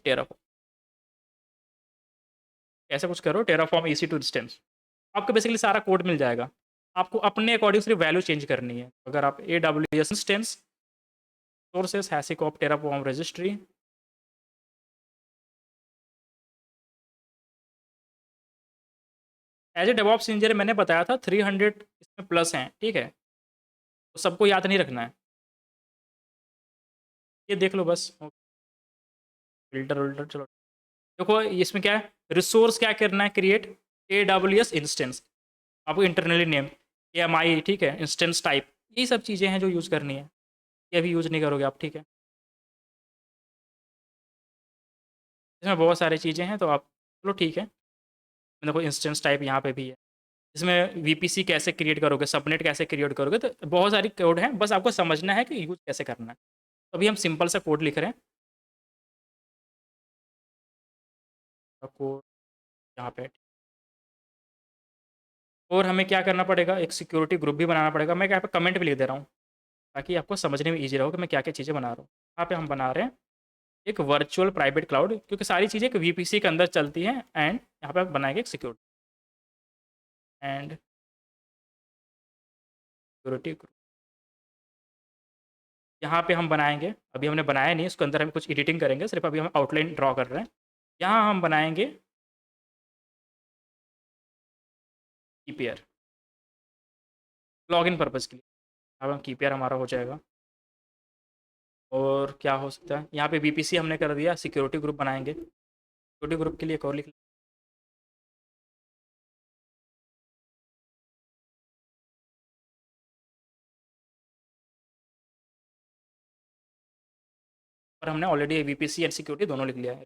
टेराफॉर्म, ऐसा कुछ करो, टेराफॉर्म EC2 इंस्टेंस, आपको बेसिकली सारा कोड मिल जाएगा। आपको अपने अकॉर्डिंग सिर्फ वैल्यू चेंज करनी है। अगर आप AWS instance sources HashiCorp Terraform registry, as a DevOps engineer मैंने बताया था 300 इसमें प्लस हैं, ठीक है। तो सबको याद नहीं रखना है, ये देख लो बस। फिल्टर विल्टर, चलो देखो इसमें क्या है, रिसोर्स क्या करना है, क्रिएट AWS इंस्टेंस, आपको इंटरनली नेम AMI, ठीक है, इंस्टेंस टाइप, यही सब चीज़ें हैं जो यूज़ करनी है। ये अभी यूज़ नहीं करोगे आप, ठीक है। इसमें बहुत सारी चीज़ें हैं, तो आप चलो ठीक है। देखो इंस्टेंस टाइप यहाँ पे भी है। इसमें VPC कैसे क्रिएट करोगे, सबनेट कैसे क्रिएट करोगे, तो बहुत सारी कोड हैं, बस आपको समझना है कि यूज़ कैसे करना है। तो अभी हम सिंपल सा कोड लिख रहे हैं, कोड यहाँ पे। और हमें क्या करना पड़ेगा, एक सिक्योरिटी ग्रुप भी बनाना पड़ेगा। मैं यहाँ पे कमेंट भी लिख दे रहा हूँ ताकि आपको समझने में ईजी रहो कि मैं क्या क्या चीज़ें बना रहा हूँ। यहाँ पे हम बना रहे हैं एक वर्चुअल प्राइवेट क्लाउड, क्योंकि सारी चीज़ें एक VPC के अंदर चलती हैं। एंड यहाँ पे बनाएंगे एक सिक्योरिटी एंड सिक्योरिटी ग्रुप। यहाँ पे हम बनाएंगे, अभी हमने बनाया नहीं, इसके अंदर हम कुछ एडिटिंग करेंगे, सिर्फ अभी हम आउटलाइन ड्रॉ कर रहे हैं। यहाँ हम बनाएंगे की पेयर लॉगिन पर्पज़ के लिए। अब हम की पेयर हमारा हो जाएगा। और क्या हो सकता है, यहाँ पे वीपीसी हमने कर दिया, सिक्योरिटी ग्रुप बनाएंगे। सिक्योरिटी ग्रुप के लिए एक और लिख, और हमने ऑलरेडी वीपीसी एंड सिक्योरिटी दोनों लिख लिया है।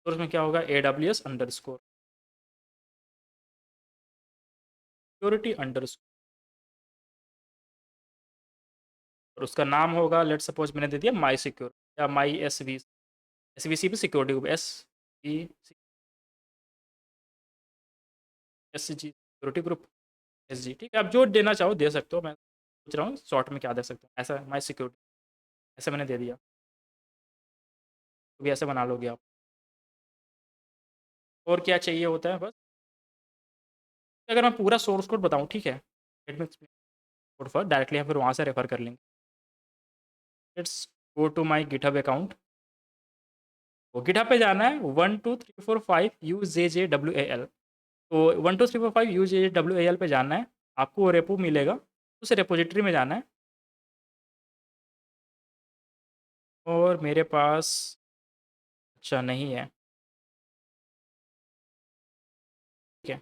तो उसमें क्या होगा, AWS_सिक्योरिटी अंडर, और उसका नाम होगा, लेट सपोज मैंने दे दिया माई सिक्योर या माई एस वी सी भी security group, SG security group, SG। ठीक है, आप जो देना चाहो दे सकते हो, मैं सोच रहा हूँ शॉर्ट में क्या दे सकते हो, ऐसा माई सिक्योरिटी ऐसे मैंने दे दिया, तो भी ऐसे बना लोगे आप। और क्या चाहिए होता है बस, अगर मैं पूरा सोर्स कोड बताऊँ, ठीक है, let me explain code for directly, हम फिर वहाँ से रेफर कर लेंगे। Let's go to my GitHub account. वो गिटहब पे जाना है 1 2 3 4 5 UJJWAL। तो 1 2 3 4 5 UJJWAL पे जाना है, आपको वो रेपो मिलेगा, उस रेपोजिटरी में जाना है। और मेरे पास अच्छा नहीं है, ठीक है,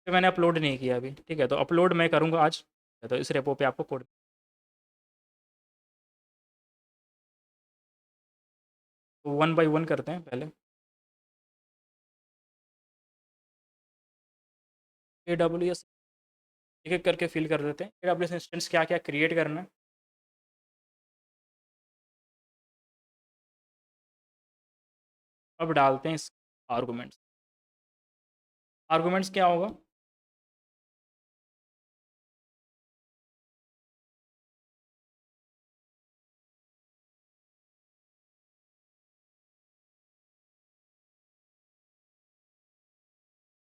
तो मैंने अपलोड नहीं किया अभी, ठीक है, तो अपलोड मैं करूँगा आज, तो इस रेपो पे आपको कोड। तो 1 बाई 1 करते हैं पहले। AWS एक एक करके फिल कर देते हैं, AWS इंस्टेंस क्या क्या क्रिएट करना है। अब डालते हैं इस आर्गूमेंट्स। आर्गूमेंट्स क्या होगा,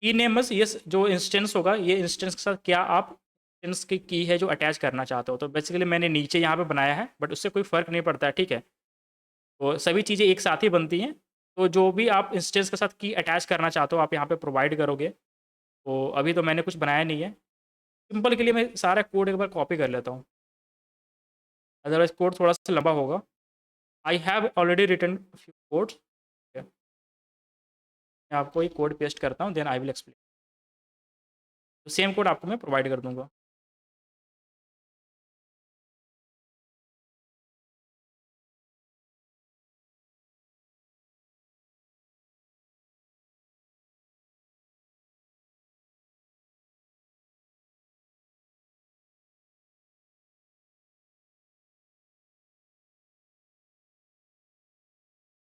की नेम, बस ये जो इंस्टेंस होगा, ये इंस्टेंस के साथ क्या आप इंस्टेंस की है जो अटैच करना चाहते हो। तो बेसिकली मैंने नीचे यहाँ पे बनाया है, बट उससे कोई फ़र्क नहीं पड़ता है, ठीक है, तो सभी चीज़ें एक साथ ही बनती हैं। तो जो भी आप इंस्टेंस के साथ की अटैच करना चाहते हो, आप यहाँ पे प्रोवाइड करोगे। तो अभी तो मैंने कुछ बनाया नहीं है, सिंपल के लिए मैं सारा कोड एक बार कॉपी कर लेता हूँ, अदरवाइज कोड थोड़ा सा लंबा होगा। I have already written few codes, मैं आपको एक कोड पेस्ट करता हूँ, देन आई विल एक्सप्लेन। तो सेम कोड आपको मैं प्रोवाइड कर दूंगा।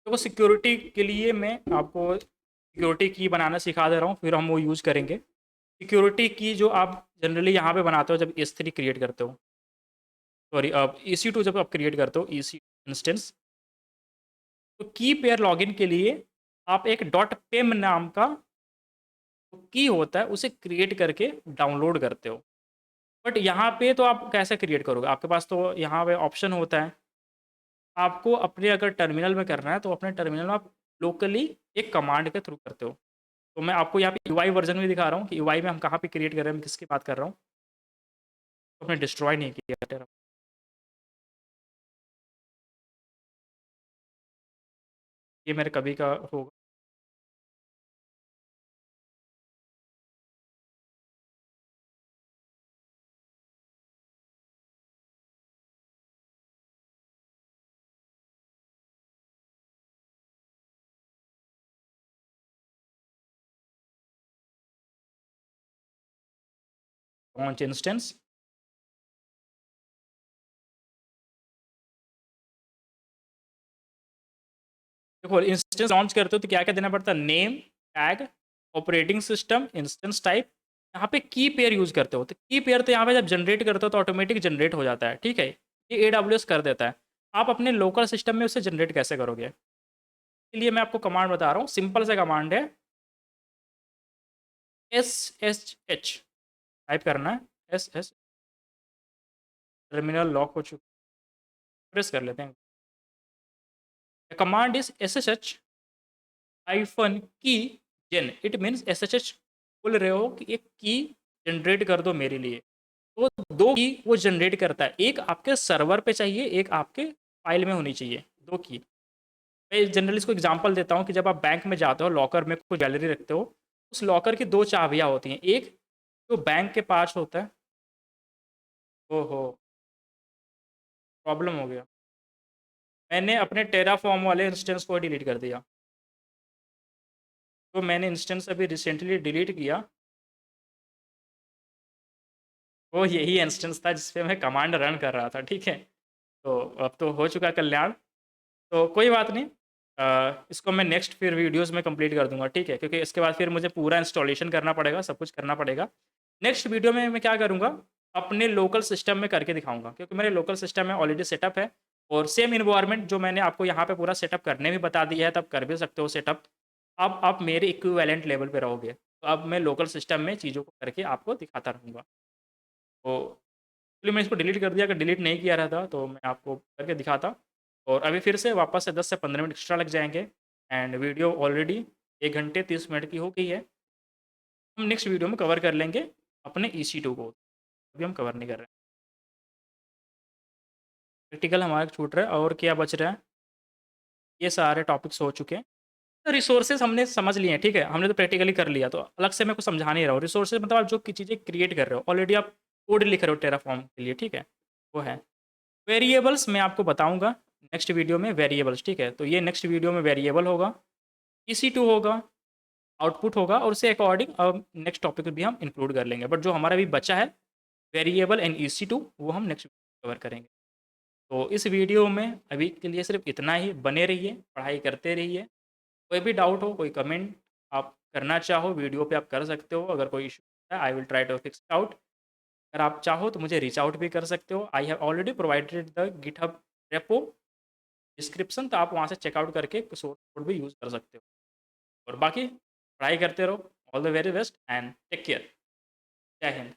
देखो, सिक्योरिटी के लिए मैं आपको सिक्योरिटी की बनाना सिखा दे रहा हूँ, फिर हम वो यूज़ करेंगे। सिक्योरिटी की जो आप जनरली यहाँ पे बनाते हो जब S3 क्रिएट करते हो, सॉरी अब EC2 जब आप क्रिएट करते हो, EC इंस्टेंस, तो की पेयर लॉगिन के लिए आप एक डॉट पेम नाम का की होता है, उसे क्रिएट करके डाउनलोड करते हो। बट यहाँ पे तो आप कैसे क्रिएट करोगे, आपके पास तो यहाँ पे ऑप्शन होता है, आपको अपने अगर टर्मिनल में करना है तो अपने टर्मिनल में आप लोकली एक कमांड के थ्रू करते हो। तो मैं आपको यहाँ पे UI वर्जन में दिखा रहा हूँ कि UI में हम कहाँ पे क्रिएट कर रहे हैं, मैं किसकी बात कर रहा हूँ। तो हमने डिस्ट्रॉय नहीं किया तेरा, ये मेरे कभी का होगा। लॉन्च इंस्टेंस, देखो इंस्टेंस लॉन्च करते हो तो क्या क्या देना पड़ता है, name, tag, operating system, instance type. यहाँ पे की पेयर यूज करते हो, तो की पेयर तो यहाँ पे जब जनरेट करते हो तो ऑटोमेटिक जनरेट हो जाता है, ठीक है, ये AWS कर देता है। आप अपने लोकल सिस्टम में उसे जनरेट कैसे करोगे, इसलिए मैं आपको कमांड बता रहा हूँ, सिंपल सा कमांड है, SSH टाइप करना है, SSH टर्मिनल लॉक हो चुका, प्रेस कर लेते हैं। कमांड इज SSH हाइफन की जेन, इट मीन्स SSH बोल रहे हो कि एक की जनरेट कर दो मेरे लिए। तो दो की वो जनरेट करता है, एक आपके सर्वर पे चाहिए, एक आपके फाइल में होनी चाहिए, दो की। मैं जनरली इसको एग्जांपल देता हूँ कि जब आप बैंक में जाते हो, लॉकर में कुछ गैलरी रखते हो, उस लॉकर की दो चाबियाँ होती हैं, एक जो बैंक के पास होता है। ओहो, प्रॉब्लम हो गया। मैंने अपने टेराफॉर्म वाले इंस्टेंस को डिलीट कर दिया। तो मैंने इंस्टेंस अभी रिसेंटली डिलीट किया, वो यही इंस्टेंस था जिस पे मैं कमांड रन कर रहा था, ठीक है। तो अब तो हो चुका कल्याण, तो कोई बात नहीं। इसको मैं नेक्स्ट फिर वीडियोस में कंप्लीट कर दूंगा, ठीक है, क्योंकि इसके बाद फिर मुझे पूरा इंस्टॉलेशन करना पड़ेगा, सब कुछ करना पड़ेगा। नेक्स्ट वीडियो में मैं क्या करूँगा, अपने लोकल सिस्टम में करके दिखाऊंगा, क्योंकि मेरे लोकल सिस्टम में ऑलरेडी सेटअप है, और सेम इन्वायरमेंट जो मैंने आपको यहाँ पे पूरा सेटअप करने भी बता दिया है, तब कर भी सकते हो सेटअप। अब आप मेरे इक्विवेलेंट लेवल पे रहोगे, तो अब मैं लोकल सिस्टम में चीज़ों को करके आपको दिखाता रहूँगा। तो इसलिए मैं इसको डिलीट कर दिया, अगर डिलीट नहीं किया रहता तो मैं आपको करके दिखाता। और अभी फिर से वापस से 10 से 15 मिनट एक्स्ट्रा लग जाएंगे, एंड वीडियो ऑलरेडी 1 घंटे 30 मिनट की हो गई है। हम नेक्स्ट वीडियो में कवर कर लेंगे अपने EC2 को, अभी हम कवर नहीं कर रहे हैं। प्रैक्टिकल हमारा छूट रहा है, और क्या बच रहा है, ये सारे टॉपिक्स हो चुके हैं। तो रिसोर्सेज हमने समझ लिए हैं, ठीक है, हमने तो प्रैक्टिकली कर लिया, तो अलग से मैं कुछ समझा नहीं रहा हूँ। रिसोर्सेज मतलब आप जो चीज़ें क्रिएट कर रहे हो, ऑलरेडी आप कोड लिख रहे हो टेराफॉर्म के लिए, ठीक है, वो है। वेरिएबल्स मैं आपको बताऊंगा नेक्स्ट वीडियो में, वेरिएबल्स, ठीक है। तो ये नेक्स्ट वीडियो में वेरिएबल होगा, EC2 होगा, आउटपुट होगा, और उससे अकॉर्डिंग अब नेक्स्ट टॉपिक भी हम इंक्लूड कर लेंगे। बट जो हमारा अभी बचा है, वेरिएबल एंड EC2, वो हम नेक्स्ट कवर करेंगे। तो इस वीडियो में अभी के लिए सिर्फ इतना ही, बने रहिए, पढ़ाई करते रहिए। कोई भी डाउट हो, कोई कमेंट आप करना चाहो वीडियो पे, आप कर सकते हो। अगर कोई इशू है, I will try to fix out. अगर आप चाहो तो मुझे रीच आउट भी कर सकते हो। आई have already provided the GitHub repo description, तो आप वहाँ से चेकआउट करके सोर्स कोड भी यूज़ कर सकते हो। और बाकी पढ़ाई करते रहो। All the very best and take care. जय हिंद।